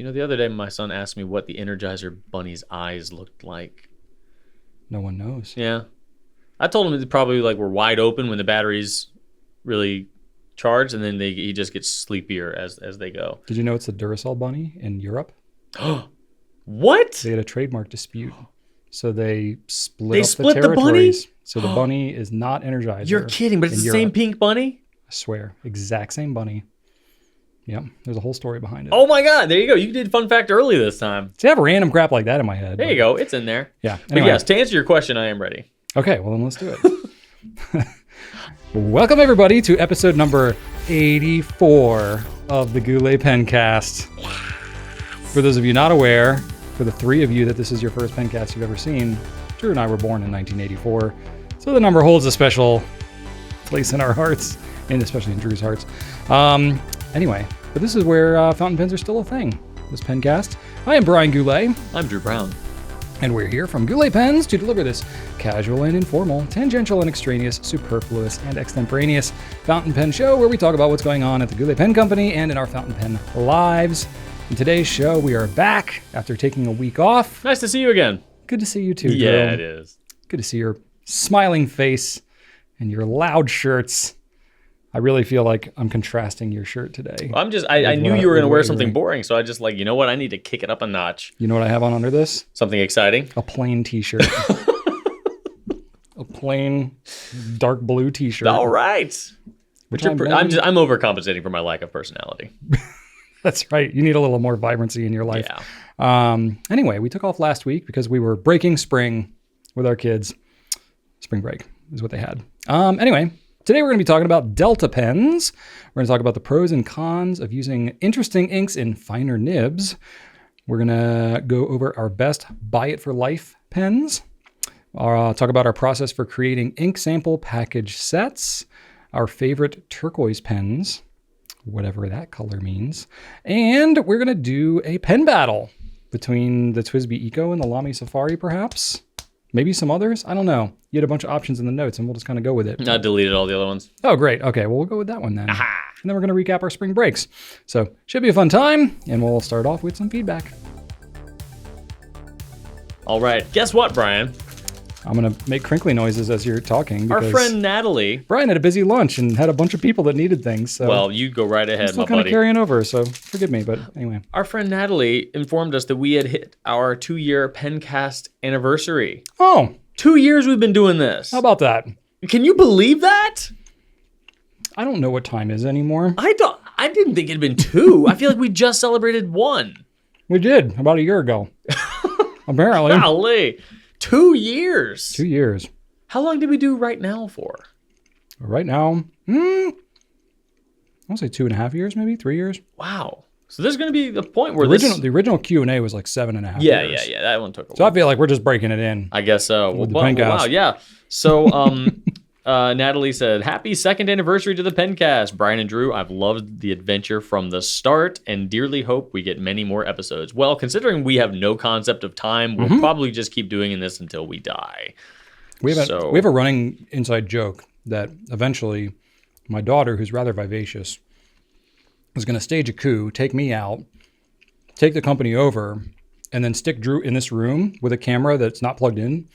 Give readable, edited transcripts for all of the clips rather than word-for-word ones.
You know, the other day my son asked me what the Energizer Bunny's eyes looked like. No one knows. Yeah. I told him it probably like were wide open when the batteries really charge, and then he just gets sleepier as they go. Did you know it's the Duracell bunny in Europe? What? They had a trademark dispute. So they split the territories. bunny? So the bunny is not Energizer. You're kidding, but it's the Europe. same pink bunny? I swear. Exact same bunny. Yep. There's a whole story behind it. Oh my God. There you go. You did fun fact early this time. See, I have random crap like that in my head. There you go. It's in there. Yeah. But yes, to answer your question, I am ready. Okay, well then let's do it. Welcome everybody to episode number 84 of the Goulet Pencast. For those of you not aware, for the three of you that this is your first Pencast you've ever seen, Drew and I were born in 1984, so the number holds a special place in our hearts, and especially in Drew's hearts. Anyway, but this is where fountain pens are still a thing. This Pencast. I am Brian Goulet. I'm Drew Brown. And we're here from Goulet Pens to deliver this casual and informal, tangential and extraneous, superfluous and extemporaneous fountain pen show where we talk about what's going on at the Goulet Pen Company and in our fountain pen lives. In today's show, we are back after taking a week off. Nice to see you again. Good to see you too, Drew. Yeah, it is. Good to see your smiling face and your loud shirts. I really feel like I'm contrasting your shirt today. Well, I knew you were going to wear something boring, so I just like, you know what? I need to kick it up a notch. You know what I have on under this? Something exciting? A plain t-shirt. A plain dark blue t-shirt. All right. Which I'm overcompensating for my lack of personality. That's right. You need a little more vibrancy in your life. Yeah. Anyway, we took off last week because we were breaking spring with our kids. Spring break is what they had. Anyway, today we're going to be talking about Delta pens. We're going to talk about the pros and cons of using interesting inks in finer nibs. We're going to go over our best Buy It for Life pens. Talk about our process for creating ink sample package sets. Our favorite turquoise pens, whatever that color means. And we're going to do a pen battle between the TWSBI Eco and the LAMY Safari, perhaps. Maybe some others. I don't know. You had a bunch of options in the notes, and we'll just kind of go with it. I deleted all the other ones. Oh, great. Okay, well, we'll go with that one then. Aha. And then we're going to recap our spring breaks. So, should be a fun time, and we'll start off with some feedback. All right. Guess what, Brian? I'm going to make crinkly noises as you're talking. Our friend Natalie. Brian had a busy lunch and had a bunch of people that needed things. So well, you go right ahead, still my kind buddy. of carrying over, so forgive me, but anyway. Our friend Natalie informed us that we had hit our 2-year Pencast anniversary. Oh. 2 years we've been doing this. How about that? Can you believe that? I don't know what time is anymore. I didn't think it had been 2. I feel like we just celebrated 1. We did, about a year ago. Apparently. Golly. 2 years. 2 years. How long did we do Right Now for? Right now, I want to say 2.5 years, maybe 3 years. Wow. So there's going to be the point where the original Q&A was like 7.5 years. Yeah. That one took a while. So I feel like we're just breaking it in. I guess so. Wow, yeah. So Natalie said, happy 2nd anniversary to the Pencast. Brian and Drew, I've loved the adventure from the start and dearly hope we get many more episodes. Well, considering we have no concept of time, we'll probably just keep doing this until we die. We have a running inside joke that eventually my daughter, who's rather vivacious, is going to stage a coup, take me out, take the company over, and then stick Drew in this room with a camera that's not plugged in,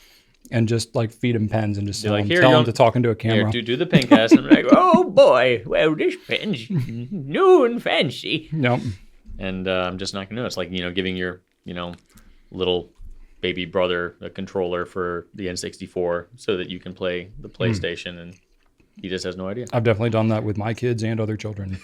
and just like feed him pens and just tell him to talk into a camera. Here, do the Pencast. And I'm like, oh boy, well, this pen's new and fancy. Nope. And I'm just not going to know. It's like, giving your, little baby brother a controller for the N64 so that you can play the PlayStation, and he just has no idea. I've definitely done that with my kids and other children.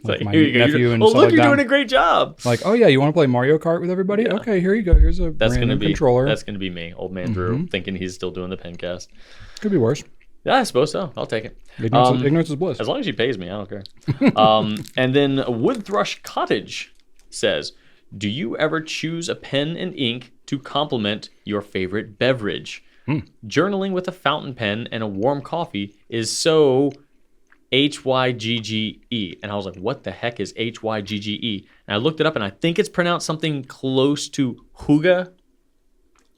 Like my here you go. nephew and well, stuff look, like you're that. doing a great job. Like, oh yeah, you want to play Mario Kart with everybody? Yeah. Okay, here you go. Here's a random controller. That's gonna be me, old man Drew, thinking he's still doing the Pencast. Could be worse. Yeah, I suppose so. I'll take it. Ignorance is bliss. As long as she pays me, I don't care. And then Wood Thrush Cottage says, do you ever choose a pen and ink to complement your favorite beverage? Journaling with a fountain pen and a warm coffee is so HYGGE. And I was like, what the heck is HYGGE? And I looked it up, and I think it's pronounced something close to hygge,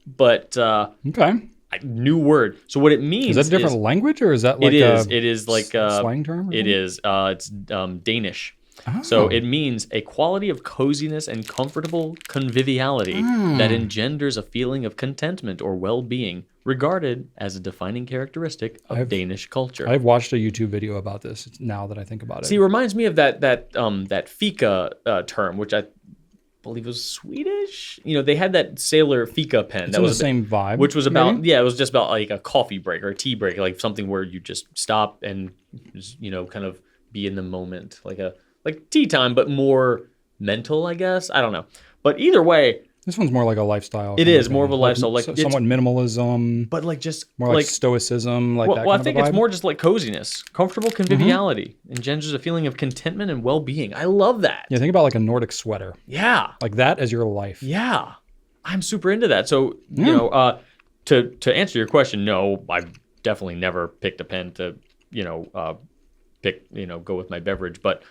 but okay. New word. So what it means is that a different language, or is that like it is like slang term? It is. It's Danish. So it means a quality of coziness and comfortable conviviality that engenders a feeling of contentment or well-being, regarded as a defining characteristic of Danish culture. I've watched a YouTube video about this now that I think about it. See, it reminds me of that fika term, which I believe was Swedish. They had that sailor fika pen. That was the same vibe. Which was about, it was just about like a coffee break or a tea break, like something where you just stop and, kind of be in the moment, like tea time, but more mental, I guess. I don't know. But either way, this one's more like a lifestyle. It is more of a lifestyle, like somewhat minimalism, but like just more like stoicism, like that. Well, I think it's more just like coziness, comfortable conviviality, engenders a feeling of contentment and well-being. I love that. Yeah, think about like a Nordic sweater. Yeah, like that as your life. Yeah, I'm super into that. So to answer your question, no, I've definitely never picked a pen to go with my beverage, but.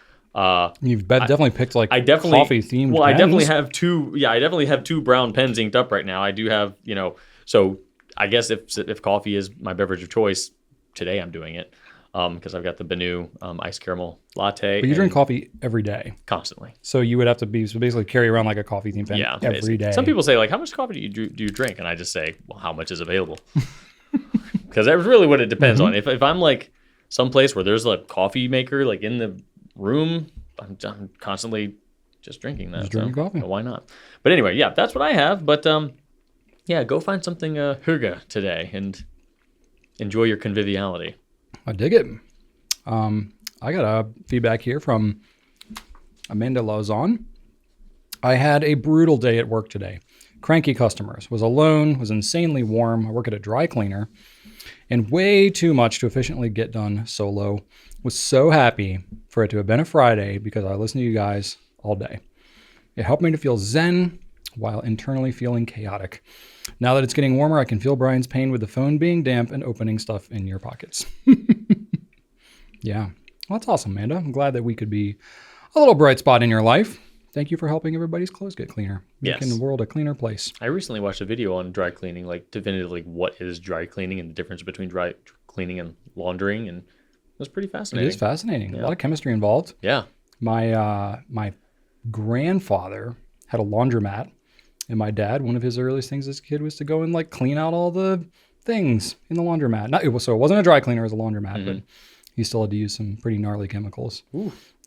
You've definitely picked like coffee themed. Well, pens. I definitely have two. Yeah, I definitely have two brown pens inked up right now. I do have, So I guess if coffee is my beverage of choice, today I'm doing it because I've got the Benu iced caramel latte. But you drink coffee every day, constantly. So you would have to basically carry around like a coffee themed pen every day. Some people say like, how much coffee do you drink? And I just say, well, how much is available? Because that's really what it depends on. If I'm like someplace where there's a coffee maker like in the room, I'm constantly just drinking that. Just drinking coffee. Why not? But anyway, yeah, that's what I have. But go find something hygge today and enjoy your conviviality. I dig it. I got a feedback here from Amanda Lauzon. I had a brutal day at work today. Cranky customers. Was alone. Was insanely warm. I work at a dry cleaner. And way too much to efficiently get done solo. Was so happy for it to have been a Friday because I listened to you guys all day. It helped me to feel zen while internally feeling chaotic. Now that it's getting warmer, I can feel Brian's pain with the phone being damp and opening stuff in your pockets. Yeah. Well, that's awesome, Amanda. I'm glad that we could be a little bright spot in your life. Thank you for helping everybody's clothes get cleaner. Making the world a cleaner place. I recently watched a video on dry cleaning, like definitively what is dry cleaning and the difference between dry cleaning and laundering, and it was pretty fascinating. It is fascinating. Yeah. A lot of chemistry involved. Yeah. My grandfather had a laundromat, and my dad, one of his earliest things as a kid was to go and like clean out all the things in the laundromat. So it wasn't a dry cleaner, it was a laundromat, but he still had to use some pretty gnarly chemicals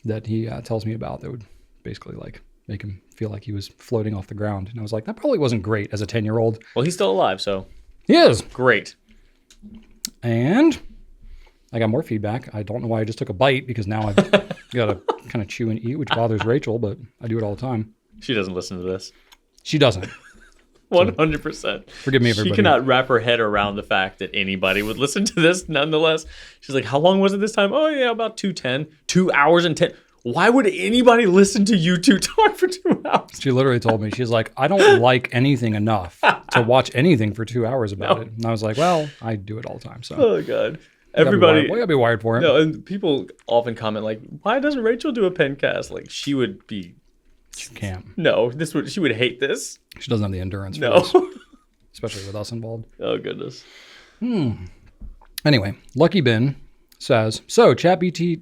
that he tells me about that would basically like make him feel like he was floating off the ground. And I was like, that probably wasn't great as a 10-year-old. Well, he's still alive, so. He is. Great. And I got more feedback. I don't know why I just took a bite because now I've got to kind of chew and eat, which bothers Rachel, but I do it all the time. She doesn't listen to this. She doesn't. 100%. Forgive me, everybody. She cannot wrap her head around the fact that anybody would listen to this nonetheless. She's like, how long was it this time? Oh, yeah, about 2:10. 2 hours and 10. Why would anybody listen to you two talk for 2 hours? She literally told me, she's like, I don't like anything enough to watch anything for 2 hours about it. And I was like, well, I do it all the time. So. Oh, God. Everybody. We gotta be wired for it. No, and people often comment like, why doesn't Rachel do a Pencast? Like, she would be. She can't. No, she would hate this. She doesn't have the endurance for this. Especially with us involved. Oh, goodness. Anyway, Lucky Bin says, So ChatGPT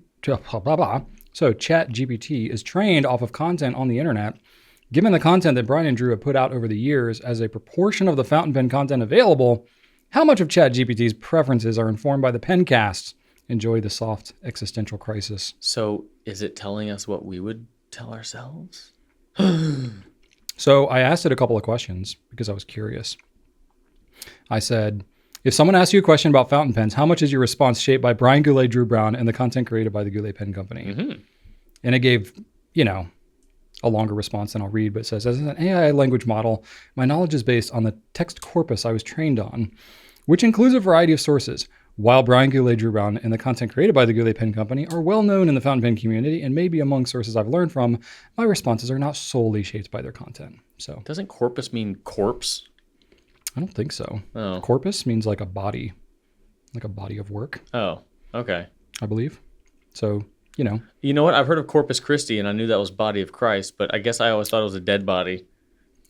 is trained off of content on the internet. Given the content that Brian and Drew have put out over the years as a proportion of the fountain pen content available, how much of ChatGPT's preferences are informed by the Pencast? Enjoy the soft existential crisis. So is it telling us what we would tell ourselves? So I asked it a couple of questions because I was curious. I said, if someone asks you a question about fountain pens, how much is your response shaped by Brian Goulet, Drew Brown, and the content created by the Goulet Pen Company? And it gave, a longer response than I'll read, but it says, as an AI language model, my knowledge is based on the text corpus I was trained on, which includes a variety of sources. While Brian Goulet, Drew Brown, and the content created by the Goulet Pen Company are well known in the fountain pen community and may be among sources I've learned from, my responses are not solely shaped by their content. So, doesn't corpus mean corpse? I don't think so. Oh. Corpus means like a body of work. Oh, okay. I believe. So, You know what? I've heard of Corpus Christi, and I knew that was body of Christ, but I guess I always thought it was a dead body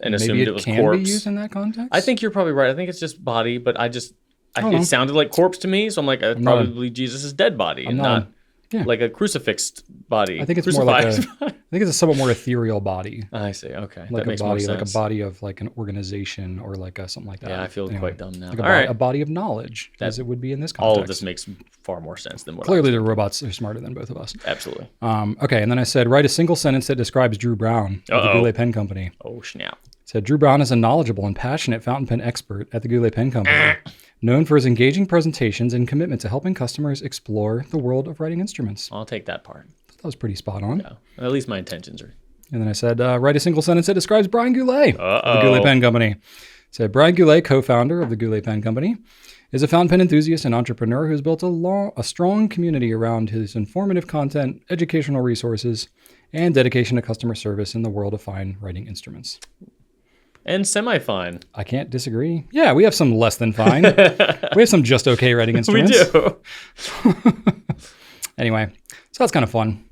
and assumed it was corpse. Maybe it can be used in that context? I think you're probably right. I think it's just body, but it sounded like corpse to me, so I'm like, probably Jesus' dead body. I'm not Yeah. Like a crucifixed body. I think it's more like I think it's a somewhat more ethereal body. I see. Okay. Like that makes a more body, sense. like a body of like an organization or like something like that. Yeah, I feel quite dumb now. Like All right. a body of knowledge, as it would be in this context. All of this makes far more sense than what Clearly the robots are smarter than both of us. Absolutely. Okay, and then I said, write a single sentence that describes Drew Brown of the Goulet Pen Company. Oh, snap. Said Drew Brown is a knowledgeable and passionate fountain pen expert at the Goulet Pen Company, known for his engaging presentations and commitment to helping customers explore the world of writing instruments. I'll take that part. That was pretty spot on. Yeah. At least my intentions are. And then I said, write a single sentence that describes Brian Goulet of the Goulet Pen Company. Said Brian Goulet, co-founder of the Goulet Pen Company, is a fountain pen enthusiast and entrepreneur who has built a strong community around his informative content, educational resources, and dedication to customer service in the world of fine writing instruments. And semi-fine. I can't disagree. Yeah, we have some less than fine. We have some just okay writing instruments. We do. Anyway, so that's kind of fun.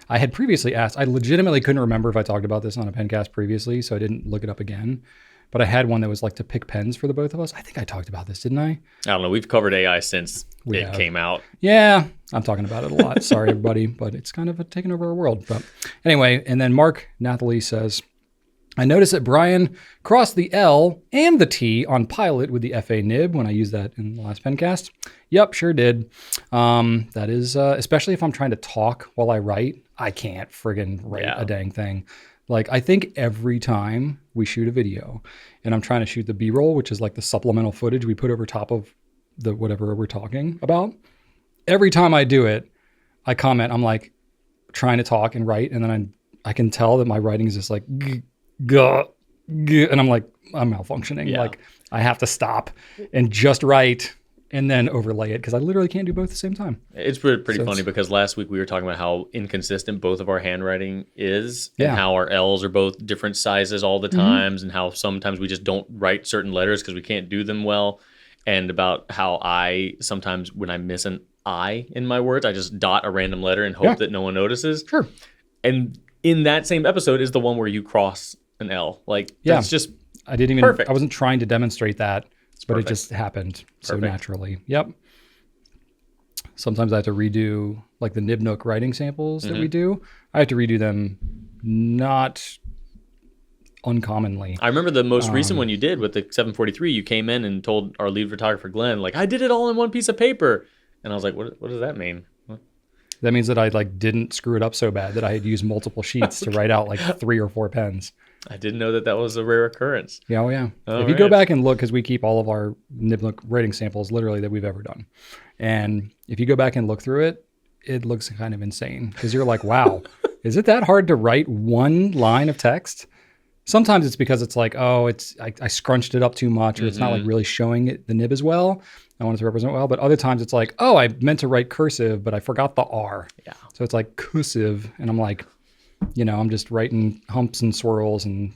I had previously asked, I legitimately couldn't remember if I talked about this on a Pencast previously, so I didn't look it up again. But I had one that was like to pick pens for the both of us. I think I talked about this, didn't I? I don't know. We've covered AI since it came out. Yeah, I'm talking about it a lot. Sorry, everybody, but it's kind of taken over our world. But anyway, and then Mark Nathalie says, I noticed that Brian crossed the L and the T on pilot with the FA nib when I used that in the last Pencast. Yep, sure did. That is, especially if I'm trying to talk while I write, I can't friggin' write a dang thing. Like, I think every time we shoot a video and I'm trying to shoot the B-roll, which is like the supplemental footage we put over top of the whatever we're talking about, every time I do it, I comment, I'm like trying to talk and write, and then I can tell that my writing is just like, and I'm like, I'm malfunctioning. Yeah. Like, I have to stop and just write and then overlay it because I literally can't do both at the same time. It's pretty funny because last week we were talking about how inconsistent both of our handwriting is and how our L's are both different sizes all the times and how sometimes we just don't write certain letters because we can't do them well, and about how I sometimes when I miss an I in my words, I just dot a random letter and hope that no one notices. Sure. And in that same episode is the one where you cross an L. Like, that's just I didn't even, perfect. I wasn't trying to demonstrate that. But perfect. it just happened so naturally. Yep. Sometimes I have to redo like the Nib Nook writing samples that we do. I have to redo them not uncommonly. I remember the most recent one you did with the 743. You came in and told our lead photographer, Glenn, like, I did it all in one piece of paper. And I was like, what does that mean? What? That means that I like didn't screw it up so bad that I had used multiple sheets to write out like 3 or 4 pens. I didn't know that was a rare occurrence. Yeah, oh yeah. All if you go back and look, because we keep all of our Nib Nook writing samples literally that we've ever done. And if you go back and look through it, it looks kind of insane because you're like, wow, is it that hard to write one line of text? Sometimes it's because it's like, oh, I scrunched it up too much, or it's not like really showing it, the nib as well. I want it to represent well. But other times it's like, oh, I meant to write cursive, but I forgot the R. Yeah. So it's like cursive. And I'm like, I'm just writing humps and swirls and,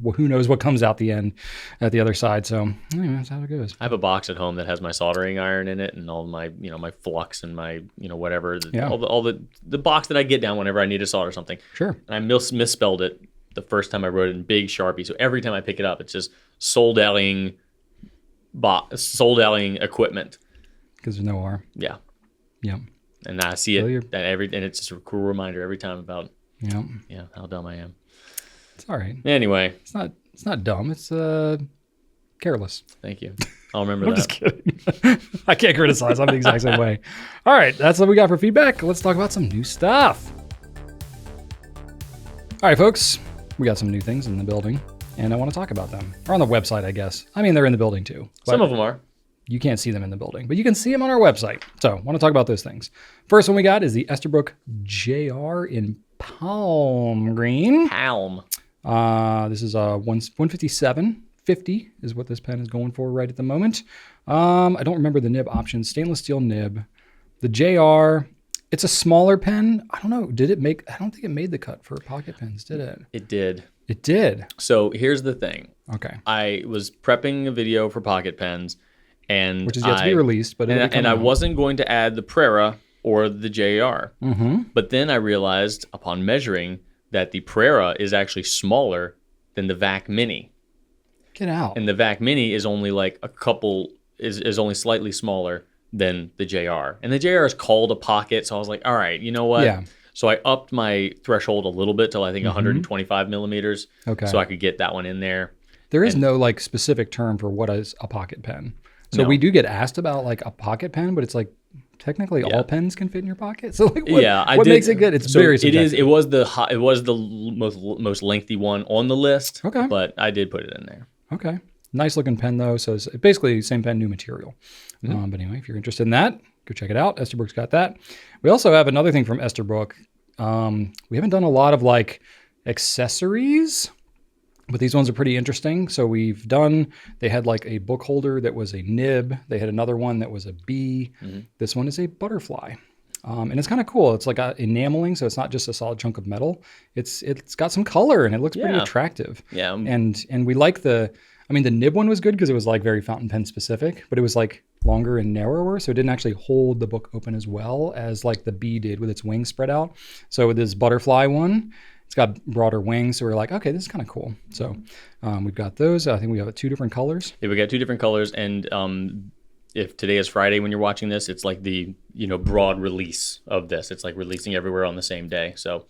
well, who knows what comes out the end at the other side. So anyway, that's how it goes. I have a box at home that has my soldering iron in it and all my, my flux and my, whatever, all the box that I get down whenever I need to solder something. Sure. And I misspelled it the first time I wrote it in big Sharpie. So every time I pick it up, it's just soldering equipment. Because there's no R. Yeah. Yeah. And I see it and it's just a cool reminder every time about how dumb I am. It's all right. Anyway. It's not dumb. It's careless. Thank you. I'll remember I'm that. just kidding. I can't criticize. I'm the exact same way. All right. That's what we got for feedback. Let's talk about some new stuff. All right, folks. We got some new things in the building, and I want to talk about them. Or on the website, I guess. I mean, they're in the building too. Some of them are. You can't see them in the building, but you can see them on our website. So I want to talk about those things. First one we got is the Esterbrook JR in Palm Green. Palm. This is a 157.50 is what this pen is going for right at the moment. I don't remember the nib options. Stainless steel nib. The JR, it's a smaller pen. I don't know. I don't think it made the cut for pocket pens, did it? It did. It did. So here's the thing. Okay. I was prepping a video for pocket pens, and which is yet to be released, but I wasn't going to add the Prera or the JR. Mm-hmm. But then I realized upon measuring that the Prera is actually smaller than the VAC Mini. Get out. And the VAC Mini is only like is only slightly smaller than the JR. And the JR is called a pocket, so I was like, all right, you know what? Yeah. So I upped my threshold a little bit till I think 125 millimeters. Okay. So I could get that one in there. There is no like specific term for what is a pocket pen. So No. we do get asked about like a pocket pen, but it's like technically all pens can fit in your pocket. So like what makes it good? It's very subjective. It was the most lengthy one on the list. Okay. But I did put it in there. Okay. Nice looking pen though. So it's basically same pen, new material. But anyway, if you're interested in that, go check it out. Esterbrook's got that. We also have another thing from Esterbrook. We haven't done a lot of like accessories, but these ones are pretty interesting. So they had like a book holder that was a nib. They had another one that was a bee. This one is a butterfly. And it's kind of cool. It's like enameling, so it's not just a solid chunk of metal. It's got some color and it looks pretty attractive. Yeah. And we like the nib one was good because it was like very fountain pen specific, but it was like longer and narrower, so it didn't actually hold the book open as well as like the bee did with its wings spread out. So with this butterfly one, it's got broader wings, so we're like, okay, this is kind of cool. So we've got those. I think we have 2 different colors. Yeah, we got 2 different colors, and if today is Friday when you're watching this, it's like the broad release of this. It's like releasing everywhere on the same day. So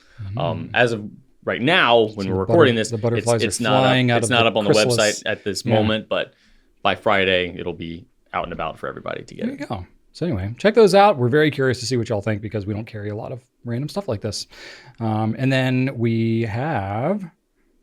as of right now, when we're recording this, the butterflies it's are not flying up, out it's of not the up on the chrysalis. website at this moment, but by Friday it'll be out and about for everybody to get There it. you go. So anyway, check those out. We're very curious to see what y'all think because we don't carry a lot of random stuff like this. And then we have,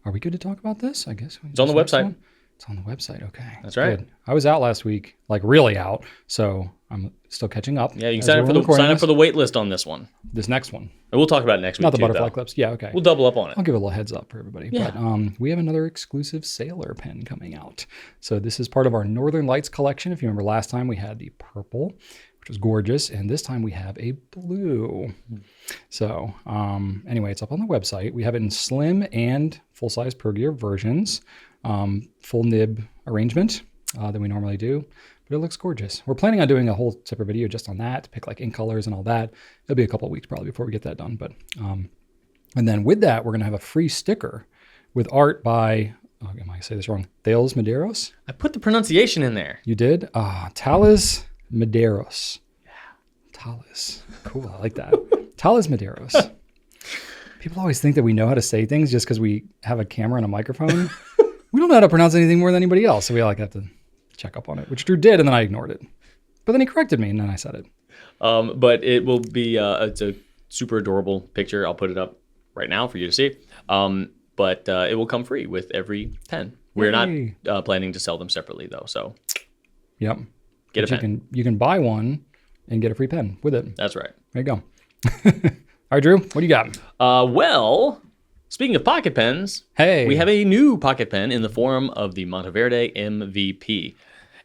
are we good to talk about this? I guess It's on the website. It's on the website. Okay. That's right. Good. I was out last week, like really out. So I'm still catching up. Yeah, you can sign up for the wait list on this one. This next one. And we'll talk about it next week. Not the too, butterfly though. clips. Yeah, okay. We'll double up on it. I'll give a little heads up for everybody. Yeah. But we have another exclusive sailor pen coming out. So this is part of our Northern Lights collection. If you remember last time we had the purple, which was gorgeous. And this time we have a blue. So anyway, it's up on the website. We have it in slim and full-size Pro Gear versions. Full nib arrangement than we normally do. But it looks gorgeous. We're planning on doing a whole separate video just on that to pick like ink colors and all that. It'll be a couple of weeks probably before we get that done. But and then with that, we're gonna have a free sticker with art by am I gonna say this wrong? Thales Medeiros. I put the pronunciation in there. You did? Thales Medeiros. Yeah. Thales. Cool. I like that. Thales Medeiros. People always think that we know how to say things just because we have a camera and a microphone. We don't know how to pronounce anything more than anybody else, so we like have to check up on it, which Drew did, and then I ignored it. But then he corrected me, and then I said it. But it will be it's a super adorable picture. I'll put it up right now for you to see. But it will come free with every pen. We're not planning to sell them separately though. So yep, get a pen. You can buy one and get a free pen with it. That's right. There you go. All right, Drew, what do you got? Well, speaking of pocket pens, hey, we have a new pocket pen in the form of the Monteverde MVP.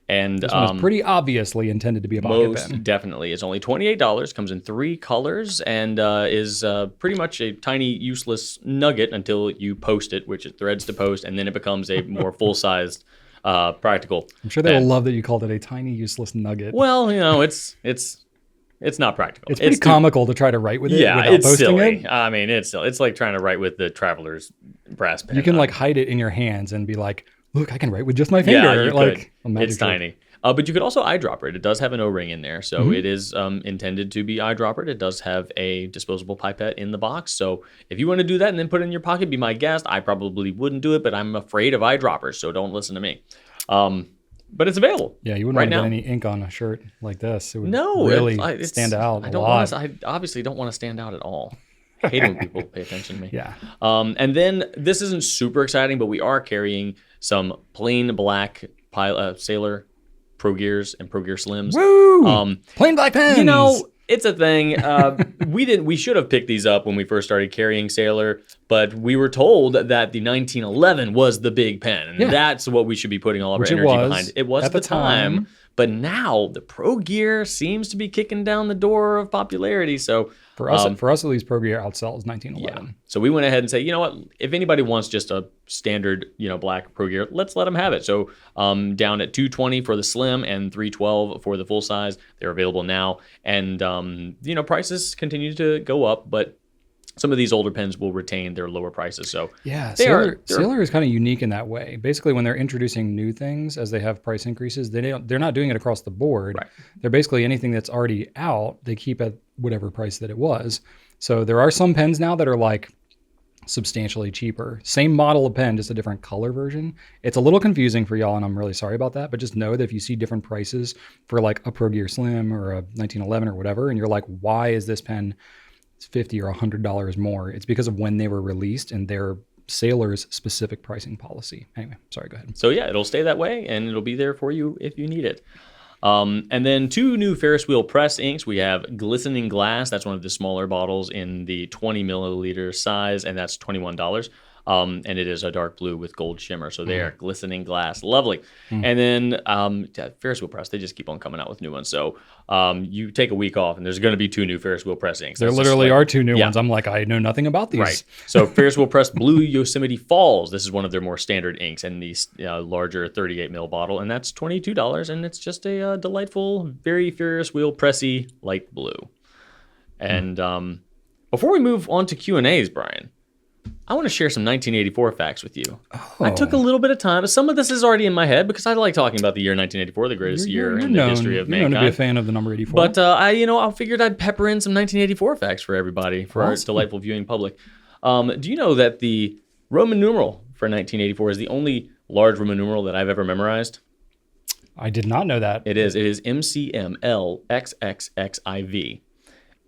And this one is pretty obviously intended to be a pocket pen. Most definitely. It's only $28, comes in 3 colors, and is pretty much a tiny, useless nugget until you post it, which it threads to post, and then it becomes a more full-sized practical I'm sure they will love that you called it a tiny, useless nugget. Well, it's not practical. It's pretty comical to try to write with it without it's posting silly. it. I mean, it's like trying to write with the Traveler's brass pen. You can like hide it in your hands and be like, look, I can write with just my finger. Yeah, you like, could. It's tiny. But you could also eyedropper it. It does have an O-ring in there, so it is intended to be eyedroppered. It does have a disposable pipette in the box, so if you want to do that and then put it in your pocket, be my guest. I probably wouldn't do it, but I'm afraid of eyedroppers, so don't listen to me. But it's available. Yeah, you wouldn't want to get any ink on a shirt like this. It would really stand out a lot. I obviously don't want to stand out at all. I hate when people pay attention to me. Yeah. And then this isn't super exciting, but we are carrying some plain black Sailor Pro Gears and Pro Gear Slims. Woo! Plain black pens. It's a thing. We should have picked these up when we first started carrying Sailor, but we were told that the 1911 was the big pen, and that's what we should be putting all of our energy behind. It was at the time, but now the Pro Gear seems to be kicking down the door of popularity. So for us at least, Pro Gear outsells 1911. Yeah. So we went ahead and say, you know what? If anybody wants just a standard, black Pro Gear, let's let them have it. So down at $220 for the slim and $312 for the full size, they're available now. And prices continue to go up, but some of these older pens will retain their lower prices. So yeah, they're Sailor is kind of unique in that way. Basically, when they're introducing new things as they have price increases, they're not doing it across the board. Right. They're basically anything that's already out, they keep at whatever price that it was. So there are some pens now that are like substantially cheaper. Same model of pen, just a different color version. It's a little confusing for y'all, and I'm really sorry about that. But just know that if you see different prices for like a Pro Gear Slim or a 1911 or whatever, and you're like, why is this pen $50 or $100 more? It's because of when they were released and their Sailor's specific pricing policy. Anyway, sorry, go ahead. So yeah, it'll stay that way, and it'll be there for you if you need it. And then 2 new Ferris wheel press inks. We have Glistening Glass. That's one of the smaller bottles in the 20 milliliter size, and that's $21. And it is a dark blue with gold shimmer. So there, Glistening Glass, lovely. And then Ferris wheel press, they just keep on coming out with new ones. So you take a week off, and there's going to be 2 new Ferris wheel press inks. There literally are 2 new ones. I'm like, I know nothing about these. Right. So Ferris wheel press Blue Yosemite Falls. This is one of their more standard inks in the larger 38 mil bottle, and that's $22. And it's just a delightful, very Ferris wheel pressy light blue. And before we move on to Q&As, Brian, I want to share some 1984 facts with you. I took a little bit of time. Some of this is already in my head because I like talking about the year 1984, the greatest year in the history of mankind. You're known to be a fan of the number 84. But I figured I'd pepper in some 1984 facts for everybody, for our delightful viewing public. Do you know that the Roman numeral for 1984 is the only large Roman numeral that I've ever memorized? I did not know that. It is. It is MCMLXXXIV.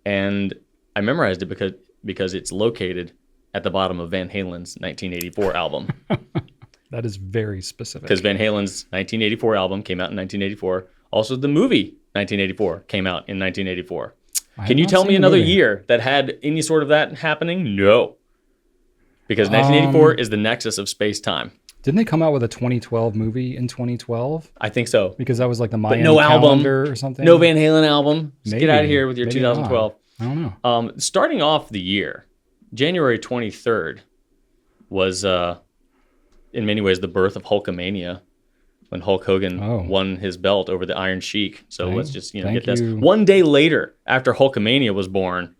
And I memorized it because it's located at the bottom of Van Halen's 1984 album. That is very specific. Because Van Halen's 1984 album came out in 1984. Also, the movie 1984 came out in 1984. Can you tell me another year that had any sort of that happening? No. Because 1984 is the nexus of space-time. Didn't they come out with a 2012 movie in 2012? I think so. Because that was like the Mayan calendar album or something? No Van Halen album. Just Maybe. Get out of here with your 2012. Not. I don't know. Starting off the year, January 23rd was, in many ways, the birth of Hulkamania, when Hulk Hogan won his belt over the Iron Sheik. So let's just get this. One day later, after Hulkamania was born,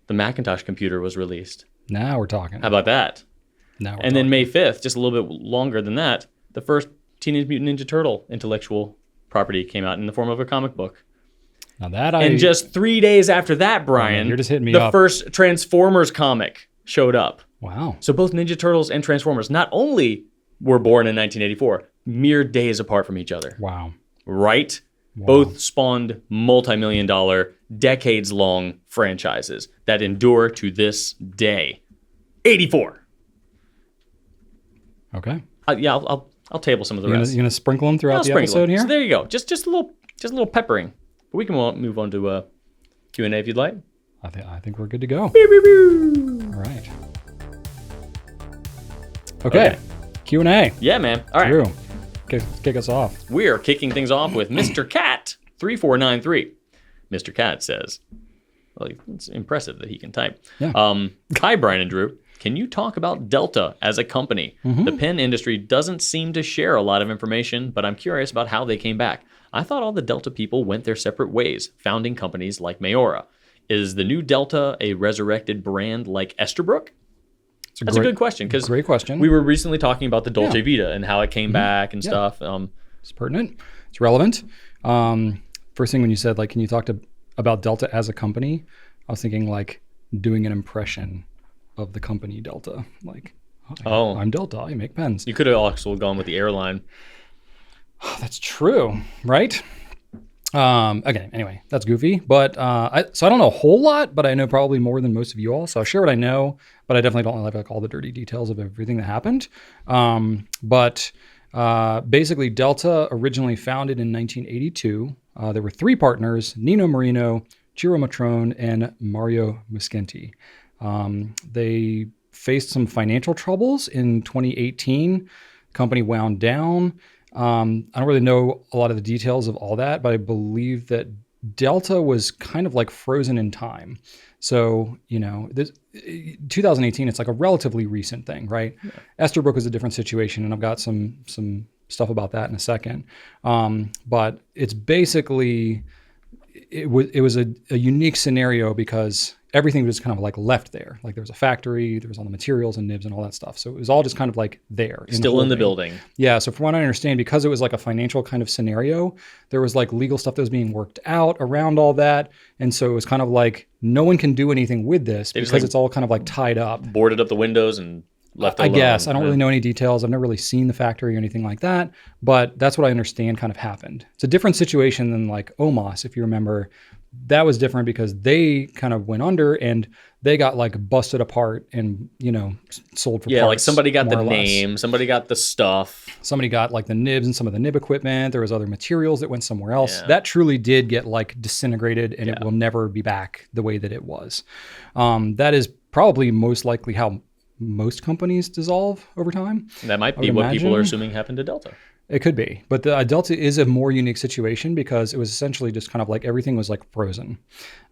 the Macintosh computer was released. Now we're talking. How about that? Then May 5th, just a little bit longer than that, the first Teenage Mutant Ninja Turtle intellectual property came out in the form of a comic book. Now that And just 3 days after that, Brian, you're just hitting me the up. first Transformers comic showed up. Wow. So both Ninja Turtles and Transformers not only were born in 1984, mere days apart from each other. Wow. Right? Wow. Both spawned multi-million-dollar, decades-long franchises that endure to this day. 84. Okay. I'll table some of the rest. You gonna sprinkle them throughout the episode here? So there you go. Just a little peppering. But we can move on to Q&A if you'd like. I think we're good to go. Beep, beep, beep. All right. Okay. Q&A. Yeah, man. All right. Drew, kick us off. We are kicking things off with Mr. Cat 3493. Mr. Cat says, well, it's impressive that he can type. Yeah. Hi, Brian and Drew. Can you talk about Delta as a company? The pen industry doesn't seem to share a lot of information, but I'm curious about how they came back. I thought all the Delta people went their separate ways, founding companies like Mayora. Is the new Delta a resurrected brand like Esterbrook? That's a good question. Great question. We were recently talking about the Dolce Vita and how it came back and stuff. It's pertinent. It's relevant. First thing when you said, like, can you talk about Delta as a company? I was thinking like doing an impression of the company Delta. Like, I'm Delta. I make pens. You could have also gone with the airline. That's true, right? Okay, anyway, that's goofy. But so I don't know a whole lot, but I know probably more than most of you all. So I'll share what I know, but I definitely don't know like all the dirty details of everything that happened. But basically, Delta originally founded in 1982. There were 3 partners: Nino Marino, Ciro Matrone, and Mario Muschietti. They faced some financial troubles in 2018. Company wound down. I don't really know a lot of the details of all that, but I believe that Delta was kind of like frozen in time. So, 2018, it's like a relatively recent thing, right? Yeah. Esterbrook was a different situation, and I've got some stuff about that in a second. But it's basically, it was a unique scenario because everything was kind of like left there. Like there was a factory, there was all the materials and nibs and all that stuff. So it was all just kind of like there. Still in the building. Yeah. So from what I understand, because it was like a financial kind of scenario, there was like legal stuff that was being worked out around all that. And so it was kind of like, no one can do anything with this because it's all kind of like tied up. Boarded up the windows and left it alone. I guess. I don't really know any details. I've never really seen the factory or anything like that, but that's what I understand kind of happened. It's a different situation than like Omos, if you remember. That was different because they kind of went under and they got like busted apart and, sold for parts. Yeah, like somebody got the name, somebody got the stuff. Somebody got like the nibs and some of the nib equipment. There was other materials that went somewhere else. Yeah. That truly did get like disintegrated and it will never be back the way that it was. That is probably most likely how most companies dissolve over time. That might be what people are assuming happened to Delta. It could be, but the Delta is a more unique situation because it was essentially just kind of like everything was like frozen.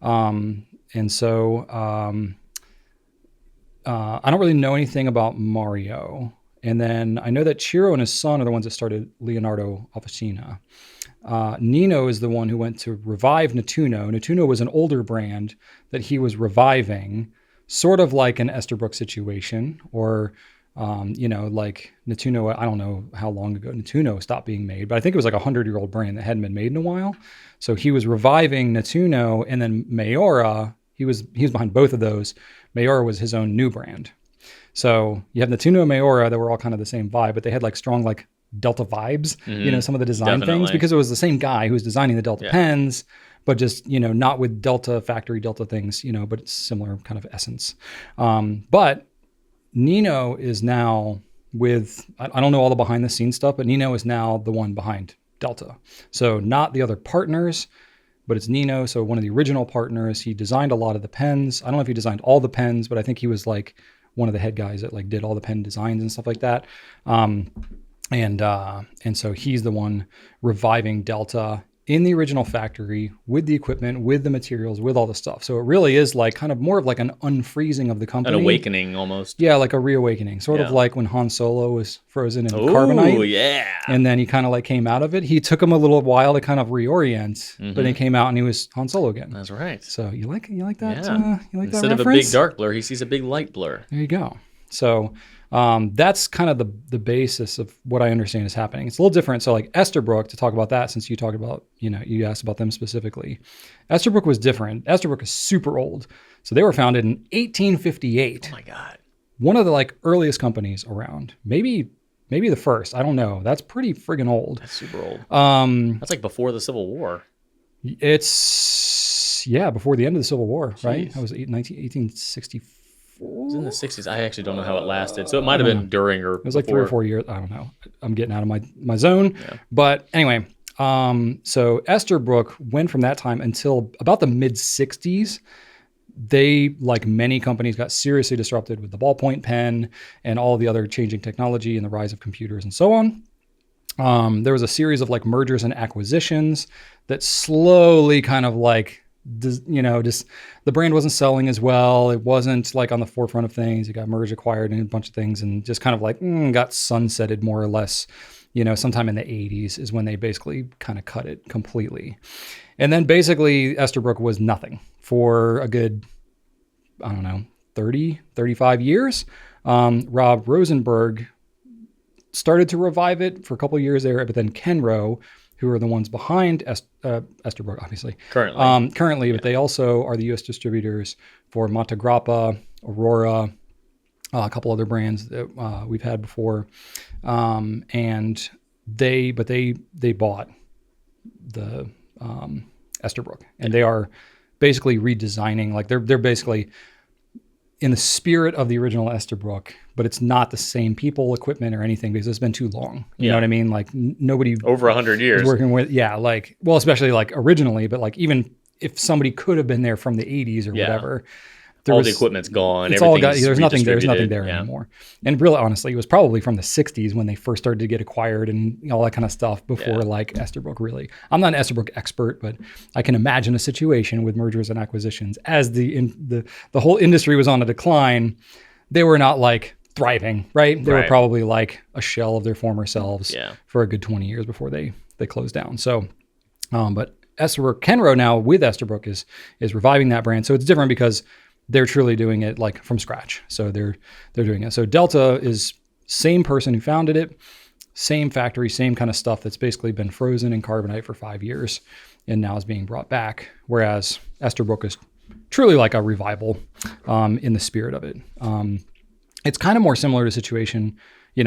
And so I don't really know anything about Mario. And then I know that Chiro and his son are the ones that started Leonardo Officina. Nino is the one who went to revive Nettuno. Nettuno was an older brand that he was reviving, sort of like an Esterbrook situation, or like Nettuno, I don't know how long ago Nettuno stopped being made, but I think it was like a 100-year-old brand that hadn't been made in a while. So he was reviving Nettuno, and then Mayora, he was behind both of those. Mayora was his own new brand. So you have Nettuno and Mayora that were all kind of the same vibe, but they had like strong like Delta vibes, some of the design things, because it was the same guy who was designing the Delta pens, but just, not with Delta factory Delta things, but it's similar kind of essence. But Nino is now with, I don't know all the behind the scenes stuff, but Nino is now the one behind Delta. So not the other partners, but it's Nino. So one of the original partners, he designed a lot of the pens. I don't know if he designed all the pens, but I think he was like one of the head guys that like did all the pen designs and stuff like that. And so he's the one reviving Delta in the original factory with the equipment, with the materials, with all the stuff. So it really is like kind of more of like an unfreezing of the company. An awakening almost. Yeah, like a reawakening. Sort of like when Han Solo was frozen in carbonite. Oh, yeah. And then he kind of like came out of it. He took him a little while to kind of reorient, but he came out and he was Han Solo again. That's right. So you like that? Yeah. You like that Instead of a big dark blur, he sees a big light blur. There you go. So that's kind of the basis of what I understand is happening. It's a little different. So like Esterbrook, to talk about that, since you talked about, you asked about them specifically. Esterbrook was different. Esterbrook is super old. So they were founded in 1858. Oh my God. One of the like earliest companies around. Maybe the first. I don't know. That's pretty friggin' old. That's super old. That's like before the Civil War. It's, before the end of the Civil War, right? That was 1864. It was in the 60s. I actually don't know how it lasted. So it might have been during or it was like 3 or 4 years. I don't know. I'm getting out of my zone. Yeah. But anyway, so Esterbrook went from that time until about the mid 60s. They, like many companies, got seriously disrupted with the ballpoint pen and all the other changing technology and the rise of computers and so on. There was a series of like mergers and acquisitions that slowly kind of like, just the brand wasn't selling as well. It wasn't like on the forefront of things. It got merged, acquired, and a bunch of things, and just kind of like got sunsetted more or less. Sometime in the 80s is when they basically kind of cut it completely. And then basically Esterbrook was nothing for a good, 30, 35 years. Rob Rosenberg started to revive it for a couple of years there, but then Kenro, who are the ones behind Esterbrook, obviously. Currently, but they also are the U.S. distributors for Montegrappa, Aurora, a couple other brands that we've had before. And they bought the Esterbrook, and they are basically redesigning, like they're basically in the spirit of the original Esterbrook, but it's not the same people, equipment, or anything because it's been too long. You know what I mean? Like nobody over 100 years working with, especially like originally, but like even if somebody could have been there from the 80s or whatever, all the equipment's gone. It's all got, there's nothing there anymore. And really, honestly, it was probably from the 60s when they first started to get acquired and all that kind of stuff before like Esterbrook really. I'm not an Esterbrook expert, but I can imagine a situation with mergers and acquisitions as the whole industry was on a decline. They were not like thriving, right? They were probably like a shell of their former selves for a good 20 years before they closed down. So, but Esterbrook, Kenro now with Esterbrook is reviving that brand. So it's different because they're truly doing it like from scratch. So they're doing it. So Delta is same person who founded it, same factory, same kind of stuff that's basically been frozen in carbonite for 5 years and now is being brought back. Whereas Esterbrook is truly like a revival in the spirit of it. It's kind of more similar to a situation,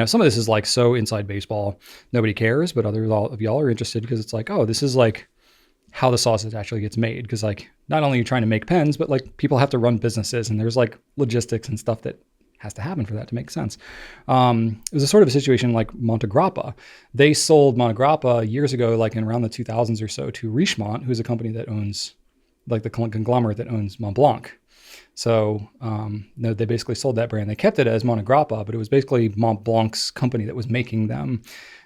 some of this is like so inside baseball, nobody cares, but other of y'all are interested because it's like, oh, this is like how the sausage actually gets made. Because like not only are you trying to make pens, but like people have to run businesses and there's like logistics and stuff that has to happen for that to make sense. It was a sort of a situation like Montegrappa. They sold Montegrappa years ago, like in around the 2000s or so, to Richemont, who's a company that owns, like the conglomerate that owns Mont Blanc. So they basically sold that brand. They kept it as Montegrappa, but it was basically Mont Blanc's company that was making them.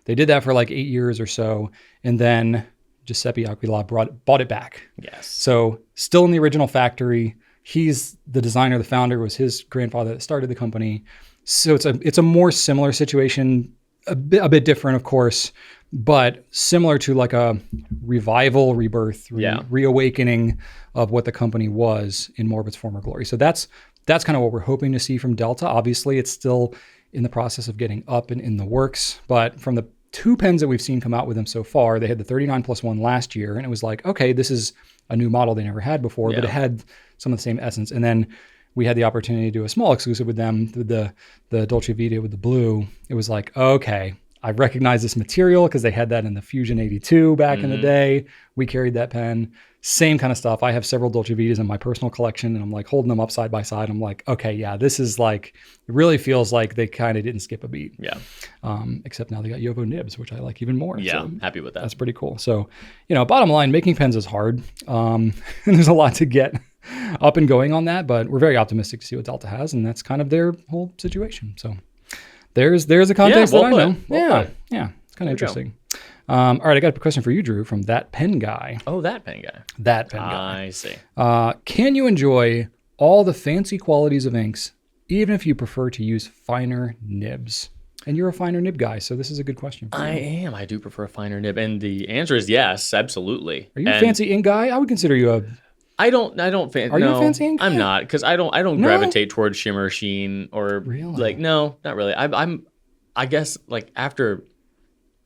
They did that for like 8 years or so, and then Giuseppe Aquila bought it back. Yes. So still in the original factory. He's the designer, the founder, was his grandfather that started the company. So it's a more similar situation, a bit different, of course, but similar to like a revival, rebirth, reawakening of what the company was in more of its former glory. So that's kind of what we're hoping to see from Delta. Obviously, it's still in the process of getting up and in the works, but from the 2 pens that we've seen come out with them so far, they had the 39+1 last year, and it was like, okay, this is a new model they never had before, but it had some of the same essence. And then we had the opportunity to do a small exclusive with them, the Dolce Vita with the blue. It was like, okay, I recognize this material because they had that in the Fusion 82 back in the day. We carried that pen. Same kind of stuff. I have several Dolce Vitas in my personal collection, and I'm like holding them up side by side. I'm like, okay, yeah, this is like, it really feels like they kind of didn't skip a beat. Yeah. Except now they got Yovo nibs, which I like even more. Yeah, so happy with that. That's pretty cool. So, bottom line, making pens is hard. And there's a lot to get up and going on that, but we're very optimistic to see what Delta has, and that's kind of their whole situation. So there's a context that I know. Yeah, it's kind of interesting. All right, I got a question for you, Drew, from That Pen Guy. Oh, That Pen Guy. That Pen Guy. I see. Can you enjoy all the fancy qualities of inks, even if you prefer to use finer nibs? And you're a finer nib guy, so this is a good question for you. I am. I do prefer a finer nib, and the answer is yes, absolutely. Are you a fancy ink guy? I would consider you a... Are you a fancy ink guy? I'm not, because I don't gravitate towards shimmer, sheen, or really? No, not really. I guess like after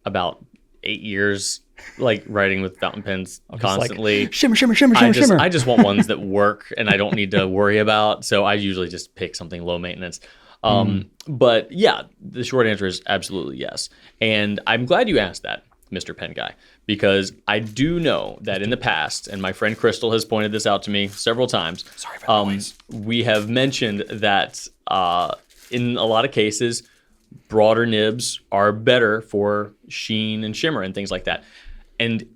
about 8 years, like writing with fountain pens constantly, like, shimmer. I just want ones that work and I don't need to worry about. So I usually just pick something low maintenance. But yeah, the short answer is absolutely yes. And I'm glad you asked that, Mr. Pen Guy, because I do know that in the past, and my friend Crystal has pointed this out to me several times. Sorry for the noise. We have mentioned that in a lot of cases, broader nibs are better for sheen and shimmer and things like that. And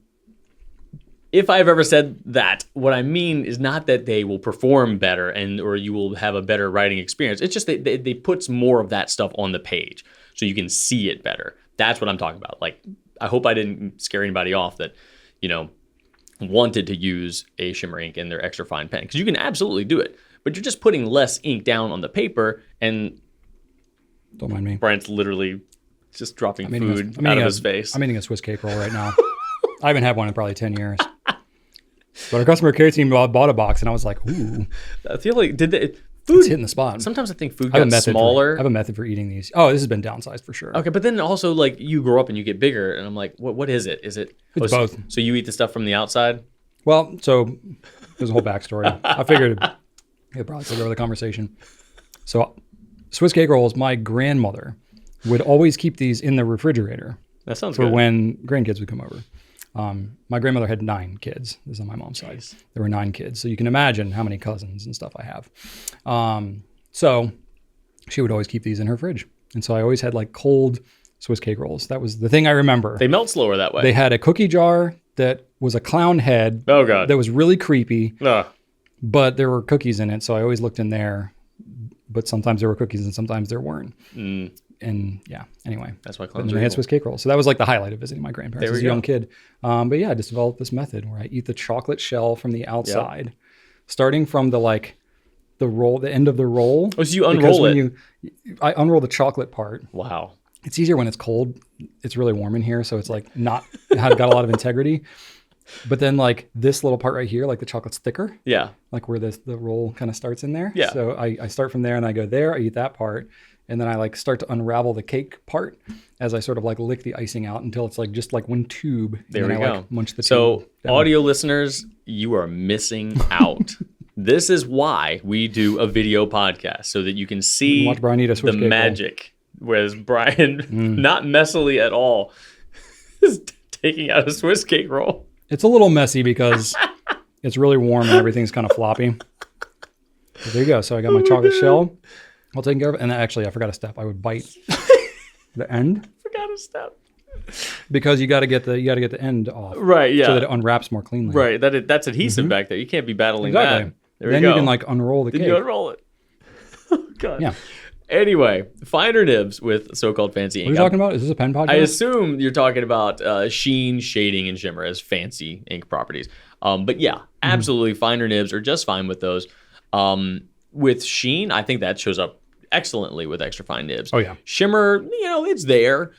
if I've ever said that, what I mean is not that they will perform better or you will have a better writing experience. It's just that they puts more of that stuff on the page so you can see it better. That's what I'm talking about. Like, I hope I didn't scare anybody off that, wanted to use a shimmer ink in their extra fine pen, because you can absolutely do it, but you're just putting less ink down on the paper. And don't mind me. Brent's literally just dropping food out of his face. I'm eating a Swiss cake roll right now. I haven't had one in probably 10 years. But our customer care team bought a box, and I was like, ooh. I feel like food it's hitting the spot. Sometimes I think food gets smaller. I have a method for eating these. Oh, this has been downsized for sure. Okay, but then also like you grow up and you get bigger, and I'm like, what is it? Is it both? So you eat the stuff from the outside? Well, so there's a whole backstory. I figured it probably took over the conversation. So Swiss cake rolls, my grandmother would always keep these in the refrigerator. That sounds for good. When grandkids would come over. My grandmother had 9 kids. This is on my mom's side. There were 9 kids. So you can imagine how many cousins and stuff I have. So she would always keep these in her fridge. And so I always had like cold Swiss cake rolls. That was the thing I remember. They melt slower that way. They had a cookie jar that was a clown head. Oh, God. That was really creepy. Ugh. But there were cookies in it. So I always looked in there. But sometimes there were cookies and sometimes there weren't. And yeah, anyway. That's why clowns are evil. I had Swiss cake rolls. So that was like the highlight of visiting my grandparents as a young kid. But yeah, I just developed this method where I eat the chocolate shell from the outside, starting from the end of the roll. Oh, so you unroll it. I unroll the chocolate part. Wow. It's easier when it's cold. It's really warm in here, so it's like not got a lot of integrity. But then like this little part right here, like the chocolate's thicker, Yeah. like where the roll kind of starts in there. Yeah. So I start from there and I go there, I eat that part. And then I like start to unravel the cake part as I sort of like lick the icing out until it's like just like one tube. There and we then I go. like munch the So tube down. audio listeners, you are missing out. This is why we do a video podcast, so that you can see Watch Brian eat a Swiss the cake roll. magic. Whereas Brian, not messily at all, is taking out a Swiss cake roll. It's a little messy because it's really warm and everything's kind of floppy. But there you go. So I got my chocolate shell all taken care of. And actually, I forgot a step. I would bite the end Forgot a step. because you got to get the end off, Right, yeah. so that it unwraps more cleanly. Right, that's adhesive back there. You can't be battling Exactly. that. There Then we you go. can like unroll the Then cake. you unroll it. Oh, God. Yeah. Anyway, finer nibs with so-called fancy ink. What are you talking about? Is this a pen podcast? I assume you're talking about sheen, shading, and shimmer as fancy ink properties. But yeah, absolutely, finer nibs are just fine with those. With sheen, I think that shows up excellently with extra fine nibs. Oh, yeah. Shimmer, it's there.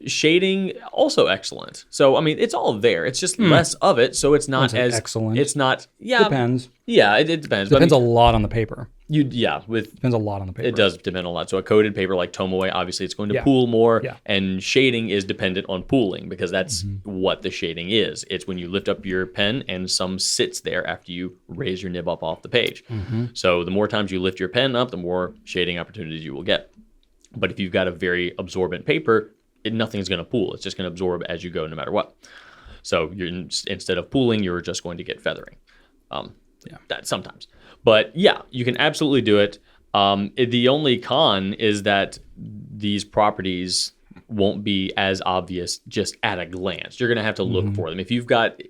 Shading, also excellent. So, I mean, it's all there. It's just less of it, so it's not say as excellent. It's not. Yeah, Depends. Yeah, it depends. Depends But, a lot on the paper. Depends a lot on the paper. it does depend a lot. So a coated paper like Tomoe, obviously it's going to Yeah. pool more, Yeah. and shading is dependent on pooling because that's what the shading is. It's when you lift up your pen and some sits there after you raise your nib up off the page. So the more times you lift your pen up, the more shading opportunities you will get. But if you've got a very absorbent paper, nothing's going to pool. It's just going to absorb as you go no matter what. So instead of pooling, you're just going to get feathering. That sometimes. But yeah, you can absolutely do it. The only con is that these properties won't be as obvious just at a glance. You're going to have to look for them. If you've got,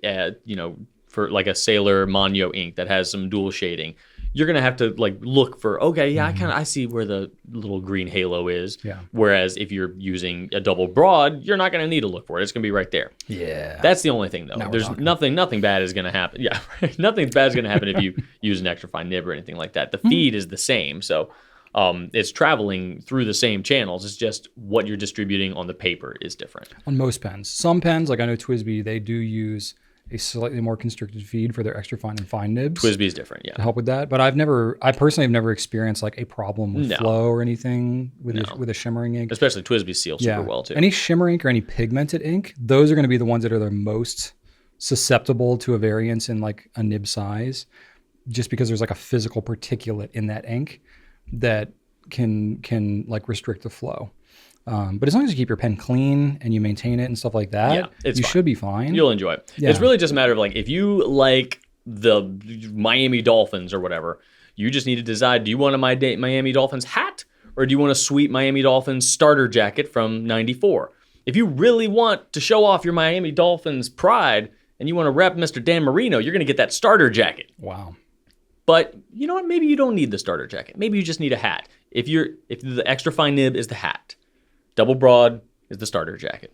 for like a Sailor Manyo ink that has some dual shading, you're going to have to like look for, okay, yeah, I see where the little green halo is. Yeah. Whereas if you're using a double broad, you're not going to need to look for it. It's going to be right there. Yeah. That's the only thing, though. Now we're There's talking. nothing bad is going to happen. Yeah, nothing bad is going to happen if you use an extra fine nib or anything like that. The feed is the same, so it's traveling through the same channels. It's just what you're distributing on the paper is different. On most pens. Some pens, like I know TWSBI, they do use a slightly more constricted feed for their extra fine and fine nibs. TWSBI is different, yeah. To help with that. But I personally have never experienced like a problem with flow or anything with a shimmering ink. Especially TWSBI seal super well too. Any shimmer ink or any pigmented ink, those are going to be the ones that are the most susceptible to a variance in like a nib size, just because there's like a physical particulate in that ink that can like restrict the flow. But as long as you keep your pen clean and you maintain it and stuff like that, you should be fine. You'll enjoy it. Yeah. It's really just a matter of like, if you like the Miami Dolphins or whatever, you just need to decide, do you want a Miami Dolphins hat or do you want a sweet Miami Dolphins starter jacket from 94? If you really want to show off your Miami Dolphins pride and you want to rep Mr. Dan Marino, you're going to get that starter jacket. Wow. But you know what? Maybe you don't need the starter jacket. Maybe you just need a hat. If the extra fine nib is the hat, double broad is the starter jacket.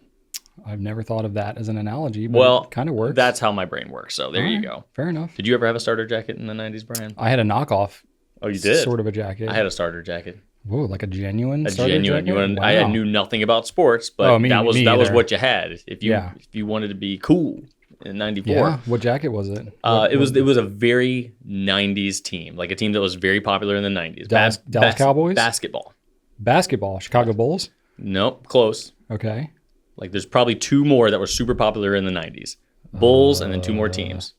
I've never thought of that as an analogy, but it kind of works. That's how my brain works. So there you go. Fair enough. Did you ever have a starter jacket in the 90s, Brian? I had a knockoff. Oh, you did? Sort of a jacket. I had a starter jacket. Whoa, like a genuine A starter genuine. jacket? Wow. I knew nothing about sports, but that was either. what you had. If you wanted to be cool in 94. Yeah. What jacket was it? It was a very 90s team, like a team that was very popular in the 90s. Dallas Cowboys? Basketball. Basketball. Chicago Bulls? Nope, close. Okay. Like there's probably two more that were super popular in the 90s. Bulls and then two more teams.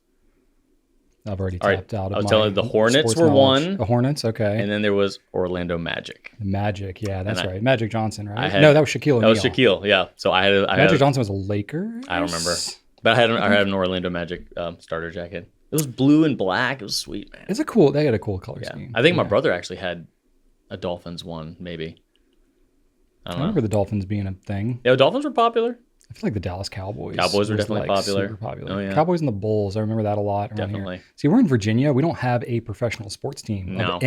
I've already tapped out of I was my telling you, the Hornets sports were knowledge. one. The Hornets, okay. And then there was Orlando Magic. Magic, yeah, that's right. Magic Johnson, right? No, that was Shaquille O'Neal. That was Shaquille, yeah. So Magic Johnson was a Laker? I don't remember. But I had an Orlando Magic starter jacket. It was blue and black. It was sweet, man. They had a cool color scheme. I think my brother actually had a Dolphins one, maybe. I remember the Dolphins being a thing. Yeah, Dolphins were popular. I feel like the Dallas Cowboys. Were definitely popular. Super popular. Oh, yeah. Cowboys and the Bulls. I remember that a lot. Definitely. Here. See, we're in Virginia. We don't have a professional sports team of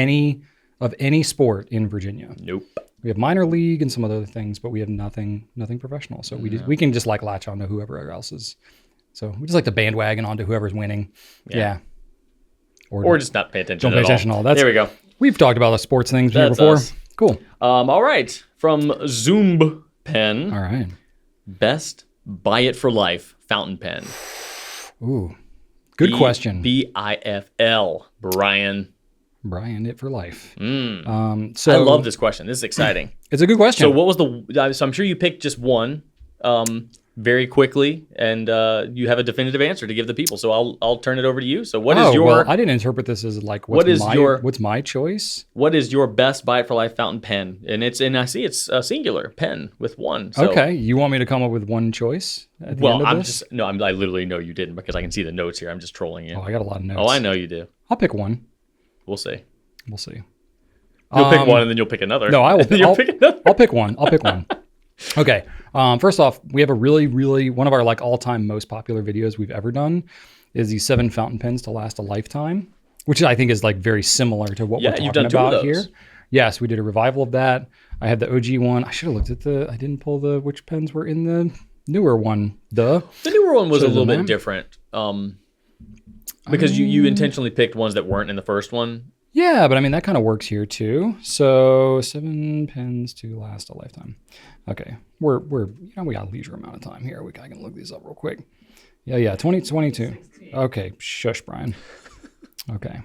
any sport in Virginia. Nope. We have minor league and some other things, but we have nothing professional. So we can just like latch on to whoever else is. So we just like the bandwagon onto whoever's winning. Yeah. Or just not pay attention. Don't pay attention at all. There we go. We've talked about the sports things here before. Us. Cool. All right. From Zoom Pen. All right. Best Buy It for Life fountain pen. Ooh, good question. BIFL, Brian. Brian, it for life. So I love this question. This is exciting. It's a good question. So what was so I'm sure you picked just one very quickly, and you have a definitive answer to give the people. So I'll turn it over to you. So what is your... Well, I didn't interpret this as like, what's my choice? What is your best Buy It for Life fountain pen? And I see it's a singular pen with one. So, okay, you want me to come up with one choice at the end of this? I literally know you didn't because I can see the notes here. I'm just trolling you. Oh, I got a lot of notes. Oh, I know you do. I'll pick one. We'll see. We'll see. You'll pick one and then you'll pick another. No, I will. Pick another. I'll pick one. Okay. First off, we have a really one of our like all-time most popular videos we've ever done is the 7 fountain pens to last a lifetime, which I think is like very similar to what we're talking about here. Yes, we did a revival of that. I had the OG one. I should have looked at I didn't pull which pens were in the newer one. The newer one was a little bit different. Because you intentionally picked ones that weren't in the first one. Yeah, but I mean, that kind of works here too. So 7 pens to last a lifetime. Okay, we got a leisure amount of time here. I can look these up real quick. Yeah, 2022. Okay, shush, Brian. Okay.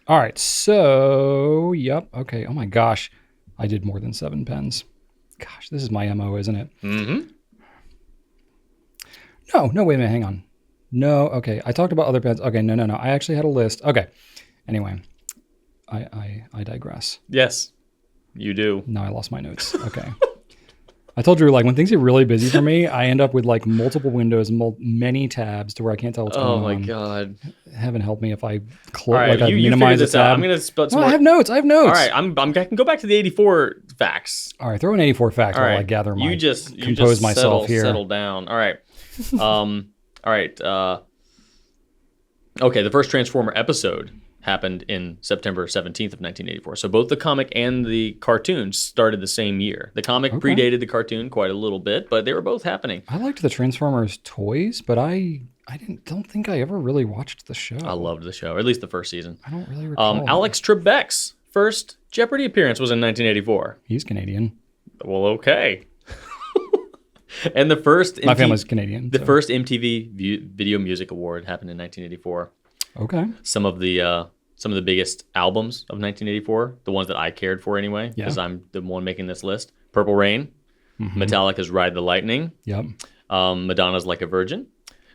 All right, so, yep, okay. Oh my gosh, I did more than 7 pens. Gosh, this is my MO, isn't it? Mm-hmm. No, wait a minute, hang on. No, okay, I talked about other pens. Okay, no, I actually had a list. Okay, anyway. I digress. Yes, you do. Now I lost my notes. Okay. I told you, like, when things get really busy for me, I end up with like multiple windows, many tabs to where I can't tell what's going on. Oh my God. Heaven help me if I minimize the tab. I'm going to spell some more. I have notes. All right, I can go back to the 84 facts. All right, throw in 84 facts while I gather my compose myself here. Settle down. All right. All right. Okay, the first Transformer episode happened in September 17th of 1984. So both the comic and the cartoon started the same year. The comic predated the cartoon quite a little bit, but they were both happening. I liked the Transformers toys, but I don't think I ever really watched the show. I loved the show, or at least the first season. I don't really recall. Alex Trebek's first Jeopardy appearance was in 1984. He's Canadian. Well, okay. And the first... My family's Canadian. The first MTV Video Music Award happened in 1984. Okay. Some of the biggest albums of 1984, the ones that I cared for anyway, because I'm the one making this list. Purple Rain, Metallica's Ride the Lightning, Madonna's Like a Virgin,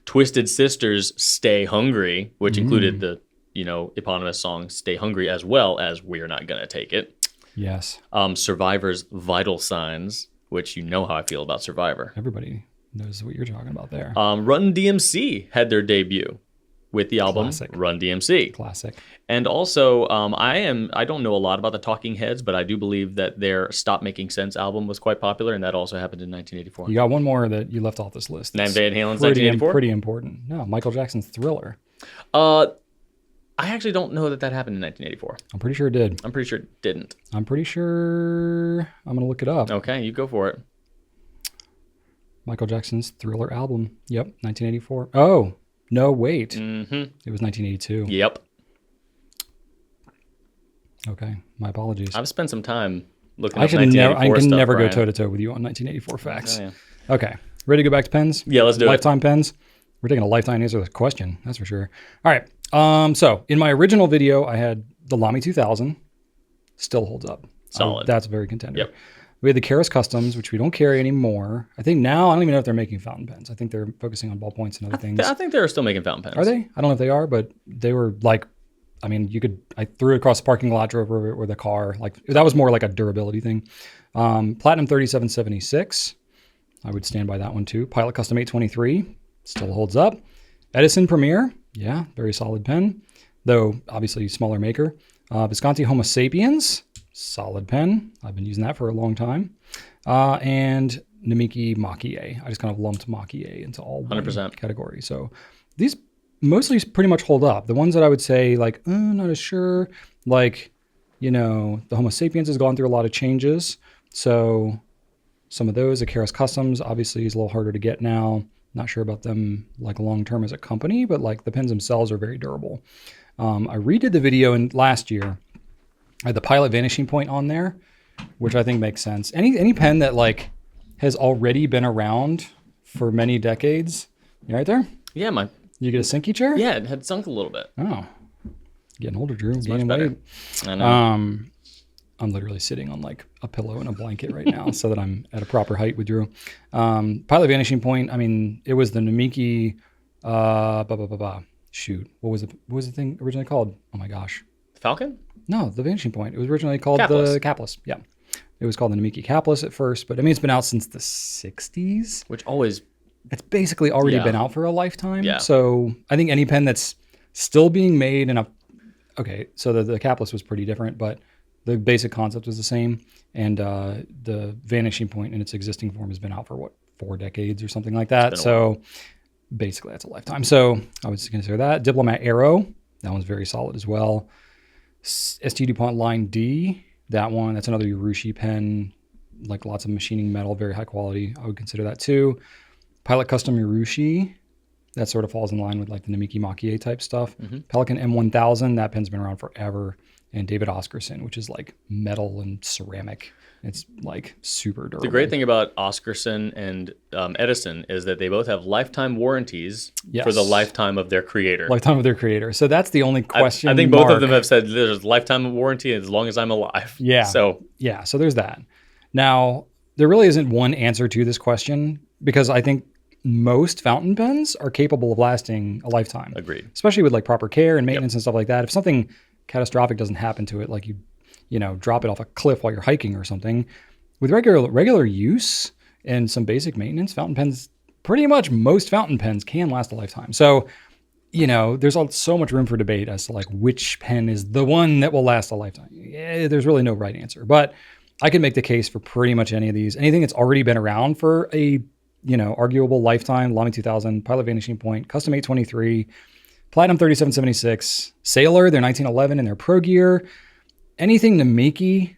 Twisted Sister's Stay Hungry, which included the eponymous song Stay Hungry, as well as We're Not Gonna Take It. Yes. Survivor's Vital Signs, which you know how I feel about Survivor. Everybody knows what you're talking about there. Run DMC had their debut with the album Run DMC. Classic. And also, I don't know a lot about the Talking Heads, but I do believe that their Stop Making Sense album was quite popular, and that also happened in 1984. You got one more that you left off this list. Van Halen's 1984? Pretty important. No, Michael Jackson's Thriller. I actually don't know that happened in 1984. I'm pretty sure it did. I'm pretty sure it didn't. I'm pretty sure... I'm going to look it up. Okay, you go for it. Michael Jackson's Thriller album. Yep, 1984. Oh, no, wait. Mm-hmm. It was 1982. Yep. Okay, my apologies. I've spent some time looking up 1984 I can never Brian. go toe-to-toe with you on 1984 facts. Okay, ready to go back to pens? Yeah, let's do Lifetime pens? We're taking a lifetime answer to this question, that's for sure. All right, so in my original video, I had the LAMY 2000. Still holds up. Solid. That's a very contender. Yep. We had the Keras Customs, which we don't carry anymore. I think now, I don't even know if they're making fountain pens. I think they're focusing on ballpoints and other things. I think they're still making fountain pens. Are they? I don't know if they are, but they were like, I mean, I threw it across the parking lot, drove over it with a car. Like, that was more like a durability thing. Platinum 3776. I would stand by that one too. Pilot Custom 823. Still holds up. Edison Premier. Yeah, very solid pen. Though, obviously, smaller maker. Visconti Homo Sapiens. Solid pen. I've been using that for a long time. And Namiki Maki-A. I just kind of lumped Maki-A into all 100% category. So these mostly pretty much hold up. The ones that I would say, like, not as sure, like, the Homo Sapiens has gone through a lot of changes. So some of those, the Keras Customs, obviously is a little harder to get now. Not sure about them, like, long-term as a company, but, like, the pens themselves are very durable. I redid the video last year. I had the Pilot Vanishing Point on there, which I think makes sense. Any pen that, like, has already been around for many decades. You right there? Yeah, You get a sinky chair? Yeah, it had sunk a little bit. Oh, getting older, Drew. It's Gaining much better. weight. I know. I'm literally sitting on like a pillow and a blanket right now so that I'm at a proper height with Drew. Pilot vanishing point. I mean, it was the Namiki. Shoot, what was the thing originally called? Oh my gosh. Falcon? No, the vanishing point. It was originally called Capless. the Capless. Yeah, it was called the Namiki Capless at first, but I mean it's been out since the 60s. Which always. It's basically already Yeah. been out for a lifetime. Yeah. So I think any pen that's still being made so the Capless was pretty different, but the basic concept was the same. And the vanishing point in its existing form has been out for 4 decades or something like that. So basically that's a lifetime. So I would consider that. Diplomat Aero, that one's very solid as well. ST DuPont Line D, that's another Urushi pen, like lots of machining metal, very high quality. I would consider that too. Pilot Custom Urushi, that sort of falls in line with like the Namiki Maki type stuff. Pelican M1000, that pen's been around forever. And David Oscarson, which is like metal and ceramic. It's like super durable. The great thing about Oscarson and Edison is that they both have lifetime warranties for the lifetime of their creator. Lifetime of their creator. So that's the only question. I think both of them have said there's lifetime warranty as long as I'm alive. Yeah. So there's that. Now, there really isn't one answer to this question because I think most fountain pens are capable of lasting a lifetime. Agreed. Especially with like proper care and maintenance and stuff like that. If something catastrophic doesn't happen to it, like you drop it off a cliff while you're hiking or something, with regular use and some basic maintenance, fountain pens, pretty much most fountain pens can last a lifetime. So, there's so much room for debate as to like which pen is the one that will last a lifetime. Yeah, there's really no right answer, but I can make the case for pretty much any of these. Anything that's already been around for a, arguable lifetime, LAMY 2000, Pilot Vanishing Point, Custom 823, Platinum 3776, Sailor, their 1911 and their Pro Gear, anything Namiki,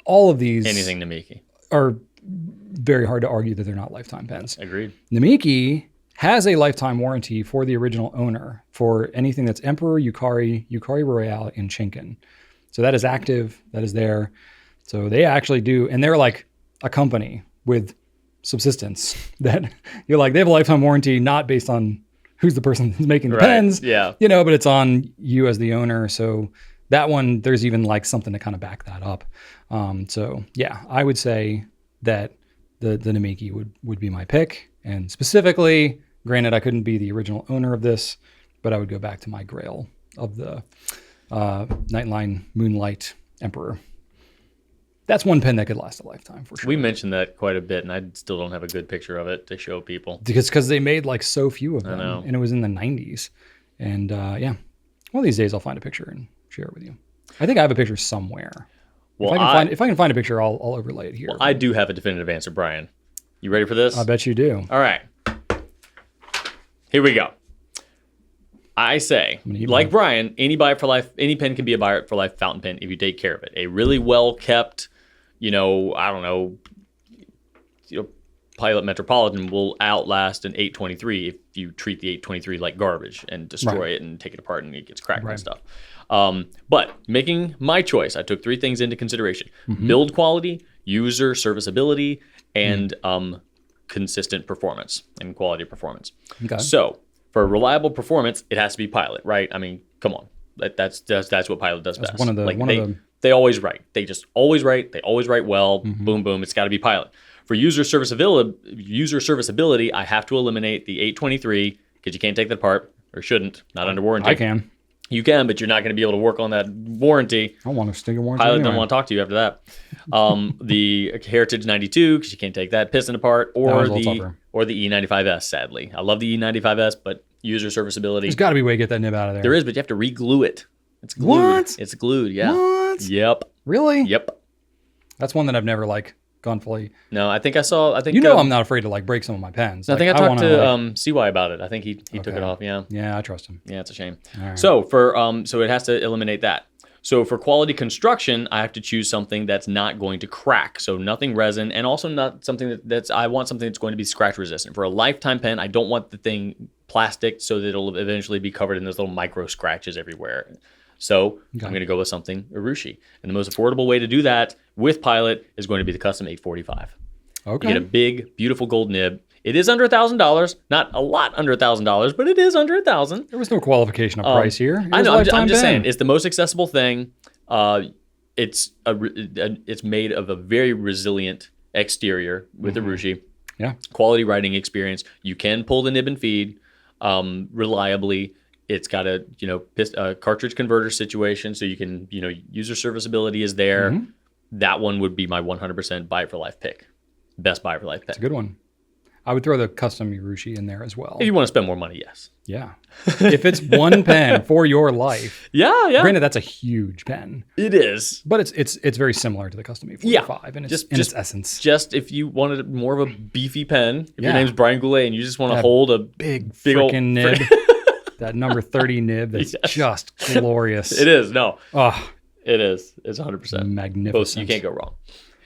all of these anything Namiki are very hard to argue that they're not lifetime pens. Agreed. Namiki has a lifetime warranty for the original owner for anything that's Emperor, Yukari Royale, and Chinken. So that is active, that is there. So they actually do, and they're like a company with subsistence that you're like, they have a lifetime warranty, not based on who's the person who's making the pens, but it's on you as the owner. So that one, there's even like something to kind of back that up. I would say that the Namiki would be my pick. And specifically, granted, I couldn't be the original owner of this, but I would go back to my grail of the Nightline Moonlight Emperor. That's one pen that could last a lifetime for sure. We mentioned that quite a bit, and I still don't have a good picture of it to show people. Because they made like so few of them, I know. And it was in the 90s. And one of these days I'll find a picture and share it with you. I think I have a picture somewhere. Well, if I can find a picture, I'll overlay it here. Well, I do have a definitive answer, Brian. You ready for this? I bet you do. All right. Here we go. I say, like Brian, any pen can be a buy for life fountain pen if you take care of it. A really well kept, Pilot Metropolitan will outlast an 823 if you treat the 823 like garbage and destroy it and take it apart and it gets cracked and stuff. But making my choice, I took 3 things into consideration: build quality, user serviceability, and consistent performance and quality performance. Okay. So for reliable performance, it has to be Pilot, right? I mean, come on, that's what Pilot does best. They always write. They just always write. They always write well. Boom, boom. It's got to be Pilot. For user serviceability, I have to eliminate the 823 because you can't take that apart, or shouldn't, not under warranty. I can. You can, but you're not going to be able to work on that warranty. I don't want to stick a warranty. Pilot don't want to talk to you after that. The Heritage 92 because you can't take that piston apart, or the E95S. Sadly, I love the E95S, but user serviceability. There's got to be a way to get that nib out of there. There is, but you have to re-glue it. It's glued. What? It's glued. Yeah. What? Yep. Really? Yep. That's one that I've never gone fully. No, I think I'm not afraid to break some of my pens. I think I talked to CY about it. I think he took it off. Yeah. Yeah, I trust him. Yeah, it's a shame. Right. So so it has to eliminate that. So for quality construction, I have to choose something that's not going to crack. So nothing resin, and also not something I want something that's going to be scratch resistant. For a lifetime pen, I don't want the thing plastic so that it'll eventually be covered in those little micro scratches everywhere. So I'm going to go with something Urushi. And the most affordable way to do that with Pilot is going to be the custom 845. Okay. You get a big, beautiful gold nib. It is under $1,000. Not a lot under $1,000, but it is under $1,000. There was no qualification of price here. I know. I'm just saying it's the most accessible thing. It's made of a very resilient exterior with the Rushi. Yeah. Quality riding experience. You can pull the nib and feed reliably. It's got a cartridge converter situation, so you can user serviceability is there. That one would be my 100% buy it for life pick. Best buy it for life pick. It's a good one. I would throw the custom Urushi in there as well. If you want to spend more money, yes. Yeah. If it's one pen for your life. Yeah. Granted, that's a huge pen. It is. But it's very similar to the custom E45 in its essence. Just if you wanted more of a beefy pen, if your name's Brian Goulet and you just want to hold a big freaking nib, that number 30 nib that's just glorious. It is. No. Oh, it is. It's 100%. Magnificent. You can't go wrong.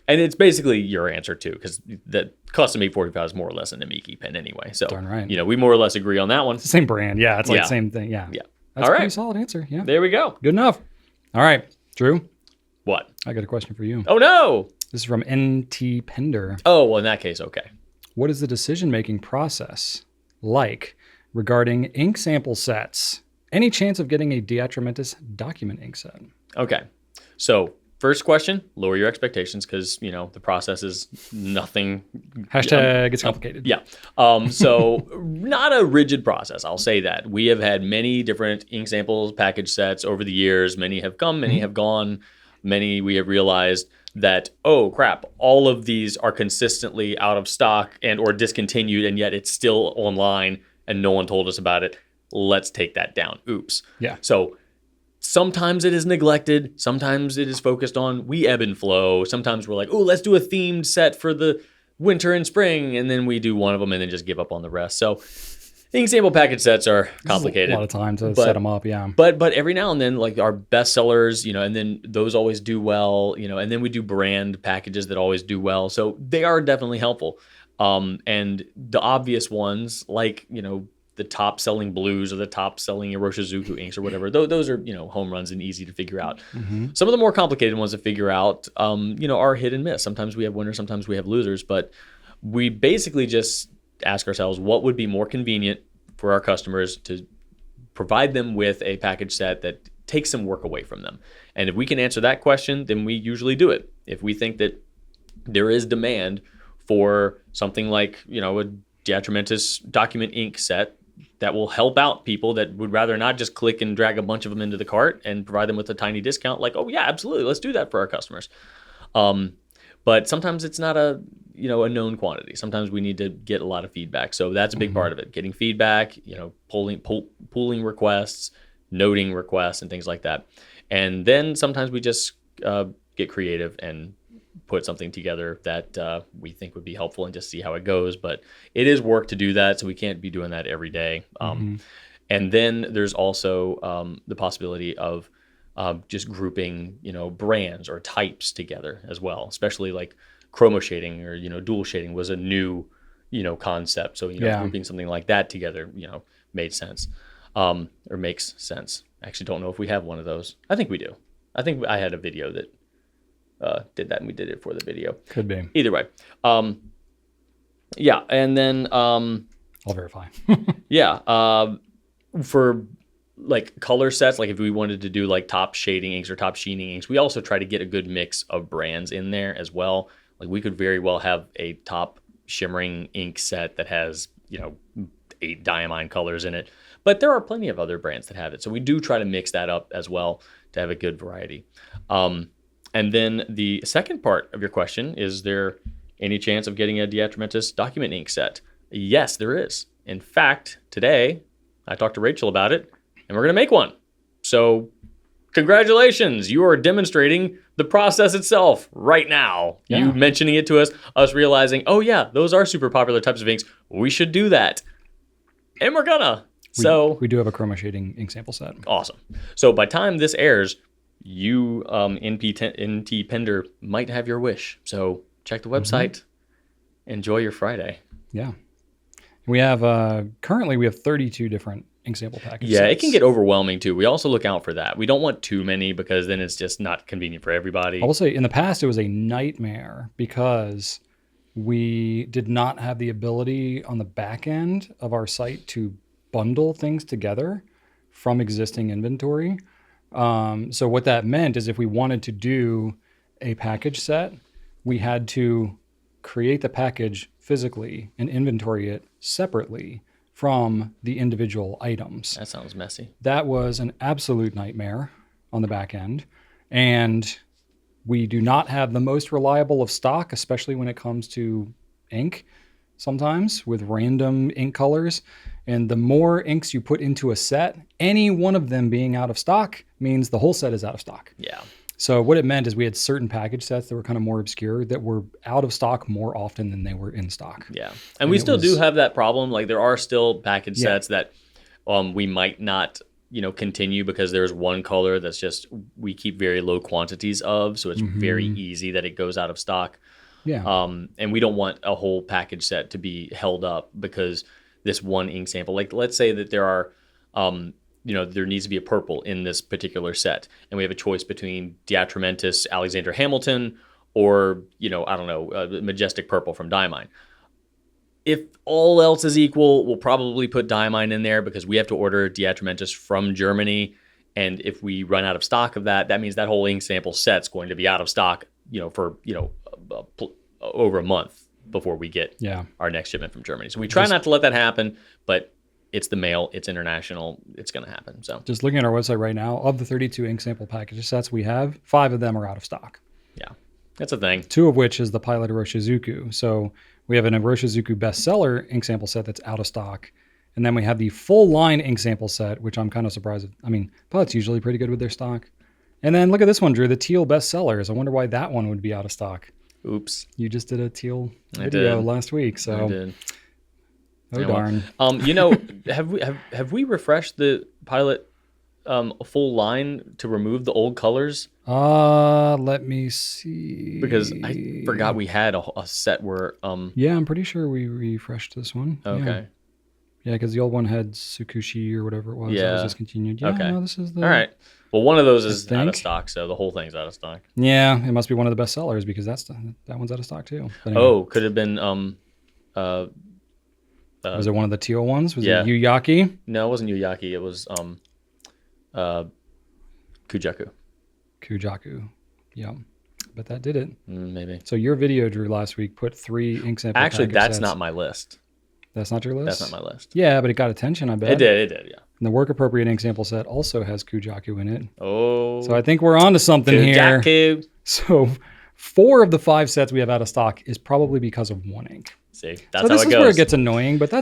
And it's basically your answer too, because the custom E45 is more or less an Amiki pen anyway. So, darn right. We more or less agree on that one. It's the same brand. Yeah, it's like the same thing. Yeah. That's all a right. pretty solid answer. Yeah. There we go. Good enough. All right, Drew. What? I got a question for you. Oh, no. This is from NT Pender. Oh, well, in that case, okay. What is the decision-making process like regarding ink sample sets? Any chance of getting a Diatramentis document ink set? Okay. So, first question, lower your expectations because, the process is nothing. Hashtag it's complicated. Yeah. So, not a rigid process. I'll say that. We have had many different ink samples, package sets over the years. Many have come, many have gone. Many we have realized that, oh, crap, all of these are consistently out of stock and or discontinued, and yet it's still online and no one told us about it. Let's take that down. Oops. Yeah. So, sometimes it is neglected. Sometimes it is focused on we ebb and flow. Sometimes we're like, oh, let's do a themed set for the winter and spring. And then we do one of them and then just give up on the rest. So ink sample package sets are complicated. A lot of time to set them up, yeah. But every now and then, like our best sellers, and then those always do well, and then we do brand packages that always do well. So they are definitely helpful. And the obvious ones, like, the top selling blues or the top selling Iroshizuku inks or whatever. Those are, home runs and easy to figure out. Some of the more complicated ones to figure out, are hit and miss. Sometimes we have winners, sometimes we have losers, but we basically just ask ourselves what would be more convenient for our customers to provide them with a package set that takes some work away from them. And if we can answer that question, then we usually do it. If we think that there is demand for something like, a Diatramentis document ink set that will help out people that would rather not just click and drag a bunch of them into the cart and provide them with a tiny discount. Like, oh yeah, absolutely, let's do that for our customers. But sometimes it's not a known quantity. Sometimes we need to get a lot of feedback. So that's a big part of it. Getting feedback, pooling requests, noting requests, and things like that. And then sometimes we just get creative and put something together that we think would be helpful and just see how it goes. But it is work to do that, so we can't be doing that every day. And then there's also the possibility of just grouping, brands or types together as well, especially like chromo shading or, dual shading was a new, concept. So, grouping something like that together, made sense or makes sense. I actually don't know if we have one of those. I think we do. I think I had a video that did that and we did it for the video. Could be. Either way. Yeah. And then I'll verify. For like color sets, like if we wanted to do like top shading inks or top sheening inks, we also try to get a good mix of brands in there as well. Like we could very well have a top shimmering ink set that has 8 diamine colors in it, but there are plenty of other brands that have it. So we do try to mix that up as well to have a good variety. And then the second part of your question, is there any chance of getting a Diatramentis document ink set? Yes, there is. In fact, today I talked to Rachel about it and we're going to make one. So congratulations, you are demonstrating the process itself right now. Yeah. You mentioning it to us realizing, oh yeah, those are super popular types of inks. We should do that. And we're gonna. We do have a chroma shading ink sample set. Awesome. So by time this airs, you, NT Pender, might have your wish. So check the website. Enjoy your Friday. Yeah. We have, currently we have 32 different ink sample packages. Yeah, it can get overwhelming too. We also look out for that. We don't want too many because then it's just not convenient for everybody. I will say in the past it was a nightmare because we did not have the ability on the back end of our site to bundle things together from existing inventory. So what that meant is if we wanted to do a package set, we had to create the package physically and inventory it separately from the individual items. That sounds messy. That was an absolute nightmare on the back end. And we do not have the most reliable of stock, especially when it comes to ink sometimes with random ink colors. And the more inks you put into a set, any one of them being out of stock means the whole set is out of stock. Yeah. So what it meant is we had certain package sets that were kind of more obscure that were out of stock more often than they were in stock. Yeah. And we still do have that problem. Like there are still package sets that we might not, continue because there's one color that's just, we keep very low quantities of. So it's very easy that it goes out of stock. Yeah. And we don't want a whole package set to be held up because this one ink sample, like let's say that there are, there needs to be a purple in this particular set. And we have a choice between Diatramentis Alexander Hamilton or, Majestic Purple from Diamine. If all else is equal, we'll probably put Diamine in there because we have to order Diatramentis from Germany. And if we run out of stock of that, that means that whole ink sample set's going to be out of stock, for, over a month before we get our next shipment from Germany. So we try not to let that happen, but it's the mail, it's international, it's going to happen. So just looking at our website right now, of the 32 ink sample package sets we have, 5 of them are out of stock. Yeah, that's a thing. 2 of which is the Pilot Iroshizuku. So we have an Iroshizuku bestseller ink sample set that's out of stock. And then we have the full line ink sample set, which I'm kind of surprised. Pilot's usually pretty good with their stock. And then look at this one, Drew, the teal bestsellers. I wonder why that one would be out of stock. Oops. You just did a teal video last week, so. I did. Oh, darn. Have we refreshed the Pilot full line to remove the old colors? Let me see. Because I forgot we had a set where Yeah, I'm pretty sure we refreshed this one. Okay. Yeah, because the old one had Tsukushi or whatever it was. That was discontinued. Yeah, okay. No, this is the. All right. Well, one of those is out of stock, so the whole thing's out of stock. Yeah, it must be one of the best sellers because that one's out of stock too. But anyway. Oh, could have been was it one of the teal ones? Was it Yuyaki? No, it wasn't Yuyaki. It was Kujaku. Kujaku. Yeah. But that did it. Maybe. So your video, Drew, last week put 3 ink sample Actually, that's sets. not my list. That's not your list? That's not my list. Yeah, but it got attention, I bet. It did, yeah. And the work appropriate ink sample set also has Kujaku in it. Oh. So I think we're on to something Kujaku. here. So 4 of the 5 sets we have out of stock is probably because of one ink. See, that's so how it goes. This is where it gets annoying, but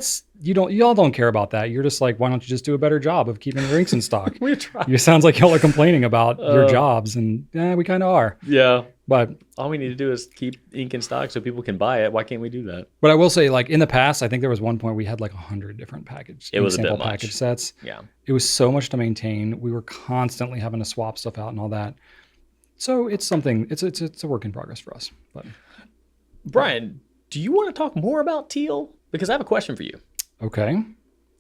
y'all don't care about that. You're just like, why don't you just do a better job of keeping your inks in stock? We try. It sounds like y'all are complaining about your jobs, and we kind of are. Yeah. But all we need to do is keep ink in stock so people can buy it. Why can't we do that? But I will say, like in the past, I think there was one point we had like 100 different sample package sets. Yeah. It was so much to maintain. We were constantly having to swap stuff out and all that. So it's something. It's a work in progress for us. But Brian, do you want to talk more about teal? Because I have a question for you. Okay.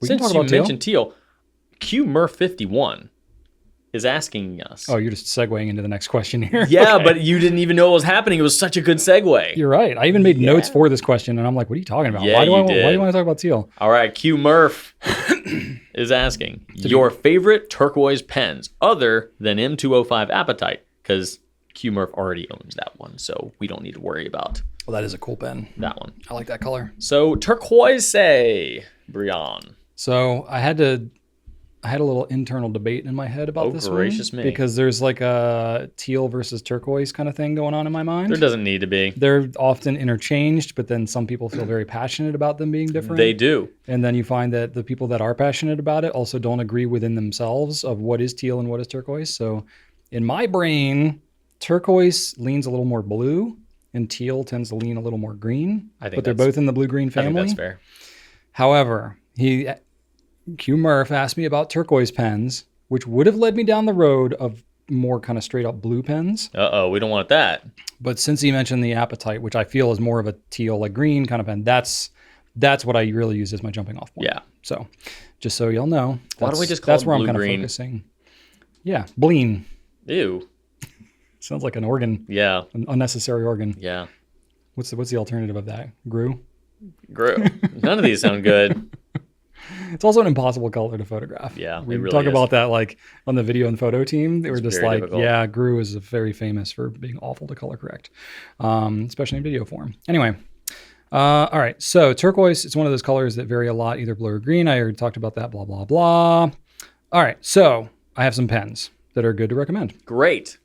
Since you mentioned teal, QMurph51 is asking us. Oh, you're just segueing into the next question here. Yeah, okay. But you didn't even know what was happening. It was such a good segue. You're right. I even made notes for this question, and I'm like, what are you talking about? Yeah, why do you want to talk about teal? All right, QMurph is asking your favorite turquoise pens other than M205 Appetite, because QMurph already owns that one, so we don't need to worry about. Well, that is a cool pen. That one. I like that color. So turquoise, Brian. So I had a little internal debate in my head about this gracious one. me. Because there's like a teal versus turquoise kind of thing going on in my mind. There doesn't need to be. They're often interchanged, but then some people feel very passionate about them being different. They do. And then you find that the people that are passionate about it also don't agree within themselves of what is teal and what is turquoise. So in my brain, turquoise leans a little more blue and teal tends to lean a little more green. But they're both in the blue-green family. I think that's fair. However, Q Murph asked me about turquoise pens, which would have led me down the road of more kind of straight up blue pens. We don't want that. But since he mentioned the Appetite, which I feel is more of a teal, like green kind of pen, that's what I really use as my jumping off point. Yeah. So just so y'all know, why don't we just call it where I'm kind of focusing. Yeah, bleen. Ew. Sounds like an organ. Yeah. An unnecessary organ. Yeah. What's the alternative of that? Grew? None of these sound good. It's also an impossible color to photograph. Yeah, we it really talk is. about that like on the video and photo team. They were just very like, difficult. yeah, Grew is very famous for being awful to color correct, especially in video form. Anyway, all right. So turquoise, it's one of those colors that vary a lot, either blue or green. I already talked about that, blah, blah, blah. All right. So I have some pens that are good to recommend. Great.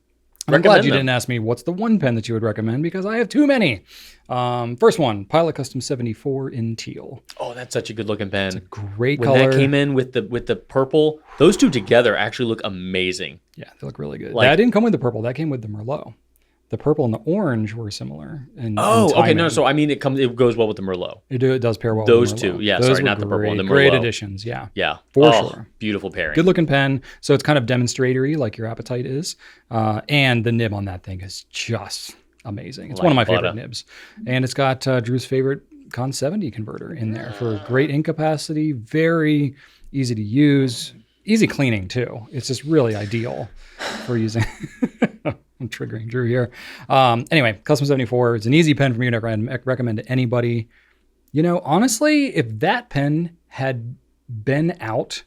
I'm glad you didn't ask me what's the one pen that you would recommend because I have too many. First one, Pilot Custom 74 in teal. Oh, that's such a good looking pen. It's a great when color. That came in with the purple, those two together actually look amazing. Yeah, they look really good. That didn't come with the purple. That came with the Merlot. The purple and the orange were similar. Okay. No, so I mean, it goes well with the Merlot. It does pair well those with the Merlot. two. Yeah, those sorry, not the purple. The Merlot. Great additions, yeah. Yeah. For sure. Beautiful pairing. Good looking pen. So it's kind of demonstratory like your Appetite is. And the nib on that thing is just amazing. It's one of my favorite nibs. And it's got Drew's favorite Con 70 converter in there for great ink capacity. Very easy to use. Easy cleaning too. It's just really ideal for using. I'm triggering Drew here. Anyway, Custom 74. It's an easy pen for me to recommend to anybody. You know, honestly, if that pen had been out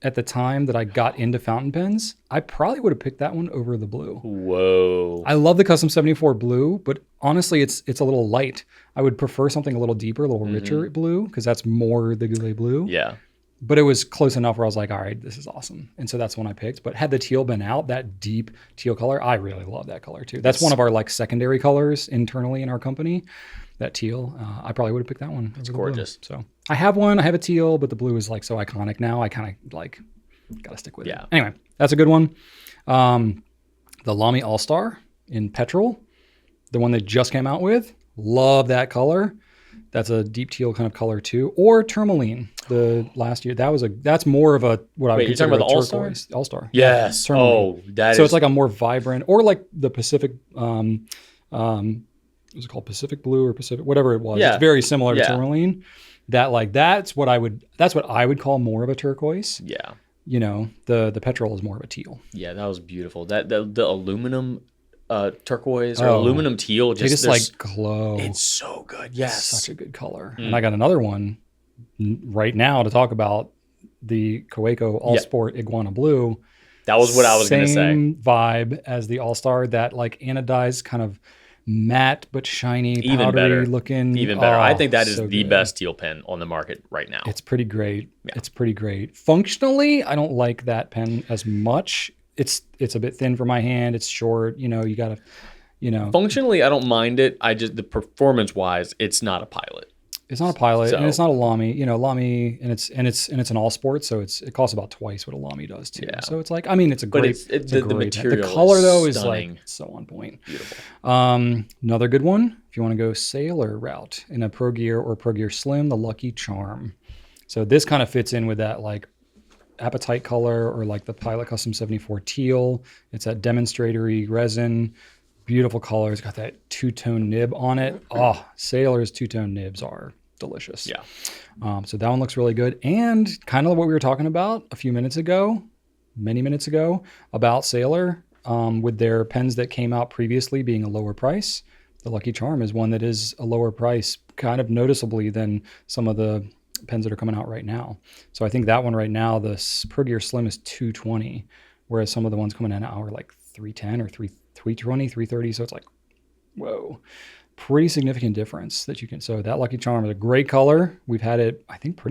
at the time that I got into fountain pens, I probably would have picked that one over the blue. Whoa. I love the Custom 74 blue, but honestly, it's a little light. I would prefer something a little deeper, a little richer blue, because that's more the Goulet blue. Yeah. But it was close enough where I was like, all right, this is awesome. And so that's one I picked. But had the teal been out, that deep teal color, I really love that color too. That's one of our like secondary colors internally in our company, that teal. I probably would have picked that one. It's gorgeous. So I have one, I have a teal, but the blue is like so iconic now. I kind of like got to stick with it. Anyway, that's a good one. The LAMY All-Star in Petrol, the one they just came out with. Love that color. That's a deep teal kind of color too. Or tourmaline, the last year. That's more of a what I would consider you're talking about a the turquoise. All-Star. Yes. Tourmaline. So it's like a more vibrant, or like the Pacific, was it called Pacific Blue or Pacific, whatever it was. Yeah. It's very similar to tourmaline. That's what I would call more of a turquoise. Yeah. You know, the Petrol is more of a teal. Yeah, that was beautiful. The aluminum turquoise or aluminum teal just like glow. It's so good. Yes. It's such a good color. And I got another one right now to talk about, the Eco All Sport Iguana Blue. That was what I was going to say. Same vibe as the All-Star, that like anodized kind of matte but shiny, powdery looking. Even better. I think that is the best teal pen on the market right now. It's pretty great. Yeah. It's pretty great. Functionally, I don't like that pen as much. It's a bit thin for my hand. It's short. You know, you got to, Functionally, I don't mind it. The performance-wise, it's not a Pilot. It's not a Pilot, and it's not a LAMY. You know, LAMY, and it's an all sport, so it costs about twice what a LAMY does too. Yeah. So it's like, I mean, it's a great. But the material. The color though is stunning. like so on point. Beautiful. Another good one, if you want to go sailor route in a Pro Gear or Pro Gear Slim, the Lucky Charm. So this kind of fits in with that like Appetite color, or like the Pilot Custom 74 teal. It's that demonstratory resin. Beautiful color. It's got that two-tone nib on it. Oh, Sailor's two-tone nibs are delicious. Yeah. So that one looks really good. And kind of what we were talking about many minutes ago, about Sailor, with their pens that came out previously being a lower price. The Lucky Charm is one that is a lower price, kind of noticeably than some of the pens that are coming out right now. So I think that one right now, the Pro Gear Slim is $220, whereas some of the ones coming in now are like $310 or $320, $330. So it's like, whoa, pretty significant difference that you can. So that Lucky Charm is a great color. We've had it, I think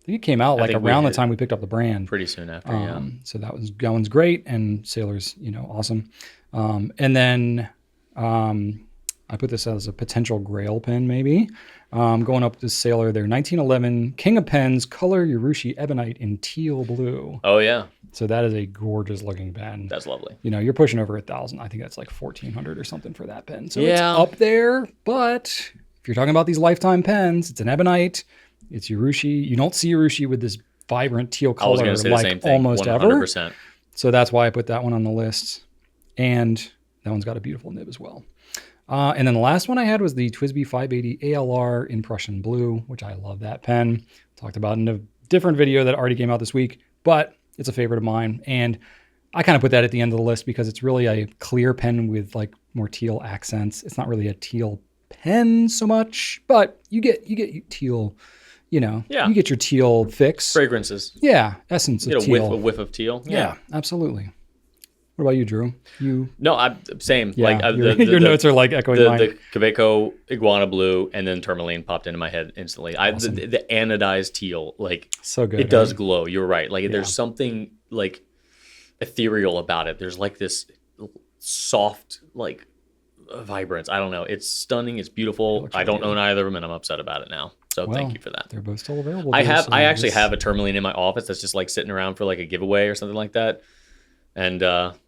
it came out like around the time we picked up the brand. Pretty soon after, yeah. So that one's great, and Sailor's, awesome. And then I put this as a potential grail pen maybe. Going up to Sailor, their 1911 King of Pens Color Urushi Ebonite in teal blue. Oh yeah. So that is a gorgeous looking pen. That's lovely. You're pushing over 1,000. I think that's like 1,400 or something for that pen. So it's up there, but if you're talking about these lifetime pens, it's an Ebonite, it's Urushi. You don't see Urushi with this vibrant teal color I was say like the same thing, almost 100%. ever. So that's why I put that one on the list. And that one's got a beautiful nib as well. And then the last one I had was the TWSBI 580 ALR in Prussian Blue, which I love that pen. Talked about in a different video that already came out this week, but it's a favorite of mine. And I kind of put that at the end of the list because it's really a clear pen with like more teal accents. It's not really a teal depends so much, but you get teal, you get your teal fix. Fragrances. Yeah, essence You of get teal. a whiff of teal. Yeah, absolutely. What about you, Drew? No, I'm same. Yeah, Like your notes are like echoing mine. The Quebeco iguana blue and then tourmaline popped into my head instantly. Awesome. The anodized teal, like So good. it does right? glow. You're right. Like there's something like ethereal about it. There's like this soft like vibrance. I don't know. It's stunning. It's beautiful. I don't own either of them, and I'm upset about it now. So thank you for that. They're both still available. I actually have a tourmaline in my office that's just like sitting around for like a giveaway or something like that, and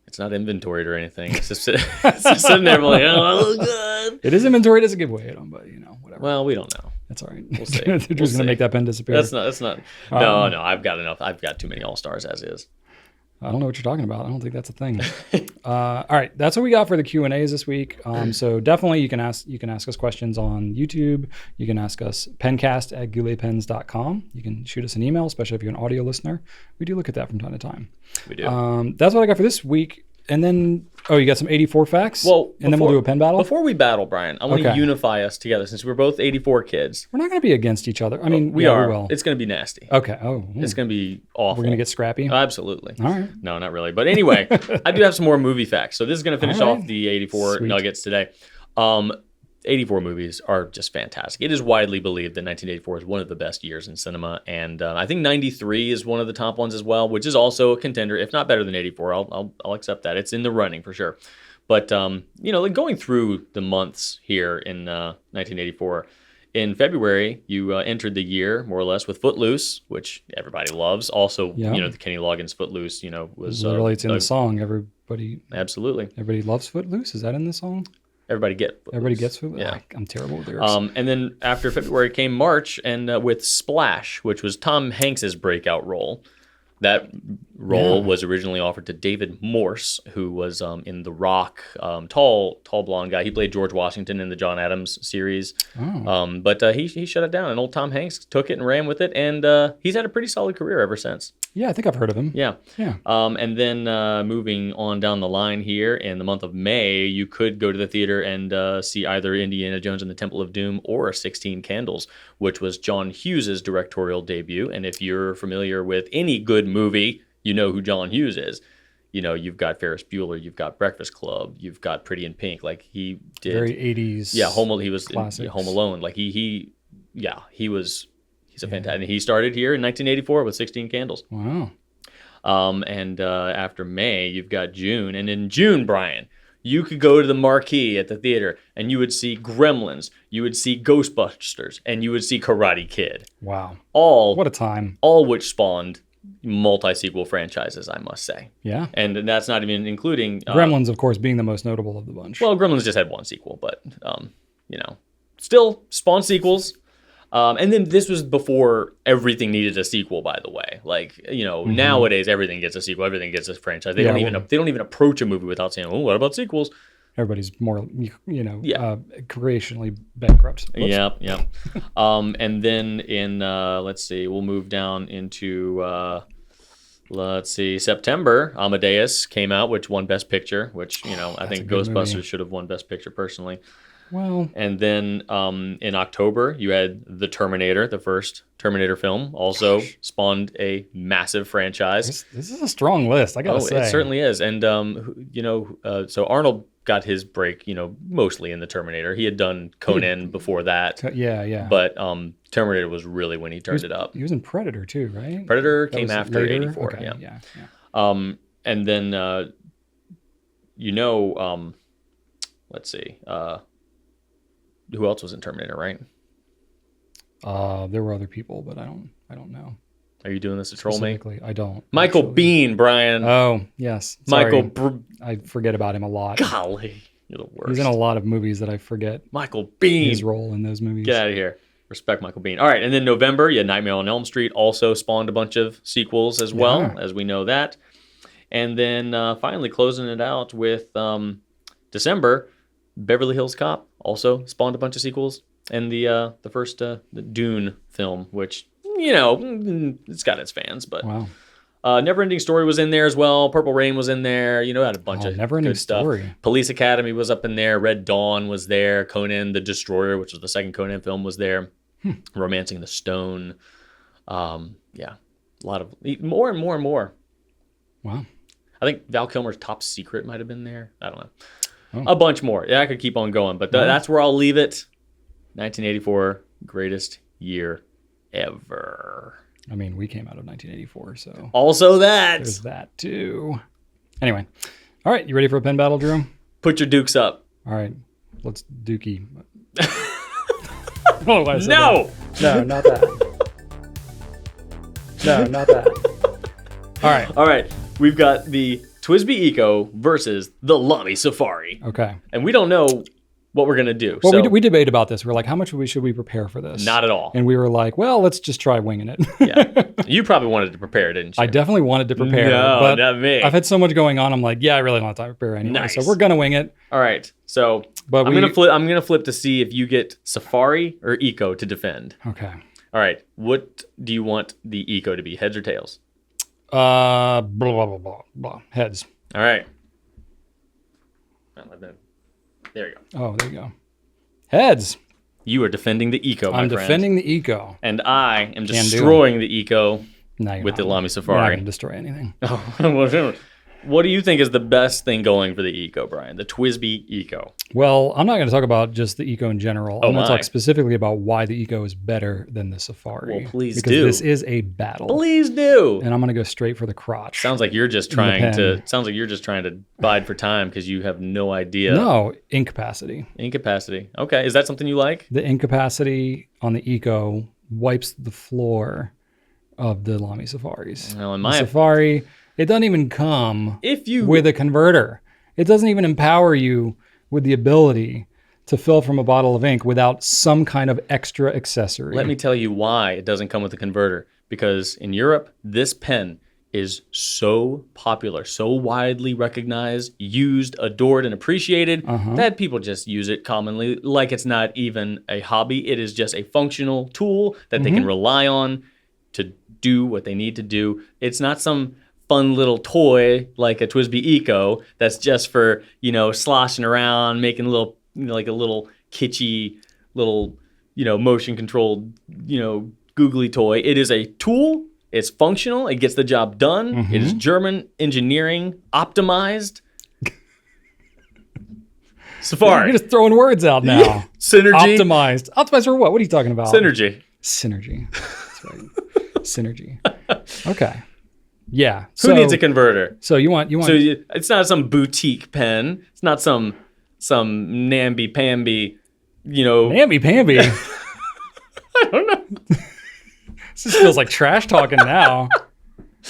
it's not inventoried or anything. It's just, it's just sitting there like, oh, good. It is inventoried as a giveaway, but whatever. Well, we don't know. That's all right. We'll see. Drew's going to make that pen disappear. That's not. No. I've got enough. I've got too many all-stars as is. I don't know what you're talking about. I don't think that's a thing. All right, that's what we got for the Q&As this week. So definitely you can ask us questions on YouTube. You can ask us pencast@gouletpens.com. You can shoot us an email, especially if you're an audio listener. We do look at that from time to time. We do. That's what I got for this week. And then, you got some 84 facts? Well, and then we'll do a pen battle? Before we battle, Brian, I want to unify us together since we're both 84 kids. We're not going to be against each other. I mean, we are. We will. It's going to be nasty. Okay. It's going to be awful. We're going to get scrappy? Absolutely. All right. No, not really. But anyway, I do have some more movie facts. So this is going to finish off the 84 Sweet. nuggets today. 84 movies are just fantastic. It is widely believed that 1984 is one of the best years in cinema, and I think 93 is one of the top ones as well, which is also a contender, if not better than 84. I'll accept that. It's in the running for sure. But like going through the months here in 1984, in February you entered the year more or less with Footloose, which everybody loves. Also, the Kenny Loggins Footloose, was literally it's in the song. Everybody loves Footloose. Is that in the song? Everybody gets Footloose. Yeah, I'm terrible with lyrics. And then after February came March, and with Splash, which was Tom Hanks's breakout role. That role was originally offered to David Morse, who was in The Rock, tall blonde guy. He played George Washington in the John Adams series. But he shut it down, and old Tom Hanks took it and ran with it, and he's had a pretty solid career ever since. Yeah, I think I've heard of him. Yeah. And then moving on down the line here, in the month of May, you could go to the theater and see either Indiana Jones and the Temple of Doom or 16 Candles, which was John Hughes' directorial debut. And if you're familiar with any good movie, you know who John Hughes is. You've got Ferris Bueller, you've got Breakfast Club, you've got Pretty in Pink. Like he did very 80s. Yeah, he was in Home Alone. Like he's a fantastic. And he started here in 1984 with 16 Candles. Wow. And after May, you've got June, and in June, Brian, you could go to the marquee at the theater and you would see Gremlins, you would see Ghostbusters, and you would see Karate Kid. Wow. What a time. All which spawned multi-sequel franchises, I must say. Yeah. And that's not even including... Gremlins, of course, being the most notable of the bunch. Well, Gremlins just had one sequel, but, still spawned sequels. And then this was before everything needed a sequel, by the way. Like, nowadays everything gets a sequel, everything gets a franchise. They don't even approach a movie without saying, "Oh, what about sequels?" Everybody's more, creationally bankrupt. Yep. And then in let's see, we'll move down into September. Amadeus came out, which won Best Picture, which I think Ghostbusters should have won Best Picture personally. Well, and then in October, you had The Terminator, the first Terminator film, also spawned a massive franchise. This is a strong list, I gotta say. It certainly is. And, so Arnold got his break, mostly in The Terminator. He had done Conan before that. Yeah. But Terminator was really when he turned it up. He was in Predator too, right? Predator came after later? 84. Okay, yeah. And then, let's see. Who else was in Terminator, right? There were other people, but I don't know. Are you doing this to troll me? I don't. Michael actually. Biehn, Brian. Oh, yes. Sorry. I forget about him a lot. Golly, you're the worst. He's in a lot of movies that I forget. Michael Biehn. His role in those movies. Get out of here. Respect Michael Biehn. All right, and then November, you had Nightmare on Elm Street, also spawned a bunch of sequels as well, as we know that. And then finally closing it out with December, Beverly Hills Cop also spawned a bunch of sequels, and the first the Dune film, which it's got its fans, but wow. Never Ending Story was in there as well. Purple Rain was in there. Had a bunch of Never Ending good stuff. Story. Police Academy was up in there. Red Dawn was there. Conan the Destroyer, which was the second Conan film, was there. Romancing the Stone. Yeah, a lot of more and more and more. Wow. I think Val Kilmer's Top Secret might have been there. I don't know. A bunch more. Yeah, I could keep on going, but that's where I'll leave it. 1984, greatest year ever. I mean, we came out of 1984, so also there's that too. Anyway, all right, you ready for a pen battle, Drew? Put your dukes up. All right, let's dookie. No, no, not that. No, not that. All right. We've got the TWSBI Eco versus the LAMY Safari. Okay. And we don't know what we're gonna do. Well, so we debate about this. We're like, how much should we prepare for this? not at all. And we were like, well, let's just try winging it. Yeah. You probably wanted to prepare, didn't you? I definitely wanted to prepare. No, but not me. I've had so much going on. I'm like, yeah, I really don't have time to prepare anyway. Nice. So we're gonna wing it. All right. So But I'm gonna flip to see if you get Safari or Eco to defend. Okay. All right. What do you want the Eco to be? Heads or tails? Blah blah blah blah blah. Heads. All right. There you go. Oh, there you go. Heads. You are defending the Eco, my I'm friend. defending the Eco. And I am destroying the Eco No, you're with the not. LAMY You're not Safari. gonna destroy anything. What do you think is the best thing going for the Eco, Brian? The TWSBI Eco. Well, I'm not going to talk about just the Eco in general. Oh, I'm going to my. talk specifically about why the Eco is better than the Safari. Well, please because do. This is a battle. Please do. And I'm going to go straight for the crotch. Sounds like you're just trying to bide for time because you have no idea. No, ink capacity. Ink capacity. Okay, is that something you like? The ink capacity on the Eco wipes the floor of the LAMY Safaris. Well, in The my Safari, it doesn't even come if you with a converter. It doesn't even empower you with the ability to fill from a bottle of ink without some kind of extra accessory. let me tell you why it doesn't come with a converter. Because in Europe, this pen is so popular, so widely recognized, used, adored, and appreciated that people just use it commonly like it's not even a hobby. It is just a functional tool that they can rely on to do what they need to do. It's not some fun little toy like a TWSBI Eco that's just for, sloshing around, making a little, like a little kitschy little, motion controlled, googly toy. It is a tool. It's functional. It gets the job done. It is German engineering optimized. Safari. You're just throwing words out now. Synergy. Optimized. Optimized for what? What are you talking about? Synergy. Synergy. That's right. Synergy. Okay. Yeah. Who needs a converter? So you want. It's not some boutique pen. It's not some namby-pamby, Namby-pamby. I don't know. This just feels like trash talking now.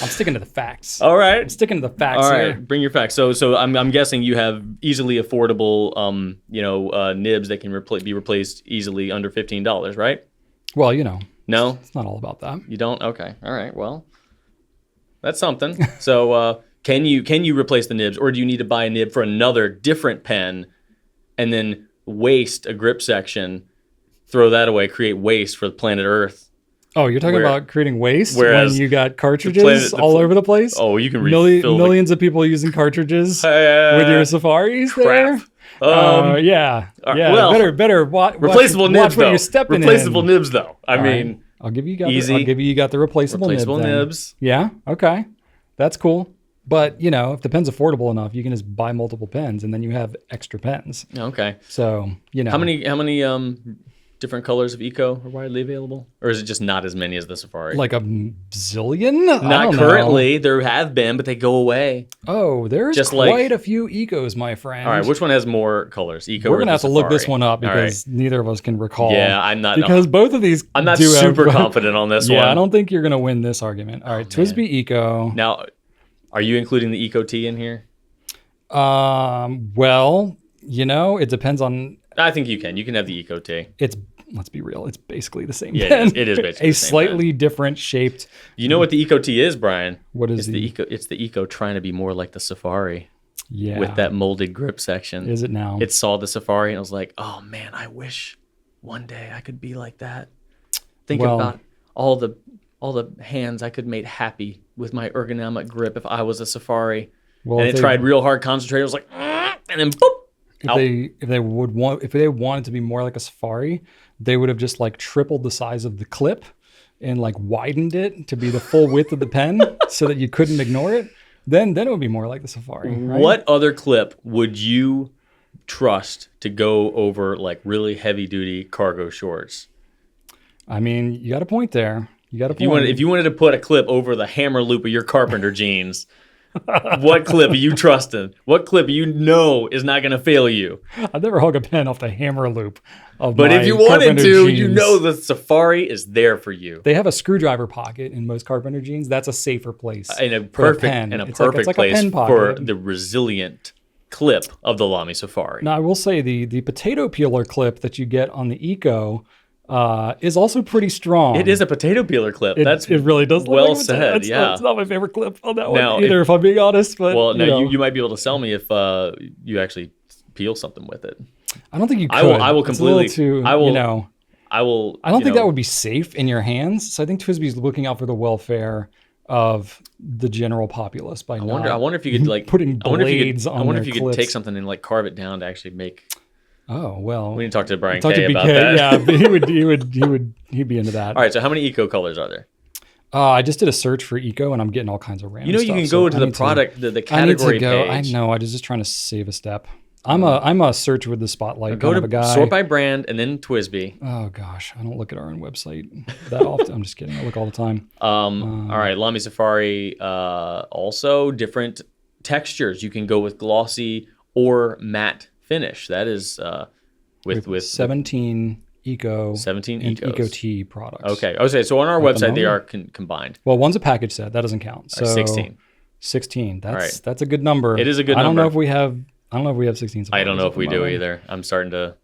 I'm sticking to the facts. All right. I'm sticking to the facts All here. right, bring your facts. So I'm guessing you have easily affordable, nibs that can be replaced easily under $15, right? Well, No, it's not all about that. you don't. Okay, all right. Well, that's something. So can you replace the nibs, or do you need to buy a nib for another different pen, and then waste a grip section, throw that away, create waste for the planet Earth? Oh, you're talking about creating waste whereas when you got cartridges all over the place? Oh, you can refill millions of people using cartridges with your Safaris crap. there. Yeah. well, better replaceable nibs watch what though. you're stepping Replaceable in. nibs though. I mean, Right. I'll give you easy. you got the replaceable nibs. Yeah. Okay. That's cool. But if the pen's affordable enough, you can just buy multiple pens and then you have extra pens. Okay. So How many different colors of Eco are widely available, or is it just not as many as the Safari? like a zillion? I Not don't currently. There have been, but they go away. know. Oh, there's Just quite a few Ecos, my friend. All right, which one has more colors? Eco. We're or gonna the have to look this Safari? one up All right. because neither of us can recall. Yeah, I'm not. Because both of these. I'm not do super have, confident on this one. Yeah, I don't think you're gonna win this argument. All right, TWSBI Eco. Now, are you including the Eco T in here? Well, it depends on. I think you can. You can have the Eco T. Let's be real. It's basically the same Yeah, pen. it is basically a the same slightly different shaped. You know what the Eco T is, Brian? What is It's the Eco? It's the Eco trying to be more like the Safari. Yeah. With that molded grip section. Is it now? It saw the Safari and it was like, oh man, I wish one day I could be like that. Think Well- about all all the hands I could make happy with my ergonomic grip if I was a Safari. Well, And it tried real hard, concentrated. I was like, and then boop. If they wanted to be more like a Safari, they would have just like tripled the size of the clip and like widened it to be the full width of the pen so that you couldn't ignore it. Then it would be more like the Safari. Right? What other clip would you trust to go over like really heavy duty cargo shorts? I mean, you got a point there. If you wanted to put a clip over the hammer loop of your carpenter jeans, what clip are you trusting? What clip you know is not going to fail you? I've never hung a pen off the hammer loop of But my if you wanted to, jeans. you know the Safari is there for you. They have a screwdriver pocket in most carpenter jeans. That's a safer place. In a perfect place for the resilient clip of the LAMY Safari. Now, I will say the potato peeler clip that you get on the Eco is also pretty strong. It is a potato peeler clip. It really does. Well said. It's not my favorite clip on that one either, if I'm being honest. But you might be able to sell me if you actually peel something with it. I don't think you could. I will completely. I don't think that would be safe in your hands. So I think TWSBI's looking out for the welfare of the general populace by I wonder if you could like putting blades on. I wonder if you clips. could take something and like carve it down to actually make. Oh well, we need to talk to Brian K about that. Yeah, but he'd be into that. All right, so how many Eco colors are there? I just did a search for Eco, and I'm getting all kinds of random stuff. You can go to the product, the category page. I know. I was just trying to save a step. I'm a search with the spotlight kind of a guy. Sort by brand and then TWSBI. Oh gosh, I don't look at our own website that often. I'm just kidding. I look all the time. All right, LAMY Safari. Also different textures. You can go with glossy or matte finish. That is with 17 Eco 17 and Ecos. Eco T products. Okay. So on our website they are combined. Well, one's a package set. That doesn't count. So 16. 16. That's a good number. It is a good number. I don't know if we have 16. I don't know if we do either. I'm starting to.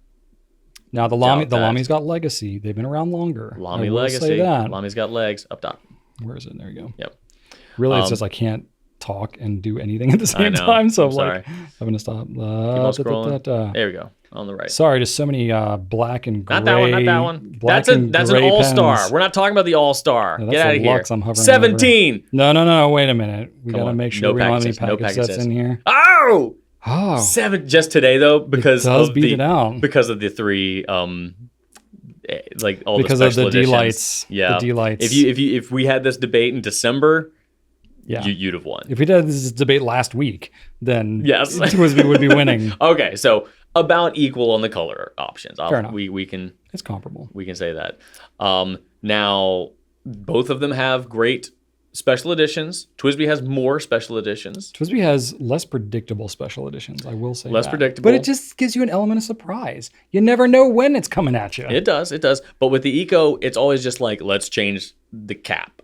Now the LAMY's got legacy. They've been around longer. LAMY legacy. LAMY's got legs up top. Where is it? There you go. Yep. Really, it's just I can't talk and do anything at the same time. So I'm having to stop. Keep on scrolling. There we go. On the right. Sorry, just so many black and gray. Not that one. That's an all-star. We're not talking about the all-star. Get out of here. 17. No. Wait a minute. We got to make sure we don't have any package sets in here. Oh! 7 just today though because of the 3 like all because the special of the editions. D-lights. Yeah. The D-lights. If we had this debate in December, yeah, you'd have won. If we did this debate last week, then yes, TWSBI would be winning. Okay, so about equal on the color options. Fair enough. We can. It's comparable. We can say that. Now, both of them have great special editions. TWSBI has more special editions. TWSBI has less predictable special editions. I will say less predictable, but it just gives you an element of surprise. You never know when it's coming at you. It does. But with the Eco, it's always just like let's change the cap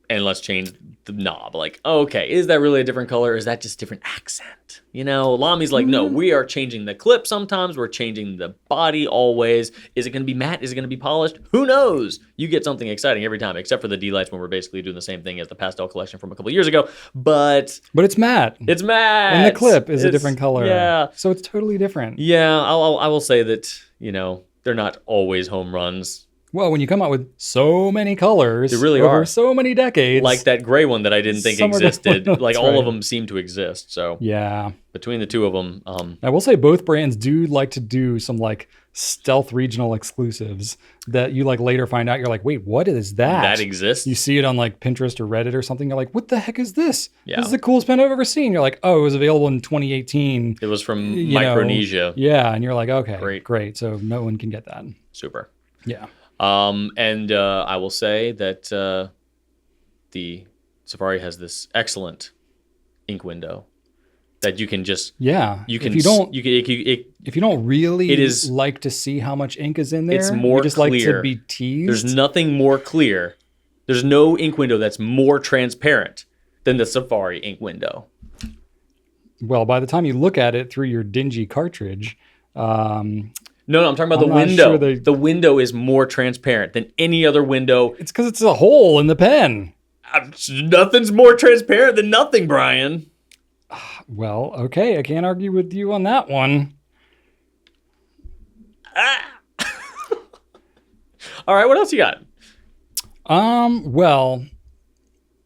and let's change the knob. Like, okay, is that really a different color? Or is that just different accent? You know, LAMY's like, no, we are changing the clip sometimes. We're changing the body always. Is it going to be matte? Is it going to be polished? Who knows? You get something exciting every time, except for the D-lights when we're basically doing the same thing as the pastel collection from a couple of years ago. But it's matte. It's matte. And the clip is a different color. Yeah. So it's totally different. Yeah, I will say that, you know, they're not always home runs. Well, when you come out with so many colors, they really over are. So many decades, like that gray one that I didn't think existed. Like all of them seem to exist. So yeah, between the two of them, I will say both brands do like to do some like stealth regional exclusives that you like later find out. You're like, wait, what is that? That exists. You see it on like Pinterest or Reddit or something. You're like, what the heck is this? Yeah. This is the coolest pen I've ever seen. You're like, oh, it was available in 2018. It was from Micronesia. Yeah, and you're like, okay, great. So no one can get that. Super. Yeah. And I will say that the Safari has this excellent ink window that you can just if you don't really like to see how much ink is in there, it's more you just clear. Like to be teased. There's nothing more clear. There's no ink window that's more transparent than the Safari ink window. Well, by the time you look at it through your dingy cartridge. No, I'm talking about the window. Sure the window is more transparent than any other window. It's because it's a hole in the pen. Nothing's more transparent than nothing, Brian. Well, okay. I can't argue with you on that one. All right, what else you got? Well,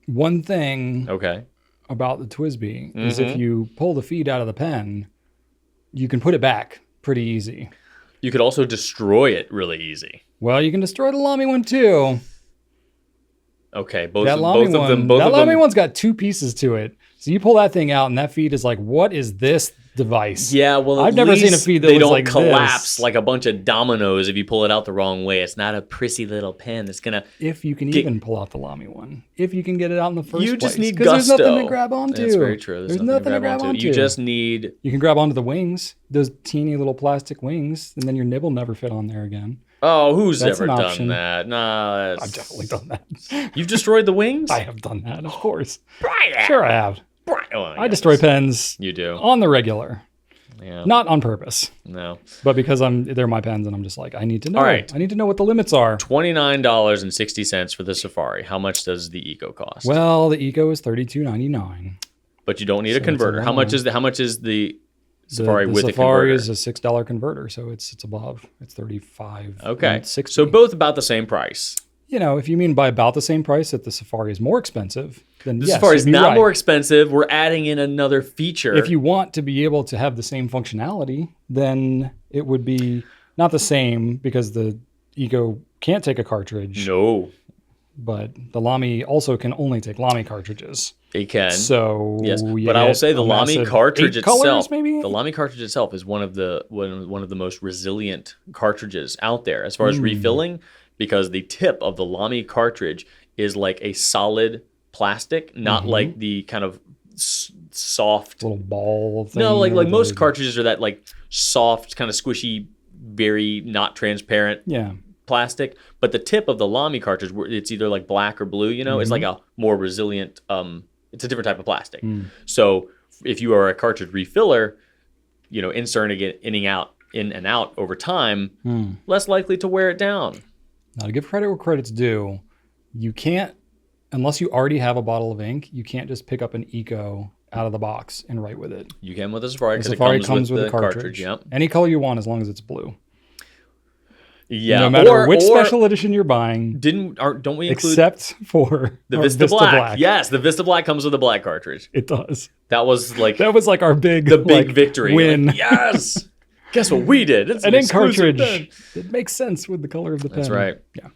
one thing Okay. about the TWSBI is if you pull the feed out of the pen, you can put it back pretty easy. You could also destroy it really easy. Well, you can destroy the LAMY one too. Okay, That both LAMY of them. LAMY one's got 2 pieces to it. So you pull that thing out, and that feed is like, what is this device? Yeah, well, I've never seen a feed that they was don't like collapse this. like a bunch of dominoes if you pull it out the wrong way. It's not a prissy little pen that's gonna. If you can even pull out the LAMY one, if you can get it out in the first place. You just need 'Cause gusto. there's nothing to grab onto. That's very true. There's nothing to grab onto. You just need. You can grab onto the wings, those teeny little plastic wings, and then your nibble never fit on there again. Oh, who's That's ever an done option. that? Nah, I've definitely done that. You've destroyed the wings? I have done that, of course. Brian! Sure I have. Oh, I destroy pens You do. on the regular. Yeah. Not on purpose, No. but because they're my pens and I'm just like, I need to know. All right. I need to know what the limits are. $29.60 for the Safari. How much does the Eco cost? Well, the Eco is $32.99. But you don't need a So it's a converter. How much is the Safari the with Safari a converter? is a $6 converter, so it's above. It's $35. Okay. $60. So both about the same price. You know, if you mean by about the same price that the Safari is more expensive, then The yes, Safari is you'd be not right. more expensive. We're adding in another feature. If you want to be able to have the same functionality, then it would be not the same because the Eco can't take a cartridge, No, but the LAMY also can only take LAMY cartridges. it can. So Yes, you but I will get say the a LAMY massive cartridge 8 colors, itself, maybe? the LAMY cartridge itself is one of the most resilient cartridges out there as far as refilling, because the tip of the LAMY cartridge is like a solid plastic, not like the kind of soft. little ball thing. No, like or most the- cartridges are that like soft, kind of squishy, very not transparent Yeah. plastic, but the tip of the LAMY cartridge, it's either like black or blue, it's like a more resilient, it's a different type of plastic. So if you are a cartridge refiller, inserting it in and out over time, less likely to wear it down. Now, to give credit where credit's due, you can't, unless you already have a bottle of ink, you can't just pick up an Eco out of the box and write with it. You can with the Safari The because it Safari comes with a the cartridge. Yep. Any color you want as long as it's blue. Yeah. No matter which special edition you're buying, Don't we include except for the our Vista Black? Yes, the Vista Black comes with a black cartridge. It does. That was like That was like our big victory win. Like, yes. Guess what we did? It's An ink exclusive cartridge. pen. It makes sense with the color of the pen. That's right. Yeah.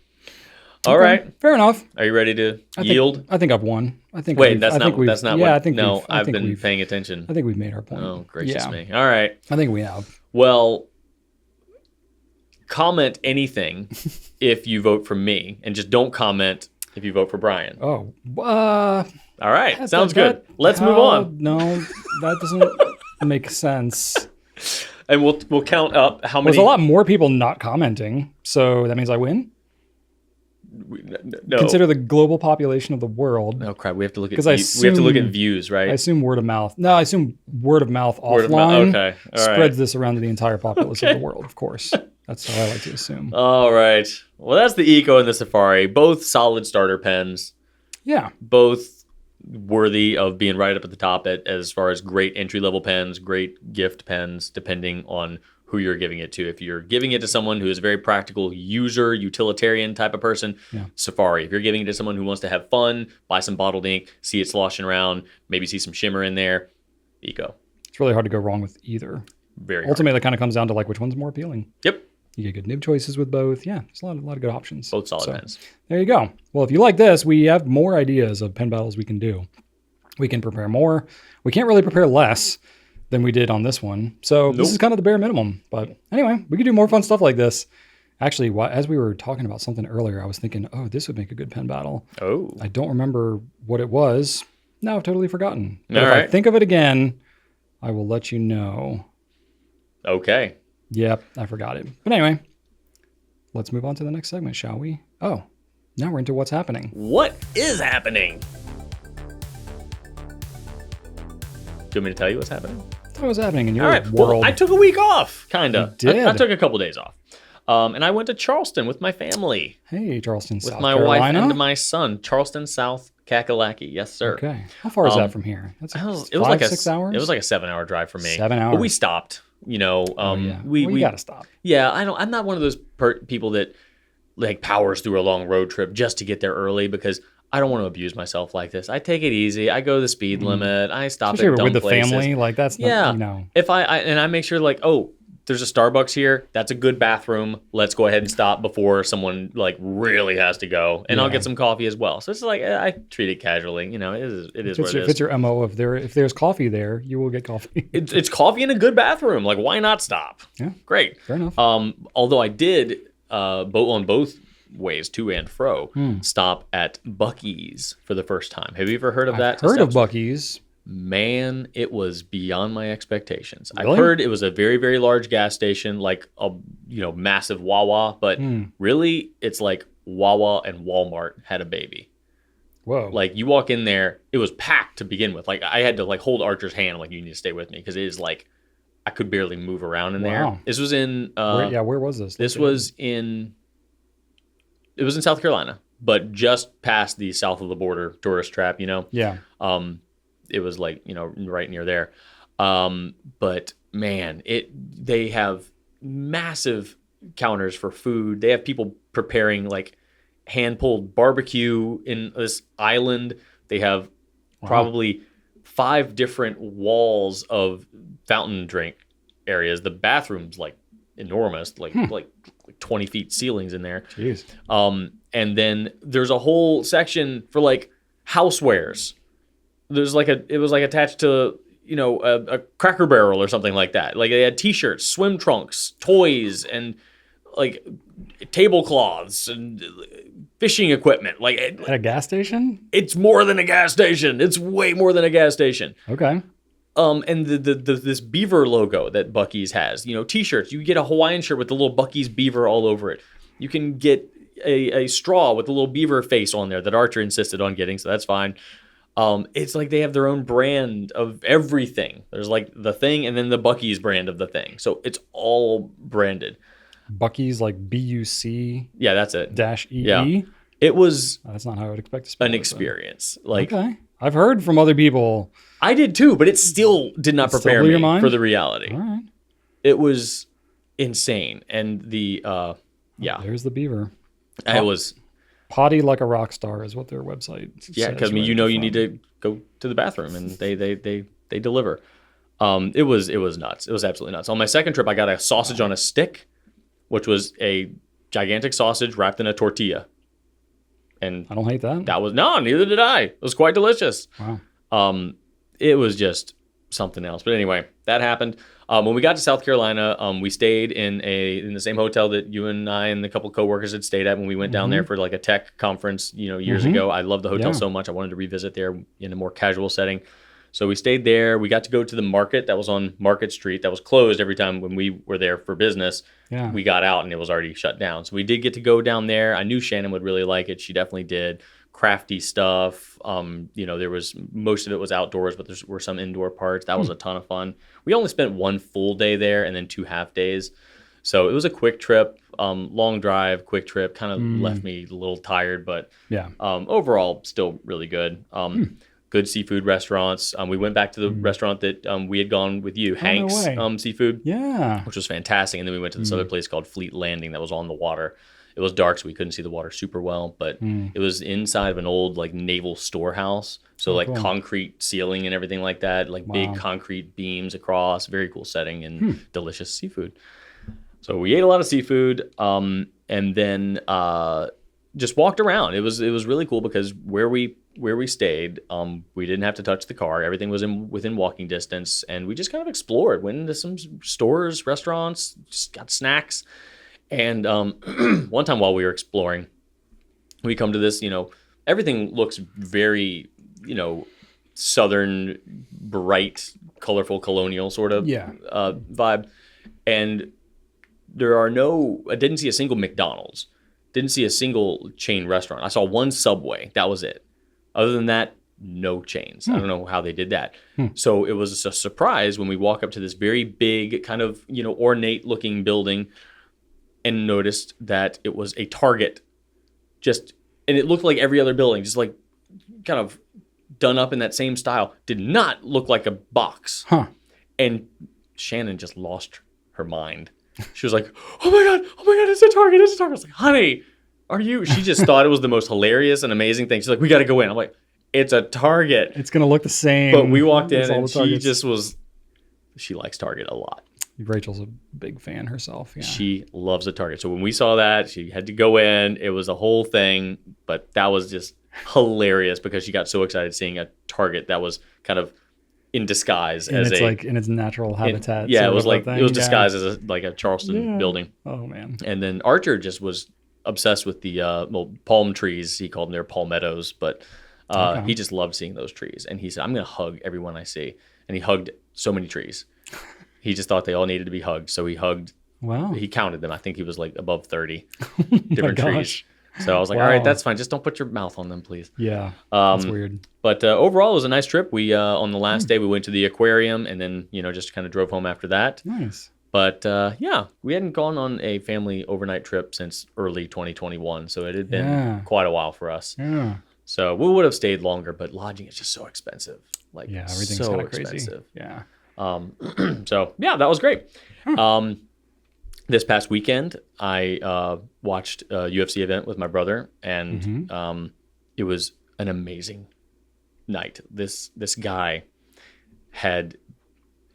All Okay, right. Fair enough. Are you ready to yield? I think I've won. I think. Wait, we've- that's I not. think we've- That's not. Yeah, what, I think. No, we've- I I've think been we've- paying attention. I think we've made our point. Oh, gracious Yeah. me! All right. I think we have. Well, comment anything if you vote for me, and just don't comment if you vote for Brian. Oh, All right. Sounds good. Let's move on, No, that doesn't make sense. and we'll count up how many. There's a lot more people not commenting, so that means I win. No. Consider the global population of the world. Oh crap! We have to look at. 'Cause I we have to look at assume- views, right? I assume word of mouth. No, I assume word of mouth Word of offline mouth. Okay. All right. spreads this around to the entire populace of the world. Of course, that's how I like to assume. All right. Well, that's the Eco and the Safari. Both solid starter pens. Yeah, Both worthy of being right up at the top as far as great entry level pens, great gift pens, depending on who you're giving it to. If you're giving it to someone who is a very practical user, utilitarian type of person, Safari. If you're giving it to someone who wants to have fun, buy some bottled ink, see it sloshing around, maybe see some shimmer in there, Eco. it's really hard to go wrong with either. Very hard. Ultimately, that kind of comes down to like which one's more appealing. Yep. You get good nib choices with both. Yeah, there's a lot of good options. Both solid So, pens. there you go. Well, if you like this, we have more ideas of pen battles we can do. We can prepare more. We can't really prepare less than we did on this one. So this is kind of the bare minimum. But anyway, we could do more fun stuff like this. Actually, as we were talking about something earlier, I was thinking, oh, this would make a good pen battle. Oh. I don't remember what it was. No, I've totally forgotten. But All if I right. think of it again, I will let you know. Okay. Yep, I forgot it. But anyway, let's move on to the next segment, shall we? Oh, now we're into what's happening. What is happening? Do you want me to tell you what's happening? What was happening in your All right. world? Well, I took a week off, kind of. You did? I took a couple days off. And I went to Charleston with my family, Hey, Charleston, with South my Carolina. wife and my son. Charleston, South Kakalaki. Yes, sir. Okay. How far is that from here? That's It was 5, like 6 hours? It was like a 7-hour drive for me. 7 hours. But we stopped. Yeah. We you gotta stop. Yeah, I'm not one of those people that like powers through a long road trip just to get there early because I don't want to abuse myself like this. I take it easy. I go the speed limit. I stop Especially at dumb with the places. family, like that's Yeah. not, If I make sure like, oh, there's a Starbucks here. That's a good bathroom. Let's go ahead and stop before someone like really has to go, and I'll get some coffee as well. So it's like I treat it casually. You know, it is what it is. If it's your MO, if there's coffee there, you will get coffee. It's coffee in a good bathroom. Like, why not stop? Yeah, great. Fair enough. Although I did both ways, to and fro, stop at Buc-ee's for the first time. Have you ever heard of that? I've heard of Buc-ee's. Man, it was beyond my expectations. Really? I've heard it was a very, very large gas station, like a massive Wawa, but really it's like Wawa and Walmart had a baby. Whoa. Like you walk in there, it was packed to begin with. Like I had to like hold Archer's hand, like you need to stay with me because it is like I could barely move around in there. This was in where was this? This was in South Carolina, but just past the south of the border tourist trap, Yeah. It was like, right near there. But man, they have massive counters for food. They have people preparing like hand-pulled barbecue in this island. They have probably 5 different walls of fountain drink areas. The bathroom's like enormous, like 20 feet ceilings in there. Jeez. And then there's a whole section for like housewares. There's like it was like attached to a Cracker Barrel or something like that. Like they had T-shirts, swim trunks, toys, and like tablecloths and fishing equipment. Like at a gas station? It's more than a gas station. It's way more than a gas station. Okay. And this beaver logo that Buc-ee's has. T-shirts. You get a Hawaiian shirt with the little Buc-ee's beaver all over it. You can get a straw with the little beaver face on there that Archer insisted on getting, so that's fine. It's like they have their own brand of everything. There's like the thing and then the Buc-ee's brand of the thing. So it's all branded. Buc-ee's like B-U-C. Yeah, that's it. -E-E. Yeah. It was that's not how I would expect to spell an it, experience. Like okay. I've heard from other people. I did too, but it still did not prepare me for the reality. All right. It was insane. And the there's the beaver. It was potty like a rock star is what their website says. Yeah, because you need to go to the bathroom and they deliver. It was nuts. It was absolutely nuts. On my second trip, I got a sausage on a stick, which was a gigantic sausage wrapped in a tortilla. And I don't hate that. Neither did I. It was quite delicious. Wow. It was just something else. But anyway, that happened. When we got to South Carolina, we stayed in the same hotel that you and I and a couple coworkers had stayed at when we went down there for like a tech conference, years ago. I loved the hotel so much. I wanted to revisit there in a more casual setting. So we stayed there. We got to go to the market that was on Market Street that was closed every time when we were there for business. Yeah. We got out and it was already shut down. So we did get to go down there. I knew Shannon would really like it. She definitely did. Crafty stuff. There was most of it was outdoors, but there were some indoor parts. That was a ton of fun. We only spent 1 full day there and then 2 half days. So it was a quick trip, long drive, quick trip. Kind of left me a little tired, but overall still really good. Good seafood restaurants. We went back to the restaurant that we had gone with you, Hank's Seafood, which was fantastic. And then we went to this other place called Fleet Landing that was on the water. It was dark, so we couldn't see the water super well, but it was inside of an old like naval storehouse. So concrete ceiling and everything like that, like big concrete beams across, very cool setting and delicious seafood. So we ate a lot of seafood and then just walked around. It was really cool because where we stayed, we didn't have to touch the car. Everything was within walking distance, and we just kind of explored, went into some stores, restaurants, just got snacks. And one time while we were exploring, we come to this, everything looks very, southern, bright, colorful, colonial sort of vibe. And I didn't see a single McDonald's, didn't see a single chain restaurant. I saw one Subway. That was it. Other than that, no chains. I don't know how they did that. So it was a surprise when we walk up to this very big kind of, ornate looking building and noticed that it was a Target, and it looked like every other building, just like kind of done up in that same style. Did not look like a box. And Shannon just lost her mind. She was like, oh my God, it's a Target. I was like, honey, are you? She just thought it was the most hilarious and amazing thing. She's like, we got to go in. I'm like, it's a Target. It's going to look the same. But we walked in and she likes Target a lot. Rachel's a big fan herself. Yeah. She loves a Target. So when we saw that, she had to go in. It was a whole thing, but that was just hilarious because she got so excited seeing a Target that was kind of in disguise in its natural habitat. It was disguised as a Charleston building. Oh man. And then Archer just was obsessed with the palm trees. He called them their palmettos, but he just loved seeing those trees. And he said, I'm going to hug everyone I see. And he hugged so many trees. He just thought they all needed to be hugged. So he hugged. Wow. He counted them. I think he was like above 30 different trees. So I was like, all right, that's fine. Just don't put your mouth on them, please. Yeah. That's weird. But overall, it was a nice trip. We on the last day, we went to the aquarium and then, just kind of drove home after that. Nice. But we hadn't gone on a family overnight trip since early 2021. So it had been quite a while for us. Yeah. So we would have stayed longer, but lodging is just so expensive. Like, everything's so kind of expensive. crazy. Yeah. So that was great. This past weekend, I watched a UFC event with my brother, and it was an amazing night. This guy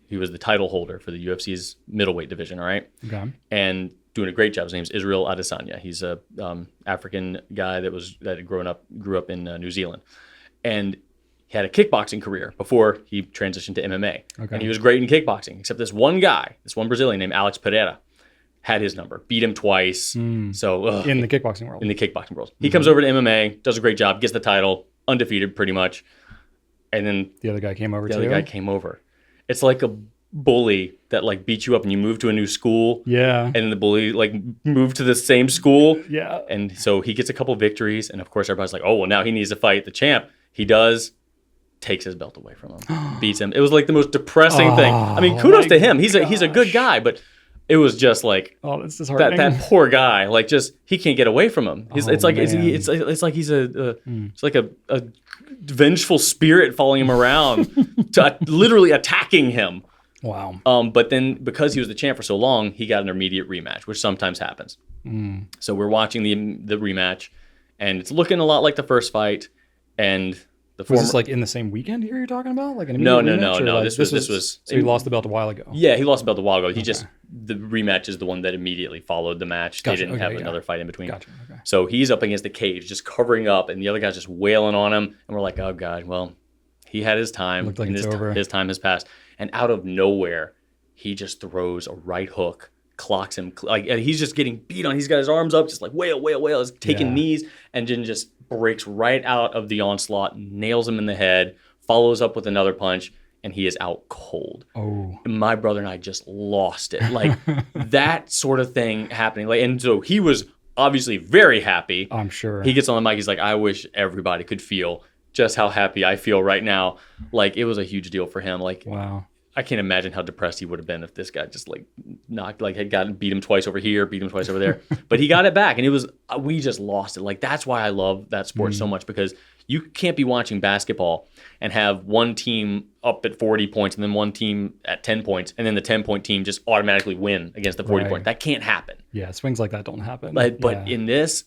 he was the title holder for the UFC's middleweight division, all right? Okay. And doing a great job. His name's Israel Adesanya. He's a African guy that grew up in New Zealand, and he had a kickboxing career before he transitioned to MMA. Okay. And he was great in kickboxing, except this one Brazilian named Alex Pereira had his number, beat him twice. So in the kickboxing world. In the kickboxing world. He comes over to MMA, does a great job, gets the title, undefeated pretty much. And then the other guy came over The other guy came over. It's like a bully that like beats you up and you move to a new school. Yeah. And then the bully like moved to the same school. Yeah. And so he gets a couple victories, and of course everybody's like, oh, well, now he needs to fight the champ. He does. Takes his belt away from him, beats him. It was like the most depressing thing. I mean, kudos to him. He's a good guy, but it was just like that's disheartening. That poor guy. Like he can't get away from him. It's like he's like a vengeful spirit following him around, literally attacking him. Wow. But then because he was the champ for so long, he got an immediate rematch, which sometimes happens. So we're watching the rematch, and it's looking a lot like the first fight, and. Was this like in the same weekend here you're talking about? Like an no. Like, this was. So he lost the belt a while ago. Yeah, he lost the belt a while ago. The rematch is the one that immediately followed the match. Gotcha. They didn't have another fight in between. Gotcha. Okay. So he's up against the cage, just covering up, and the other guy's just wailing on him. And we're like, oh god, well, he had his time. Looked like and it's over. His time has passed. And out of nowhere, he just throws a right hook, clocks him. Like, and he's just getting beat on. He's got his arms up, just like wail. He's taking knees, and then just breaks right out of the onslaught, nails him in the head, follows up with another punch, and he is out cold. Oh. And my brother and I just lost it. Like that sort of thing happening. Like, and so he was obviously very happy. I'm sure. He gets on the mic. He's like, I wish everybody could feel just how happy I feel right now. Like it was a huge deal for him. Like, wow. I can't imagine how depressed he would have been if this guy just like beat him twice over here, beat him twice over there. But he got it back, and we just lost it. Like that's why I love that sport so much, because you can't be watching basketball and have one team up at 40 points and then one team at 10 points, and then the 10-point team just automatically win against the 40 point. That can't happen. Yeah, swings like that don't happen. But in this,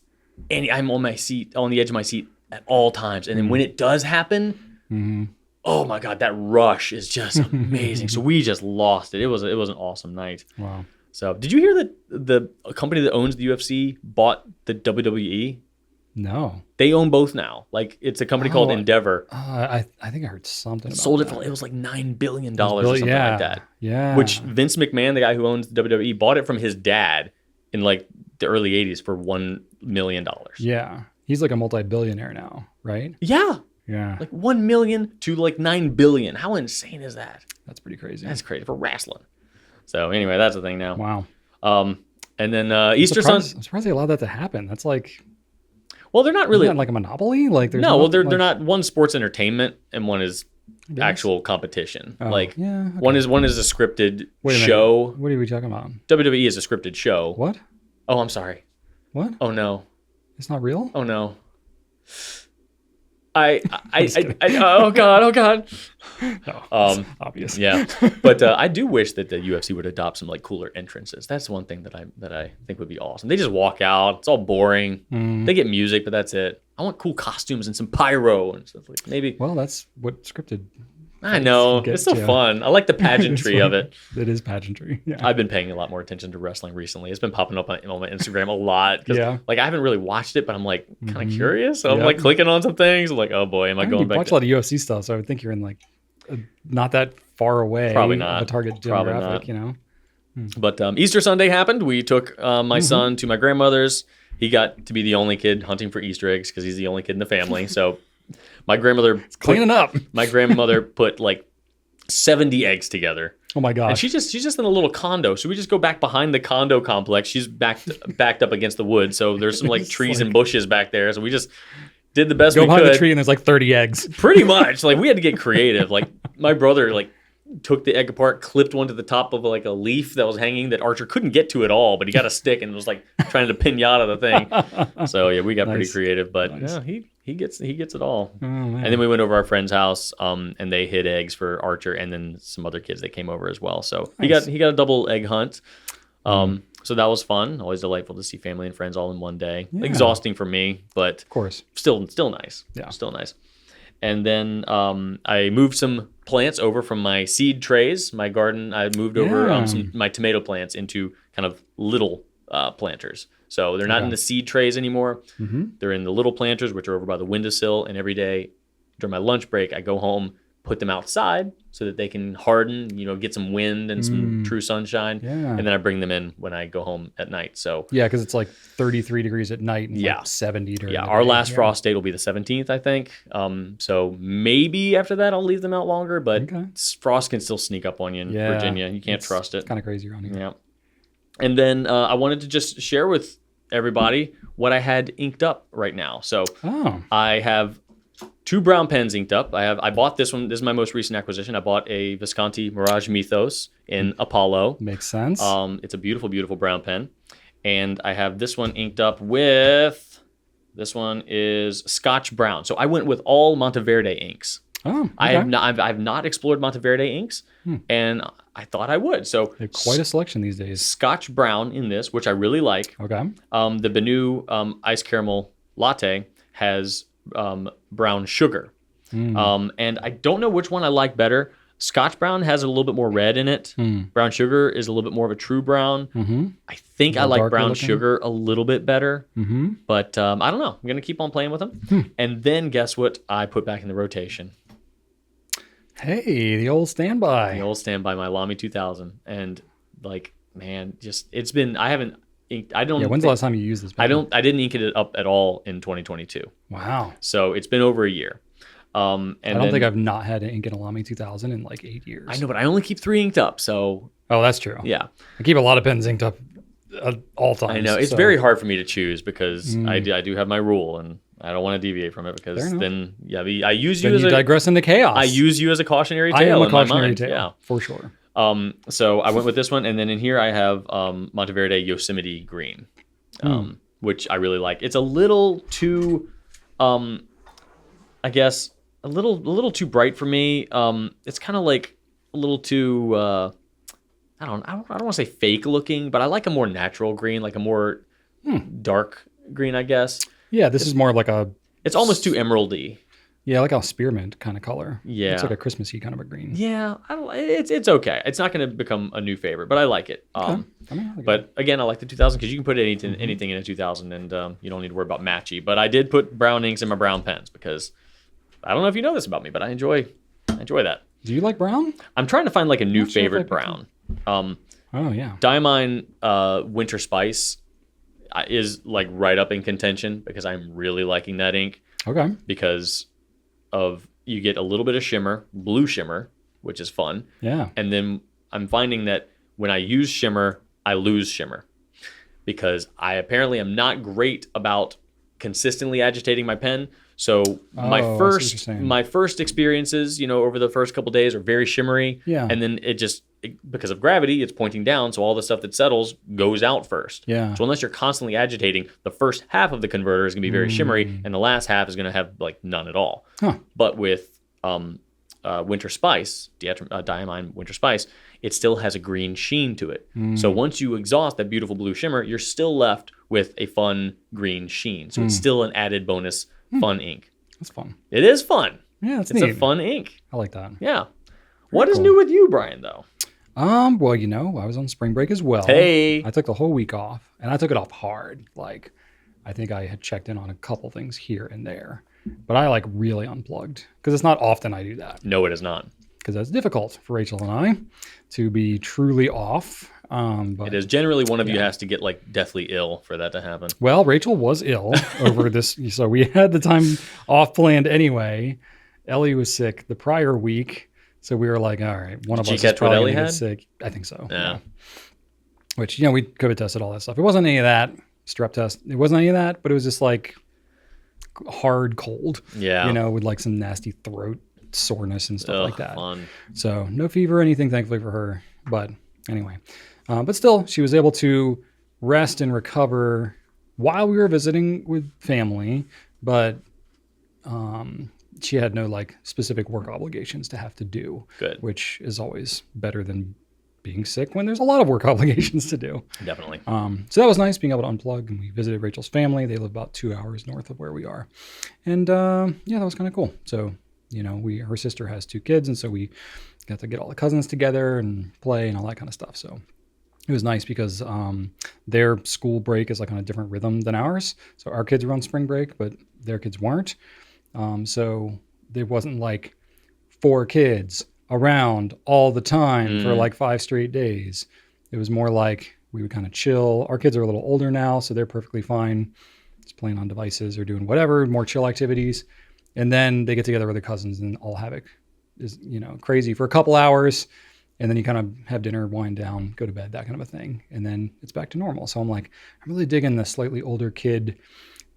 and I'm on the edge of my seat at all times, and then when it does happen. Oh my God, that rush is just amazing. So we just lost it. It was an awesome night. Wow. So did you hear that the company that owns the UFC bought the WWE? No. They own both now. Like it's a company called Endeavor. I think I heard something about Sold it that. for, it was like $9 billion or something like that. Yeah. Which Vince McMahon, the guy who owns the WWE, bought it from his dad in like the early 80s for $1 million. Yeah. He's like a multi-billionaire now, right? Yeah. Yeah. Like 1 million to like 9 billion. How insane is that? That's pretty crazy. That's crazy for wrestling. So anyway, that's the thing now. Wow. And then Easter Sunday. I'm surprised they allowed that to happen. That's like. Well, they're not really like a monopoly. Like there's they're not. One sports entertainment and one is actual competition. One is a scripted show. What are we talking about? WWE is a scripted show. What? Oh, I'm sorry. What? Oh no. It's not real? Oh no. oh god. No, it's obvious. Yeah, but I do wish that the UFC would adopt some like cooler entrances. That's one thing that I think would be awesome. They just walk out. It's all boring. They get music, but that's it. I want cool costumes and some pyro and stuff like maybe. Well, that's what scripted. I know. It's so fun. I like the pageantry of it. It is pageantry. Yeah. I've been paying a lot more attention to wrestling recently. It's been popping up on my Instagram a lot. Yeah. Like I haven't really watched it, but I'm like kind of curious. So I'm like clicking on some things. I'm like, oh boy, am I going back? You watch a lot of UFC stuff, so I would think you're in like not that far away. Probably not. Of a target demographic, you know. But Easter Sunday happened. We took my son to my grandmother's. He got to be the only kid hunting for Easter eggs because he's the only kid in the family. So my grandmother cleaning up. My grandmother put like 70 eggs together. Oh my gosh. And she's just in a little condo. So we just go back behind the condo complex. She's backed up against the wood. So there's some like trees and bushes back there. So we just did the best we could. Go behind the tree and there's like 30 eggs. Pretty much. Like we had to get creative. Like my brother like took the egg apart, clipped one to the top of like a leaf that was hanging that Archer couldn't get to at all, but he got a stick and was like trying to pinata the thing. So yeah, we got pretty creative, but yeah, he gets it all. Oh, and then we went over our friend's house, and they hid eggs for Archer and then some other kids that came over as well. So he got a double egg hunt. So that was fun. Always delightful to see family and friends all in one day. Yeah. Exhausting for me, but of course, still nice. Yeah, still nice. And then I moved some plants over from my seed trays. My garden, I moved over my tomato plants into kind of little planters. So they're not in the seed trays anymore. They're in the little planters, which are over by the windowsill. And every day during my lunch break, I go home, put them outside so that they can harden, get some wind and some true sunshine. Yeah. And then I bring them in when I go home at night. So yeah, because it's like 33 degrees at night and like 70 during the day. Our last frost date will be the 17th, I think. So maybe after that I'll leave them out longer, but frost can still sneak up on you in Virginia. You can't trust it. It's kind of crazy around here. Yeah. And then I wanted to just share with everybody what I had inked up right now. So I have 2 brown pens inked up. I bought this one. This is my most recent acquisition. I bought a Visconti Mirage Mythos in Apollo. Makes sense. It's a beautiful, beautiful brown pen. And I have this one inked up with, this one is Scotch Brown. So I went with all Monteverde inks. Oh, okay. I've not explored Monteverde inks, and I thought I would. So quite a selection these days. Scotch Brown in this, which I really like. Okay. The Benu Ice Caramel Latte has brown sugar. And I don't know which one I like better. Scotch Brown has a little bit more red in it. Brown sugar is a little bit more of a true brown. I think I like brown sugar a little bit better, but I don't know. I'm going to keep on playing with them. And then guess what I put back in the rotation? Hey, the old standby. My LAMY 2000. And like, man, it's been, I haven't inked, when's the last time you used this pen? I didn't ink it up at all in 2022. Wow. So it's been over a year. And I don't think I've not had an ink in a LAMY 2000 in like 8 years. I know, but I only keep 3 inked up, so. Oh, that's true. Yeah. I keep a lot of pens inked up at all times. I know. It's very hard for me to choose because I do have my rule, and I don't want to deviate from it because then, I use you as a... digress into chaos. I use you as a cautionary tale. I am a cautionary tale, yeah. For sure. So I went with this one, and then in here I have Monteverde Yosemite Green, which I really like. It's a little too, I guess, a little too bright for me. It's kind of like a little too, I don't want to say fake looking, but I like a more natural green, like a more dark green, I guess. Yeah, this is more like a... It's almost too emeraldy. Yeah, like a spearmint kind of color. Yeah. It's like a Christmassy kind of a green. Yeah, it's okay. It's not going to become a new favorite, but I like it. Okay. But again, I like the 2000 because you can put anything in a 2000 and you don't need to worry about matchy. But I did put brown inks in my brown pens because I don't know if you know this about me, but I enjoy that. Do you like brown? I'm trying to find like a new favorite brown. Oh, yeah. Diamine Winter Spice is like right up in contention because I'm really liking that ink. Okay. Because you get a little bit of shimmer, blue shimmer, which is fun. Yeah. And then I'm finding that when I use shimmer, I lose shimmer because I apparently am not great about consistently agitating my pen. So my first experiences, over the first couple days are very shimmery. Yeah. And then it because of gravity, it's pointing down. So all the stuff that settles goes out first. Yeah. So unless you're constantly agitating, the first half of the converter is going to be very shimmery, and the last half is going to have like none at all. Huh. But with winter spice, diamine winter spice, it still has a green sheen to it. So once you exhaust that beautiful blue shimmer, you're still left with a fun green sheen. So it's still an added bonus fun ink. That's fun. It is fun. Yeah, it's It's neat. a fun ink. I like that. Yeah. What is cool. new with you, Brian, though? Well, I was on spring break as well. Hey. I took the whole week off, and I took it off hard. Like, I think I had checked in on a couple things here and there, but I like really unplugged because it's not often I do that. No, it is not. Because that's difficult for Rachel and I to be truly off. But It is generally one of you has to get like deathly ill for that to happen. well, Rachel was ill over this, so we had the time off planned anyway. Ellie was sick the prior week, so we were like, all right, one of Did us you is catch what probably Ellie gonna get had? sick. I think so. Yeah. Which, we COVID tested all that stuff. It wasn't any of that strep test. It wasn't any of that, but it was just like hard cold. Yeah. With like some nasty throat soreness and stuff Ugh, like that. Fun. So no fever or anything, thankfully for her. But anyway, but still, she was able to rest and recover while we were visiting with family. But she had no like specific work obligations to have to do. Good. Which is always better than being sick when there's a lot of work obligations to do. Definitely. So that was nice being able to unplug, and we visited Rachel's family. They live about 2 hours north of where we are. And that was kind of cool. So, her sister has 2 kids, and so we got to get all the cousins together and play and all that kind of stuff. So it was nice because their school break is like on a different rhythm than ours. So our kids were on spring break, but their kids weren't. So there wasn't like 4 kids around all the time for like 5 straight days. It was more like we would kind of chill. Our kids are a little older now, so they're perfectly fine just playing on devices or doing whatever, more chill activities. And then they get together with their cousins and all havoc is, crazy for a couple hours. And then you kind of have dinner, wind down, go to bed, that kind of a thing. And then it's back to normal. So I'm like, I'm really digging the slightly older kid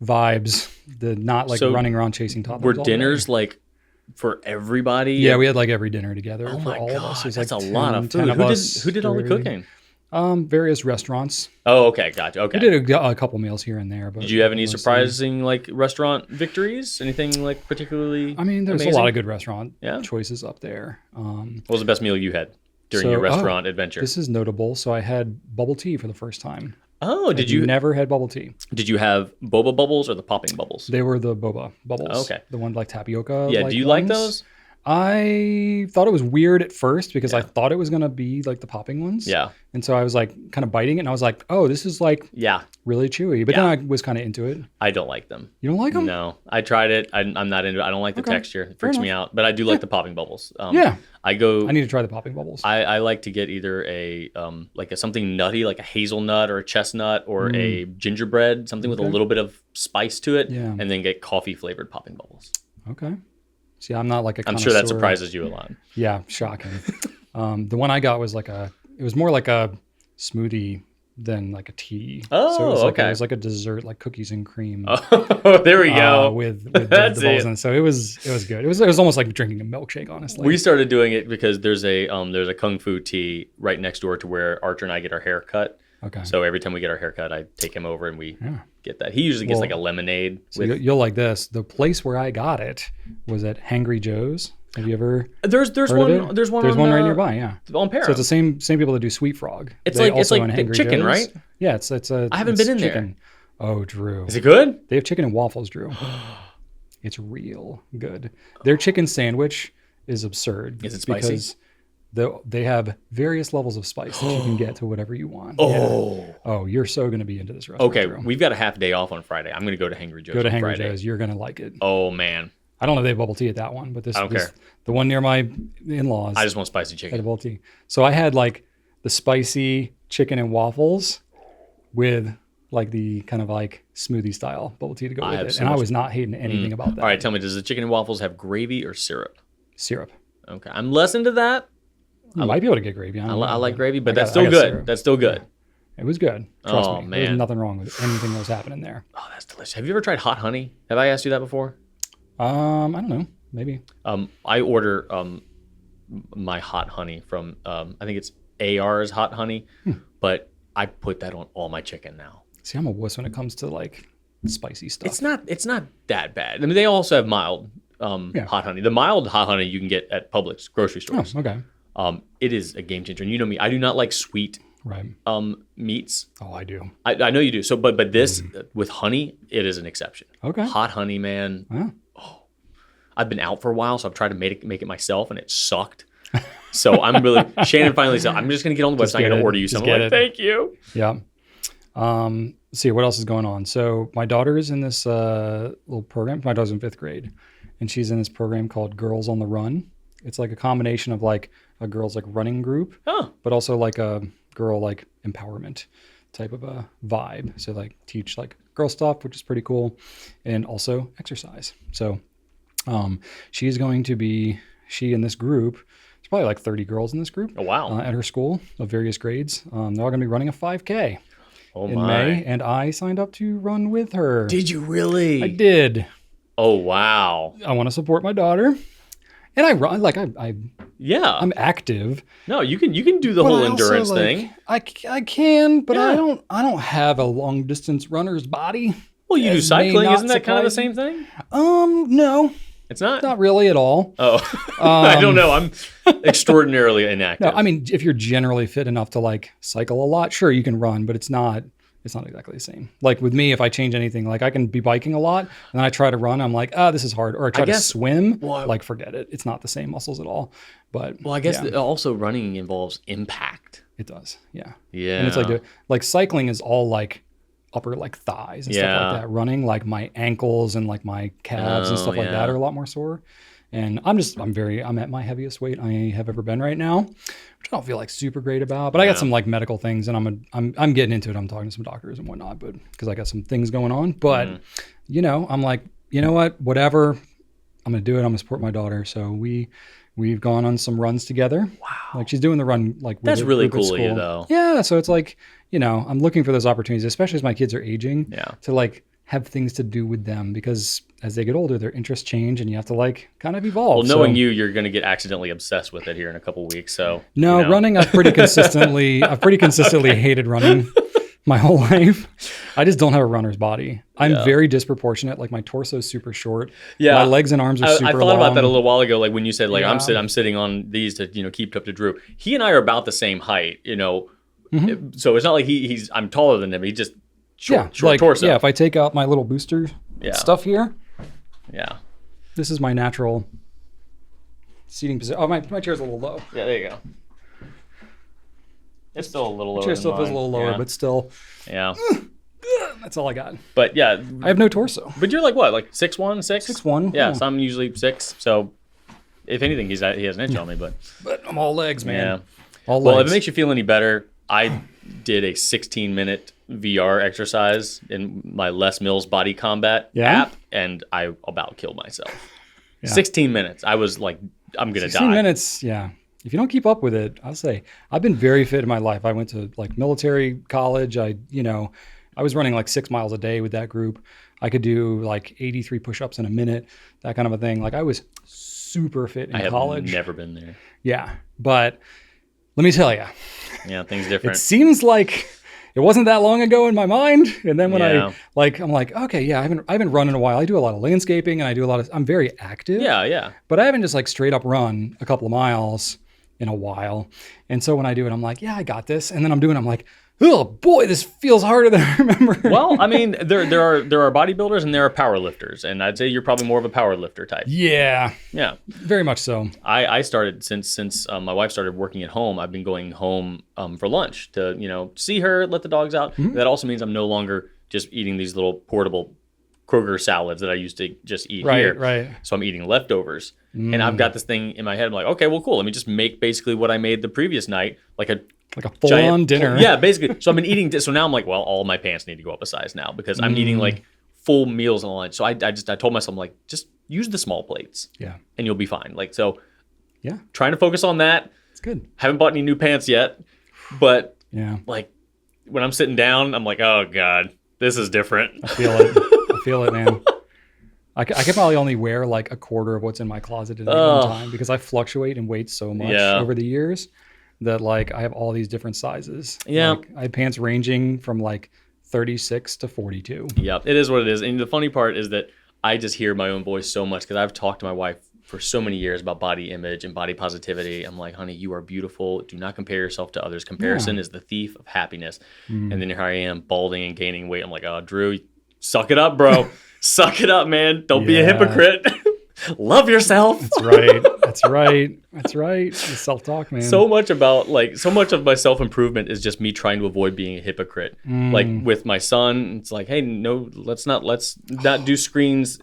vibes, the not like So running around chasing toddlers. Were all day. dinners like for everybody? Yeah, we had like every dinner together Oh for my all of us. God, It was that's like a 10, lot of 10 food. of us Who did all the through cooking? Various restaurants. Oh, okay, gotcha. Okay. We did a couple meals here and there. But Did you have any mostly- surprising like restaurant victories? Anything like particularly? I mean, there's amazing? a lot of good restaurant Yeah? choices up there. What was the best meal you had during So- your restaurant adventure? This is notable. So I had bubble tea for the first time. Oh, did you Never had bubble tea. did you have boba bubbles or the popping bubbles? They were the boba bubbles. Okay. The one like tapioca. Yeah, do you like ones. those? I thought it was weird at first because I thought it was going to be like the popping ones. Yeah. And so I was like kind of biting it and I was like, oh, this is like Yeah. really chewy. But then I was kind of into it. I don't like them. You don't like them? No, I tried it. I'm not into it. I don't like the Okay. texture. It freaks me out. But I do like the popping bubbles. Yeah. I go. I need to try the popping bubbles. I like to get either a something nutty like a hazelnut or a chestnut or a gingerbread, something with a little bit of spice to it, Yeah. and then get coffee flavored popping bubbles. Okay. See, I'm not like a I'm sure that connoisseur. surprises you a lot. Yeah, shocking. The one I got was it was more like a smoothie than like a tea. Oh, so it was okay. It was like a dessert, like cookies and cream. Oh, there we go. With That's the bowls it. and so it was good. It was almost like drinking a milkshake, honestly. We started doing it because there's a kung fu tea right next door to where Archer and I get our hair cut. Okay. So every time we get our hair cut, I take him over and we Yeah. get that. He usually gets Well, like a lemonade. So you'll like this. The place where I got it was at Hangry Joe's. Have you ever There's heard one of it? there's one There's on, one right nearby. Yeah. on Param. So it's the same people that do Sweet Frog. It's They like- it's also like own the Hangry chicken, Joe's. right? Yeah, it's I haven't been in there. chicken. Oh, Drew. Is it good? They have chicken and waffles, Drew. It's real good. Their chicken sandwich is absurd. Is it spicy? Because they have various levels of spice that you can get to whatever you want. Oh. Yeah. Oh, you're so going to be into this restaurant. Okay, Drew. we've got a half day off on Friday. I'm going to go to Hangry Joe's Go to on Hangry Friday. Joe's. You're going to like it. Oh, man. I don't know if they have bubble tea at that one, but this I don't care. the one near my in-laws I just want spicy had a chicken. bubble tea. So I had like the spicy chicken and waffles with like the kind of like smoothie style bubble tea to go I with have it. so And I much- was not hating anything about that. All right, tell me, does the chicken and waffles have gravy or syrup? Syrup. Okay, I'm less into that. You might be able to get gravy. I like gravy, but I that's got still good. syrup. That's still good. It was good. Trust Oh, me. man. There's nothing wrong with anything that was happening there. Oh, that's delicious. Have you ever tried hot honey? Have I asked you that before? I don't know. Maybe. I order my hot honey from I think it's AR's hot honey, but I put that on all my chicken now. See, I'm a wuss when it comes to like spicy stuff. It's not that bad. I mean, they also have mild hot honey. The mild hot honey you can get at Publix grocery stores. Oh, okay. It is a game changer. And you know me, I do not like sweet meats. Oh, I do. I know you do. So, but this with honey, it is an exception. Okay. Hot honey, man. Wow. Oh, I've been out for a while, so I've tried to make it myself, and it sucked. So I'm really Shannon finally said, I'm just gonna get on the website. I'm gonna order you something. Like, thank you. Yeah. Let's see what else is going on. So my daughter is in this little program. My daughter's in 5th grade, and she's in this program called Girls on the Run. It's like a combination of like a girls like running group, but also like a girl like empowerment type of a vibe. So like teach like girl stuff, which is pretty cool, and also exercise. So she's going to be in this group. There's probably like 30 girls in this group. Oh wow! At her school of various grades. They're all going to be running a 5K. In May, and I signed up to run with her. Did you really? I did. Oh wow! I want to support my daughter, and I run like yeah. I'm active. No, you can do the whole endurance thing. I can, but I don't have a long distance runner's body. Well, you do cycling, isn't that kind of the same thing? No. It's not? Not really at all. Oh, I don't know. I'm extraordinarily inactive. No, I mean, if you're generally fit enough to like cycle a lot, sure, you can run, but it's not exactly the same. Like with me, if I change anything, like I can be biking a lot and then I try to run, I'm like, this is hard. Or I try to swim, like forget it. It's not the same muscles at all. But I guess also running involves impact. It does. Yeah. Yeah. And it's like cycling is all like upper like thighs and stuff like that. Running, like my ankles and like my calves and stuff like that are a lot more sore. And I'm at my heaviest weight I have ever been right now, which I don't feel like super great about, but I got some like medical things and I'm getting into it. I'm talking to some doctors and whatnot, but because I got some things going on, but I'm like, you know what, whatever, I'm going to do it. I'm going to support my daughter. So we've gone on some runs together. Wow. Like she's doing the run, like that's really cool of you though. Yeah. So it's like, I'm looking for those opportunities, especially as my kids are aging, to like have things to do with them, because as they get older, their interests change and you have to like kind of evolve. Well, knowing you're going to get accidentally obsessed with it here in a couple of weeks. So running, I've pretty consistently hated running my whole life. I just don't have a runner's body. I'm very disproportionate. Like my torso is super short. Yeah. My legs and arms are super long. I thought about that a little while ago. Like when you said like, I'm sitting on these to, keep up to Drew. He and I are about the same height, so it's not like I'm taller than him. He's just short torso. Yeah. If I take out my little booster stuff here. Yeah. This is my natural seating position. Oh, my chair's a little low. Yeah, there you go. It's still a little lower. Chair still feels a little lower, but still. Yeah. That's all I got. But yeah. I have no torso. But you're like what? Like 6'1", 6? 6'1". Yeah, so I'm usually 6. So if anything, he has an inch on me. But I'm all legs, man. Yeah. All legs. Well, if it makes you feel any better, I did a 16-minute VR exercise in my Les Mills Body Combat app, and I about killed myself. Yeah. 16 minutes. I was like, I'm going to die. 16 minutes, yeah. If you don't keep up with it, I'll say, I've been very fit in my life. I went to like military college. I was running like 6 miles a day with that group. I could do like 83 push-ups in a minute, that kind of a thing. Like I was super fit in college. I have never been there. Yeah, but let me tell you. Yeah, things different. It seems like it wasn't that long ago in my mind. And then when I'm like, okay, yeah, I haven't run in a while. I do a lot of landscaping and I'm very active. Yeah, yeah. But I haven't just like straight up run a couple of miles in a while. And so when I do it, I'm like, yeah, I got this. And then I'm like, oh boy, this feels harder than I remember. Well, I mean, there are bodybuilders and there are power lifters, and I'd say you're probably more of a power lifter type. Yeah. Yeah. Very much so. I started since my wife started working at home. I've been going home for lunch to see her, let the dogs out. Mm-hmm. That also means I'm no longer just eating these little portable Kroger salads that I used to just eat here. Right. So I'm eating leftovers. And I've got this thing in my head. I'm like, okay, well, cool. Let me just make basically what I made the previous night, like a full-on dinner. Yeah, basically. So I've been eating. So now I'm like, well, all my pants need to go up a size now because I'm eating like full meals on lunch. So I told myself, like, just use the small plates. Yeah. And you'll be fine. Like, so yeah, trying to focus on that. It's good. Haven't bought any new pants yet. But yeah, like when I'm sitting down, I'm like, oh God, this is different. I feel it, man. I can probably only wear like a quarter of what's in my closet at any one time because I fluctuate in weight so much over the years. that like I have all these different sizes. Yeah. Like, I have pants ranging from like 36 to 42. Yep, it is what it is. And the funny part is that I just hear my own voice so much because I've talked to my wife for so many years about body image and body positivity. I'm like, honey, you are beautiful. Do not compare yourself to others. Comparison is the thief of happiness. And then here I am balding and gaining weight. I'm like, oh, Drew, suck it up, bro. Suck it up, man. Don't be a hypocrite. Love yourself. That's right. That's right. That's right. The self-talk, man. So much of my self-improvement is just me trying to avoid being a hypocrite. Like with my son, it's like, hey, no, let's not do screens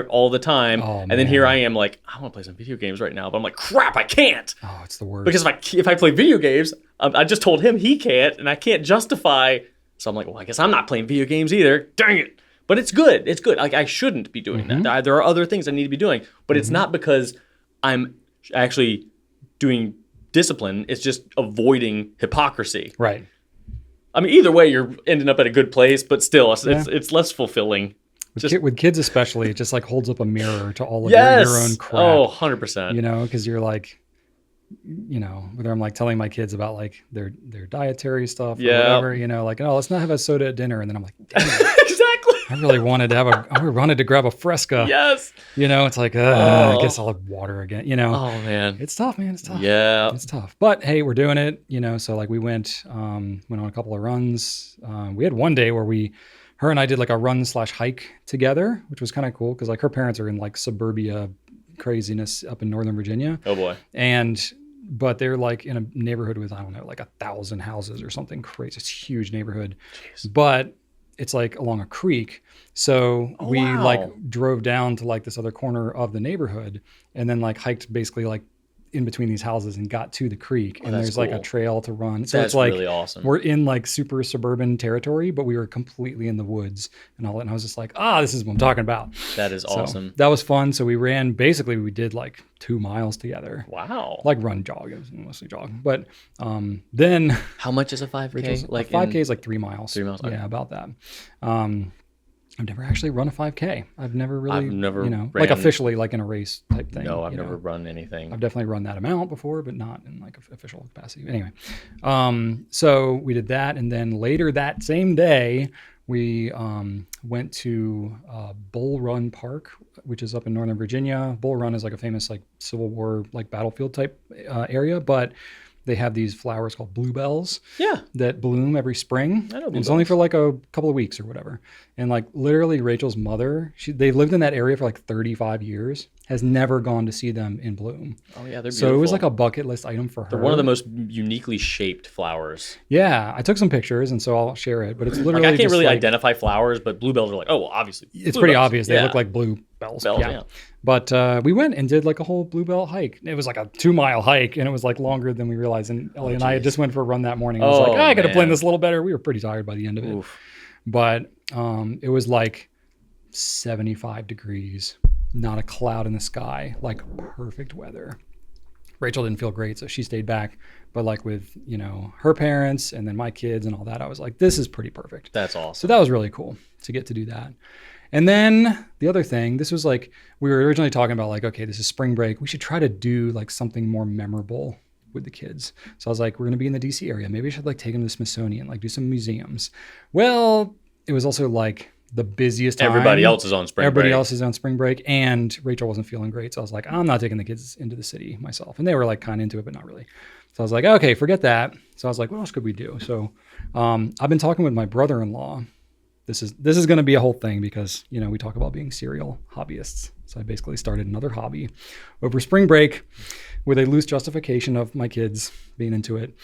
all the time. Oh, and then here I am like, I want to play some video games right now, but I'm like, crap, I can't. Oh, it's the worst. Because if I play video games, I just told him he can't, and I can't justify. So I'm like, well, I guess I'm not playing video games either. Dang it. But it's good. It's good. Like I shouldn't be doing that. There are other things I need to be doing, but it's not because I'm actually doing discipline. It's just avoiding hypocrisy. Right. I mean, either way, you're ending up at a good place, but still, it's less fulfilling. With kids especially, it just like holds up a mirror to all of Yes. your own crap. Oh, 100%. You know, because you're like, you know, whether I'm like telling my kids about like their dietary stuff or whatever, you know, like, oh, let's not have a soda at dinner. And then I'm like, damn it. Exactly. I really wanted to grab a Fresca. Yes. You know, it's like, I guess I'll have water again, you know. Oh, man. It's tough, man. It's tough. Yeah. It's tough. But hey, we're doing it, you know. So like we went on a couple of runs. We had one day where her and I did like a run/hike together, which was kind of cool because like her parents are in like suburbia craziness up in Northern Virginia. Oh boy. But they're like in a neighborhood with, I don't know, like 1,000 houses or something crazy. It's a huge neighborhood. Jeez. But it's like along a creek. So we like drove down to like this other corner of the neighborhood and then like hiked basically like in between these houses and got to the creek. And there's like a trail to run. So it's like, really awesome. We're in like super suburban territory, but we were completely in the woods and all that. And I was just like, this is what I'm talking about. That is awesome. That was fun. So we did like 2 miles together. Wow. Like run, jog. It was mostly jog. But then... How much is a 5K? Like 5K is like 3 miles. 3 miles? Okay. Yeah, about that. I've never actually run a 5K. I've never ran, like officially like in a race type thing. No, I've never run anything. I've definitely run that amount before, but not in like official capacity. Anyway, so we did that. And then later that same day, we went to Bull Run Park, which is up in Northern Virginia. Bull Run is like a famous like Civil War like battlefield type area, but they have these flowers called bluebells that bloom every spring. I know bluebells. It's only for like a couple of weeks or whatever. And like literally Rachel's mother, they lived in that area for like 35 years, has never gone to see them in bloom. Oh yeah, they're beautiful. So it was like a bucket list item for her. They're one of the most uniquely shaped flowers. Yeah, I took some pictures and so I'll share it. But it's literally like I can't really identify flowers, but bluebells are like, oh well, obviously. It's pretty obvious. They look like bluebells. Yeah. But we went and did like a whole bluebell hike. It was like a 2-mile hike and it was like longer than we realized. And Ellie and I had just went for a run that morning. I was like, I got to plan this a little better. We were pretty tired by the end of it. Oof. But it was like 75 degrees, not a cloud in the sky, like perfect weather. Rachel didn't feel great, so she stayed back. But like with, you know, her parents and then my kids and all that, I was like, this is pretty perfect. That's awesome. So that was really cool to get to do that. And then the other thing, this was like, we were originally talking about like, okay, this is spring break. We should try to do like something more memorable with the kids. So I was like, we're going to be in the DC area. Maybe I should like take them to the Smithsonian, like do some museums. Well, it was also like the busiest time. Everybody else is on spring break. Everybody else is on spring break. And Rachel wasn't feeling great. So I was like, I'm not taking the kids into the city myself. And they were like kind of into it, but not really. So I was like, okay, forget that. So I was like, what else could we do? So I've been talking with my brother-in-law. This is going to be a whole thing because, you know, we talk about being serial hobbyists. So I basically started another hobby over spring break with a loose justification of my kids being into it.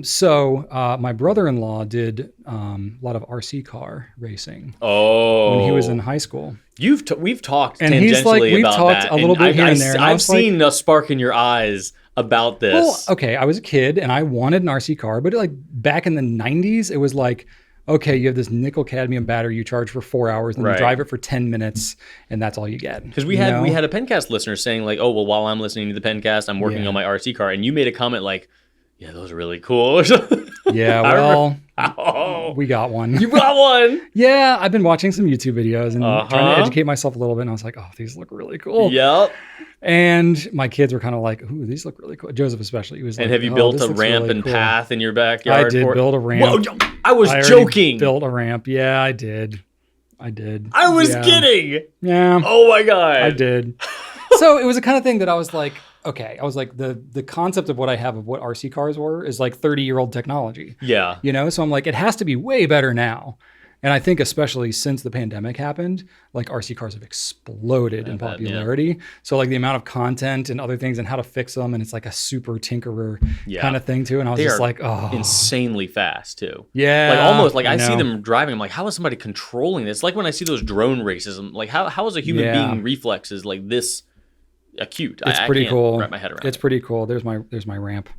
So my brother-in-law did a lot of RC car racing when he was in high school. We've talked and tangentially he's like, we've about talked that. a little bit here and there. I've seen a spark in your eyes about this. Well, okay, I was a kid and I wanted an RC car, but like back in the 90s, it was like, okay, you have this nickel cadmium battery you charge for 4 hours and you drive it for 10 minutes and that's all you get. Because we had a Pencast listener saying like, oh, well, while I'm listening to the Pencast, I'm working on my RC car. And you made a comment like, yeah, those are really cool. Yeah, well, Oh, we got one. you got one. Yeah, I've been watching some YouTube videos and trying to educate myself a little bit. And I was like, oh, these look really cool. Yep. And my kids were kind of like, ooh, these look really cool. Joseph especially. He was like, and have you built a ramp and path in your backyard? I did build a ramp. Whoa, I was joking. Built a ramp. Yeah, I did. I was kidding. Yeah. Oh my God. I did. So it was the kind of thing that I was like, okay, I was like, the concept of what I have of what RC cars were is like 30-year-old technology. Yeah. You know, so I'm like, it has to be way better now. And I think especially since the pandemic happened, like RC cars have exploded in popularity. Yeah. So like the amount of content and other things and how to fix them, and it's like a super tinkerer kind of thing too. And I was just like, oh, insanely fast too. Yeah. Like almost like I see them driving. I'm like, how is somebody controlling this? Like when I see those drone races, I'm like, how is a human being reflexes like this acute? It's pretty cool. Wrap my head around it's pretty cool. There's my ramp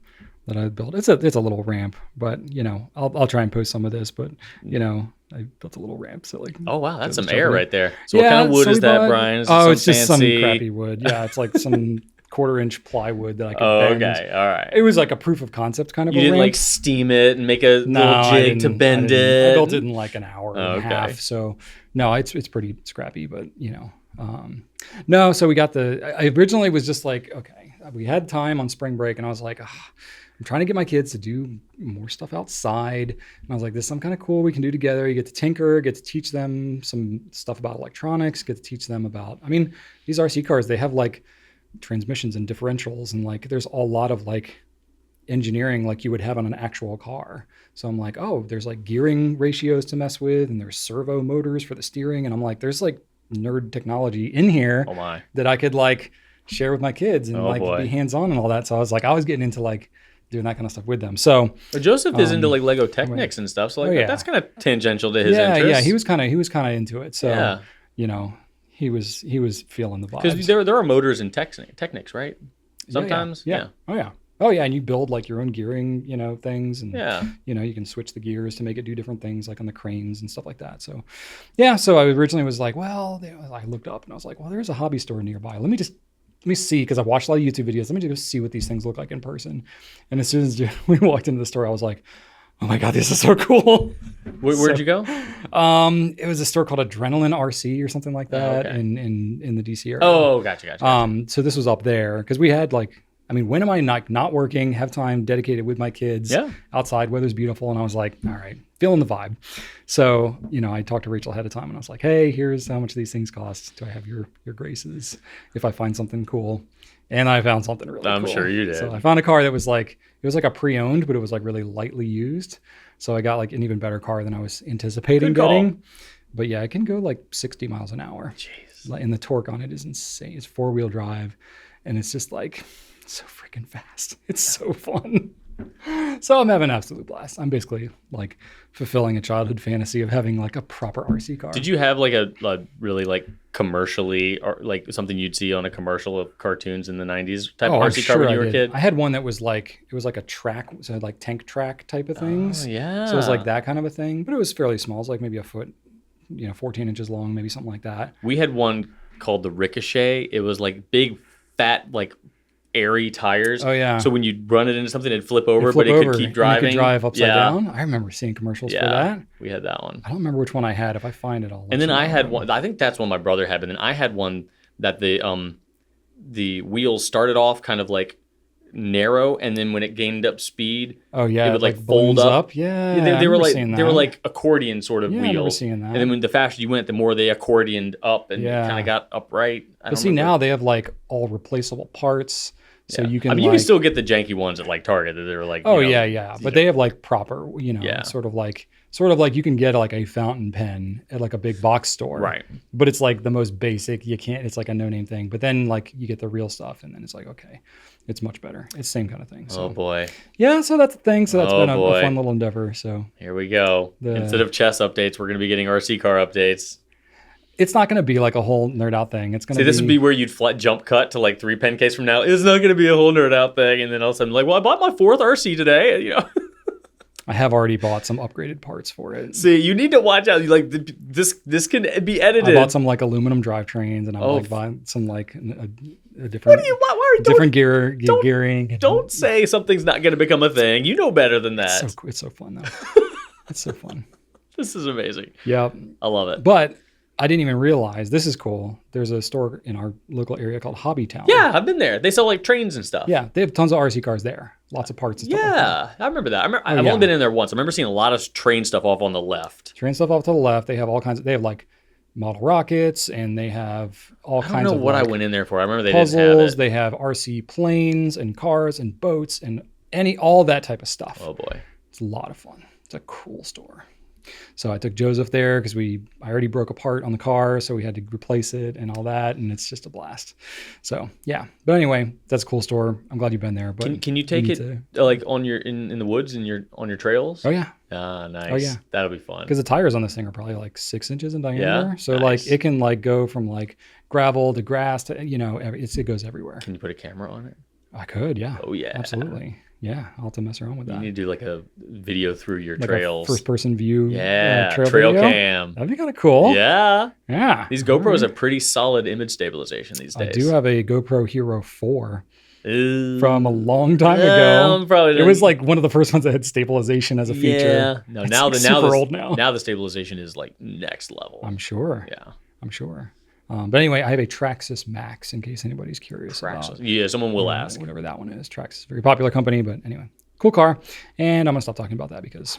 that I built. It's a little ramp, but you know, I'll try and post some of this, but you know, I built a little ramp. So like, oh wow, that's some air right there. So what kind of wood is that, Brian? Is it's just some crappy wood. Yeah, it's like some 1/4-inch plywood that I could bend. Okay, all right. It was like a proof of concept kind of. You didn't like steam it and make a little jig to bend it. I built it in like an hour and a half. So no, it's pretty scrappy, but you know, no. So we got I originally was just like, okay, we had time on spring break, and I was like, I'm trying to get my kids to do more stuff outside. And I was like, this is something kind of cool we can do together. You get to tinker, get to teach them some stuff about electronics, get to teach them about, I mean, these RC cars, they have like transmissions and differentials, and like there's a lot of like engineering like you would have on an actual car. So I'm like, oh, there's like gearing ratios to mess with, and there's servo motors for the steering. And I'm like, there's like nerd technology in here that I could like share with my kids and be hands-on and all that. So I was getting into like doing that kind of stuff with them. So Joseph is into like Lego Technics and stuff. So like that's kind of tangential to his interest. Yeah, he was kind of into it. So you know, he was feeling the vibes. Because there are motors in Technics, right? Sometimes. Yeah. Oh yeah, and you build like your own gearing, you know, things, and you know, you can switch the gears to make it do different things, like on the cranes and stuff like that. So yeah, so I originally was like, well, I looked up and I was like, well, there's a hobby store nearby. Let me see, because I watched a lot of YouTube videos. Let me just see what these things look like in person. And as soon as we walked into the store, I was like, oh my God, this is so cool. Where'd you go? It was a store called Adrenaline RC or something like that in the DC area. Oh, gotcha. So this was up there because we had like, I mean, when am I not working, have time dedicated with my kids outside, weather's beautiful. And I was like, all right, feeling the vibe. So, you know, I talked to Rachel ahead of time and I was like, hey, here's how much these things cost. Do I have your graces if I find something cool? And I found something really cool. I'm sure you did. So I found a car that was like, it was like a pre-owned, but it was like really lightly used. So I got like an even better car than I was anticipating getting. But yeah, it can go like 60 miles an hour. Jeez. And the torque on it is insane. It's 4-wheel drive. And it's just like so freaking fast. It's so fun. So I'm having an absolute blast. I'm basically like fulfilling a childhood fantasy of having like a proper RC car. Did you have like a really like commercially or like something you'd see on a commercial of cartoons in the 90s type of RC car when you were a kid? I had one that was like, it was like a track, so like tank track type of things. Oh, yeah. So it was like that kind of a thing, but it was fairly small. It was like maybe a foot, 14 inches long, maybe something like that. We had one called the Ricochet. It was like big, fat, like airy tires. Oh yeah. So when you'd run it into something, it'd flip over, but it could keep driving. You could drive upside down. I remember seeing commercials for that. We had that one. I don't remember which one I had. If I find it, I'll. And then I had one. I think that's one my brother had. But then I had one that the wheels started off kind of like narrow, and then when it gained up speed, it would like fold up. Yeah, they were like accordion sort of wheels. I remember seeing that. And then when the faster you went, the more they accordioned up and kind of got upright. But see, now they have like all replaceable parts. So you can. I mean, you can still get the janky ones at like Target that they're like. But they have like proper, sort of like you can get like a fountain pen at like a big box store. Right. But it's like the most basic. You can't. It's like a no-name thing. But then like you get the real stuff, and then it's like okay, it's much better. It's the same kind of thing. So. Oh boy. Yeah. So that's the thing. So that's been a fun little endeavor. So here we go. Instead of chess updates, we're going to be getting RC car updates. It's not going to be like a whole nerd out thing. It's going to be... this would be where you'd jump cut to like 3 Pencast from now. It's not going to be a whole nerd out thing. And then all of a sudden, like, well, I bought my 4th RC today. I have already bought some upgraded parts for it. See, you need to watch out. Like this can be edited. I bought some like aluminum drivetrains, and I like bought some like a different. Different gearing. Don't say something's not going to become a thing. You know better than that. It's so fun though. It's so fun. This is amazing. Yeah. I love it. But I didn't even realize, this is cool. There's a store in our local area called Hobby Town. Yeah, I've been there. They sell like trains and stuff. Yeah, they have tons of RC cars there. Lots of parts and stuff like that. I remember that. I've only been in there once. I remember seeing a lot of train stuff off on the left. Train stuff off to the left. They have all kinds of, they have like model rockets, and they have all kinds of I don't know what like I went in there for. I remember they puzzles. didn't have it. They have RC planes and cars and boats and all that type of stuff. Oh boy. It's a lot of fun. It's a cool store. So I took Joseph there because I already broke a part on the car, so we had to replace it and all that, and it's just a blast. So yeah, but anyway, that's a cool store. I'm glad you've been there. But can you take it like on your in the woods and on your trails? Oh yeah. Ah, nice. Oh yeah, that'll be fun. Because the tires on this thing are probably like 6 inches in diameter. Yeah, so nice. like it can like go from like gravel to grass to it goes everywhere. Can you put a camera on it? I could, yeah. Oh yeah, absolutely. Yeah, I'll have to mess around with that. You need to do like a video through your like trails. First person view. Yeah, trail video. cam. That'd be kind of cool. Yeah. Yeah. These GoPros have pretty solid image stabilization these days. I do have a GoPro Hero 4 Ooh. from a long time ago. Probably it was like one of the first ones that had stabilization as a feature. Yeah. No, now it's the like now super the, old now. Now the stabilization is like next level. I'm sure. Yeah. I'm sure. But anyway, I have a Traxxas Max in case anybody's curious. Traxxas. Yeah, someone will ask. Whatever that one is. Traxxas, very popular company, but anyway, cool car. And I'm gonna stop talking about that because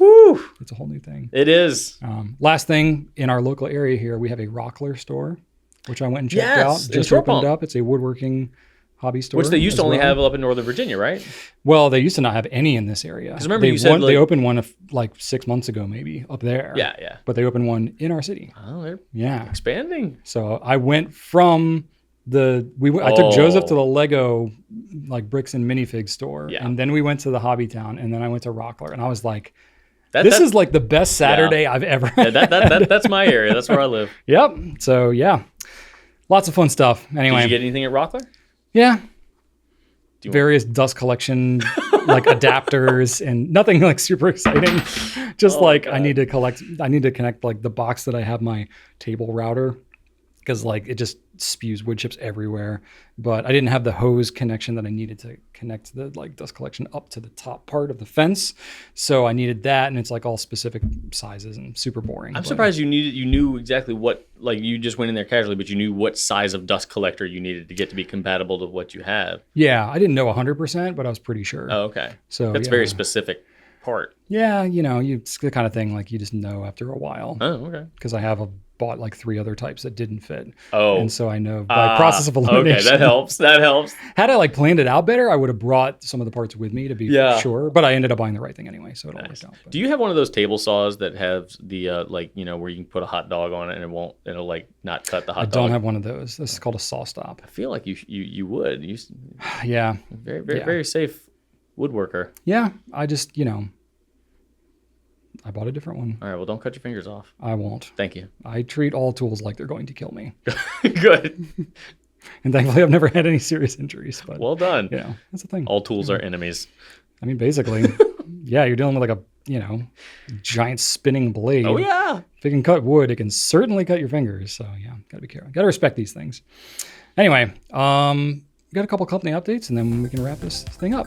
it's a whole new thing. It is. Last thing, in our local area here, we have a Rockler store, which I went and checked out. Just opened up. It's a woodworking hobby store. Which they used to only have up in Northern Virginia, right? Well, they used to not have any in this area. Because remember you said they opened one like 6 months ago, maybe up there. Yeah, yeah. But they opened one in our city. Oh, they're yeah expanding. So I went from I took Joseph to the Lego like bricks and minifig store, and then we went to the Hobby Town, and then I went to Rockler, and I was like, this is like the best Saturday I've ever had. That's my area. That's where I live. Yep. So yeah, lots of fun stuff. Anyway, did you get anything at Rockler? Yeah. Various dust collection like adapters and nothing like super exciting. Just God. I need to connect like the box that I have my table router, because like it just spews wood chips everywhere. But I didn't have the hose connection that I needed to connect the like dust collection up to the top part of the fence. So I needed that, and it's like all specific sizes and super boring. I'm surprised you knew exactly what, like you just went in there casually, but you knew what size of dust collector you needed to get to be compatible to what you have. Yeah, I didn't know 100%, but I was pretty sure. Oh, okay. So that's very specific part. Yeah, it's the kind of thing like you just know after a while. Oh, okay. Because I bought like 3 other types that didn't fit. Oh. And so I know by process of elimination. Okay, that helps. Had I like planned it out better, I would have brought some of the parts with me to be sure. But I ended up buying the right thing anyway, so it all worked out. But. Do you have one of those table saws that have the where you can put a hot dog on it and it'll like not cut the hot dog? I don't have one of those. This is called a saw stop. I feel like you would. Yeah. Very safe woodworker. Yeah, I just I bought a different one. All right, well, don't cut your fingers off. I won't. Thank you. I treat all tools like they're going to kill me. Good. And thankfully, I've never had any serious injuries. But well done. Yeah, that's the thing. All tools are enemies. I mean, basically, yeah, you're dealing with like a giant spinning blade. Oh yeah. If it can cut wood, it can certainly cut your fingers. So yeah, gotta be careful. Gotta respect these things. Anyway, got a couple company updates, and then we can wrap this thing up.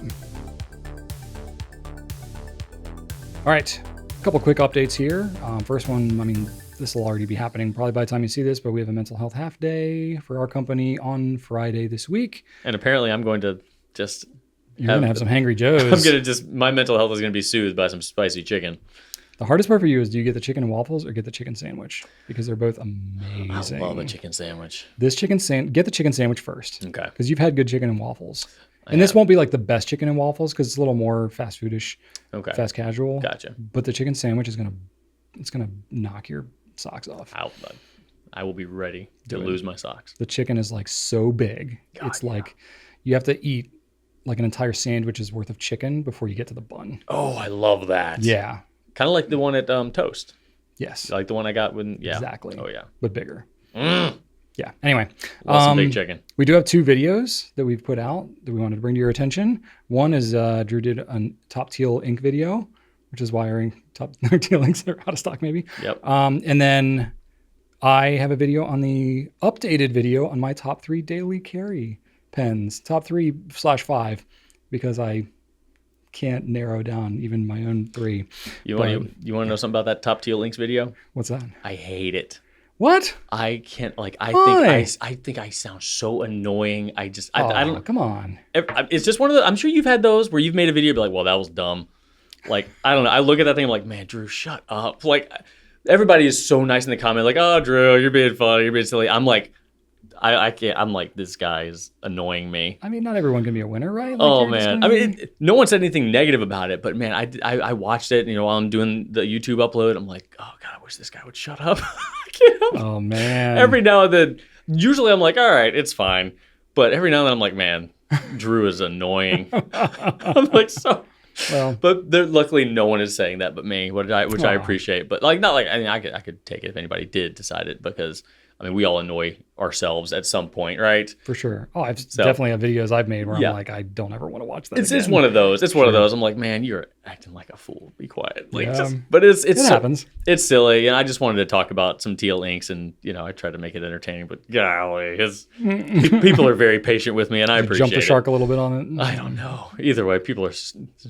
All right. Couple quick updates here. First one, I mean, this will already be happening probably by the time you see this, but we have a mental health half day for our company on Friday this week. And apparently I'm going to just... You're going to have some Hangry Joes. My mental health is going to be soothed by some spicy chicken. The hardest part for you is, do you get the chicken and waffles or get the chicken sandwich? Because they're both amazing. I love a chicken sandwich. Get the chicken sandwich first. Okay. Because you've had good chicken and waffles. And this won't be like the best chicken and waffles because it's a little more fast foodish, fast casual. Gotcha. But the chicken sandwich is gonna knock your socks off. I will be ready to lose my socks. The chicken is like so big. It's like you have to eat like an entire sandwich's worth of chicken before you get to the bun. Oh, I love that. Yeah. Kind of like the one at Toast. Yes. Like the one I got when Exactly. Oh yeah. But bigger. Yeah. Anyway, some big chicken. We do have 2 videos that we've put out that we wanted to bring to your attention. One is Drew did a Top Teal ink video, which is why our Top Teal inks are out of stock maybe. Yep. And then I have a video on the updated video on my top 3 daily carry pens, top 3/5, because I can't narrow down even my own 3. You want to know something about that Top Teal Links video? What's that? I hate it. What? I can't Why? I think I sound so annoying. I don't. Come on. It's just one of the. I'm sure you've had those where you've made a video and be like, well, that was dumb. Like, I don't know. I look at that thing, I'm like, man, Drew, shut up. Like, everybody is so nice in the comment, like, oh, Drew, you're being funny, you're being silly. I'm like, I can't. I'm like, this guy is annoying me. I mean, not everyone can be a winner, right? Like, oh man, I mean, no one said anything negative about it, but man, I watched it. You know, while I'm doing the YouTube upload, I'm like, oh god, I wish this guy would shut up. Oh man. Every now and then, usually I'm like, all right, it's fine, but every now and then I'm like, man, Drew is annoying. I'm like, so. Well, but luckily no one is saying that but me, which I appreciate. But like, not like, I mean, I could take it if anybody did decide it, because I mean, we all annoy ourselves at some point, right? For sure. Oh, definitely have videos I've made where I'm like, I don't ever want to watch that. It's one of those. It's one of those. I'm like, man, you're acting like a fool. Be quiet. Like, but it happens. It's silly, and I just wanted to talk about some teal inks, and you know, I tried to make it entertaining. But golly, people are very patient with me, and I appreciate it. Jump the shark a little bit on it. I don't know. Either way, people are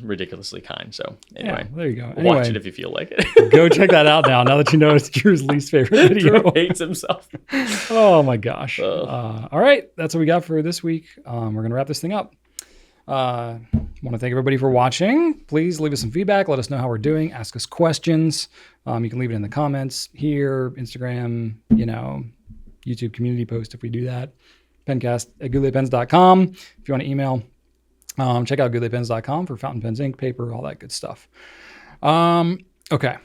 ridiculously kind. So anyway, there you go. Watch it if you feel like it. Go check that out now. Now that you know it's Drew's least favorite video. Drew hates himself. Oh my gosh. All right. That's what we got for this week. We're going to wrap this thing up. Want to thank everybody for watching. Please leave us some feedback. Let us know how we're doing. Ask us questions. You can leave it in the comments here, Instagram, YouTube community post if we do that. Pencast at gouletpens.com. If you want to email, check out gouletpens.com for fountain pens, ink, paper, all that good stuff. Okay.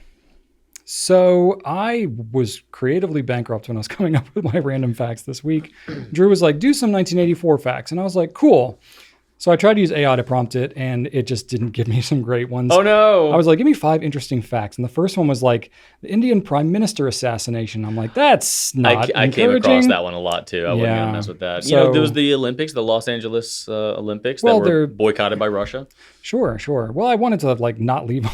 So I was creatively bankrupt when I was coming up with my random facts this week. Drew was like, do some 1984 facts. And I was like, cool. So I tried to use AI to prompt it, and it just didn't give me some great ones. Oh, no. I was like, give me 5 interesting facts. And the first one was like, the Indian prime minister assassination. I'm like, that's not I came across that one a lot, too. I wasn't going to mess with that. So, there was the Olympics, the Los Angeles Olympics that were boycotted by Russia. Sure. Well, I wanted to not leave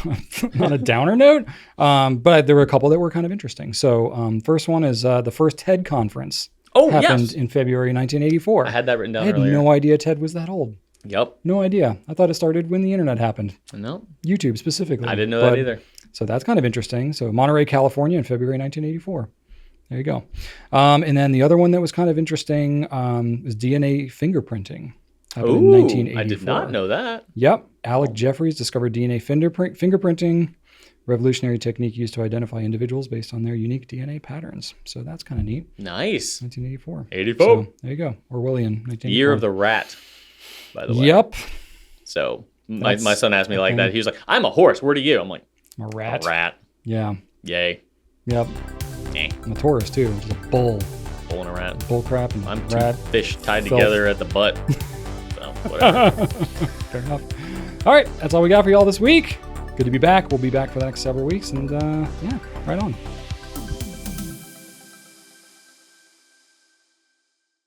on a downer note, but there were a couple that were kind of interesting. So first one is the first TED conference. Happened in February 1984. I had that written down earlier. I had no idea TED was that old. Yep. No idea. I thought it started when the internet happened. No. YouTube specifically. I didn't know that either. So that's kind of interesting. So Monterey, California in February 1984. There you go. And then the other one that was kind of interesting was DNA fingerprinting. Happened in 1984. I did not know that. Yep. Alec Jeffreys discovered DNA fingerprinting, revolutionary technique used to identify individuals based on their unique DNA patterns. So that's kind of neat. Nice. 1984. 84. So there you go. Orwellian. 1984. Year of the rat, by the way. Yep. So my son asked me like that. He was like, I'm a horse. Where are you? I'm like, I'm a rat. A rat. Yeah. Yay. Yep. I'm a Taurus too, which is a bull. Bull and a rat. Bull crap and I'm rat. 2 fish tied together at the butt. So whatever. Fair enough. All right, that's all we got for y'all this week. Good to be back. We'll be back for the next several weeks, and right on.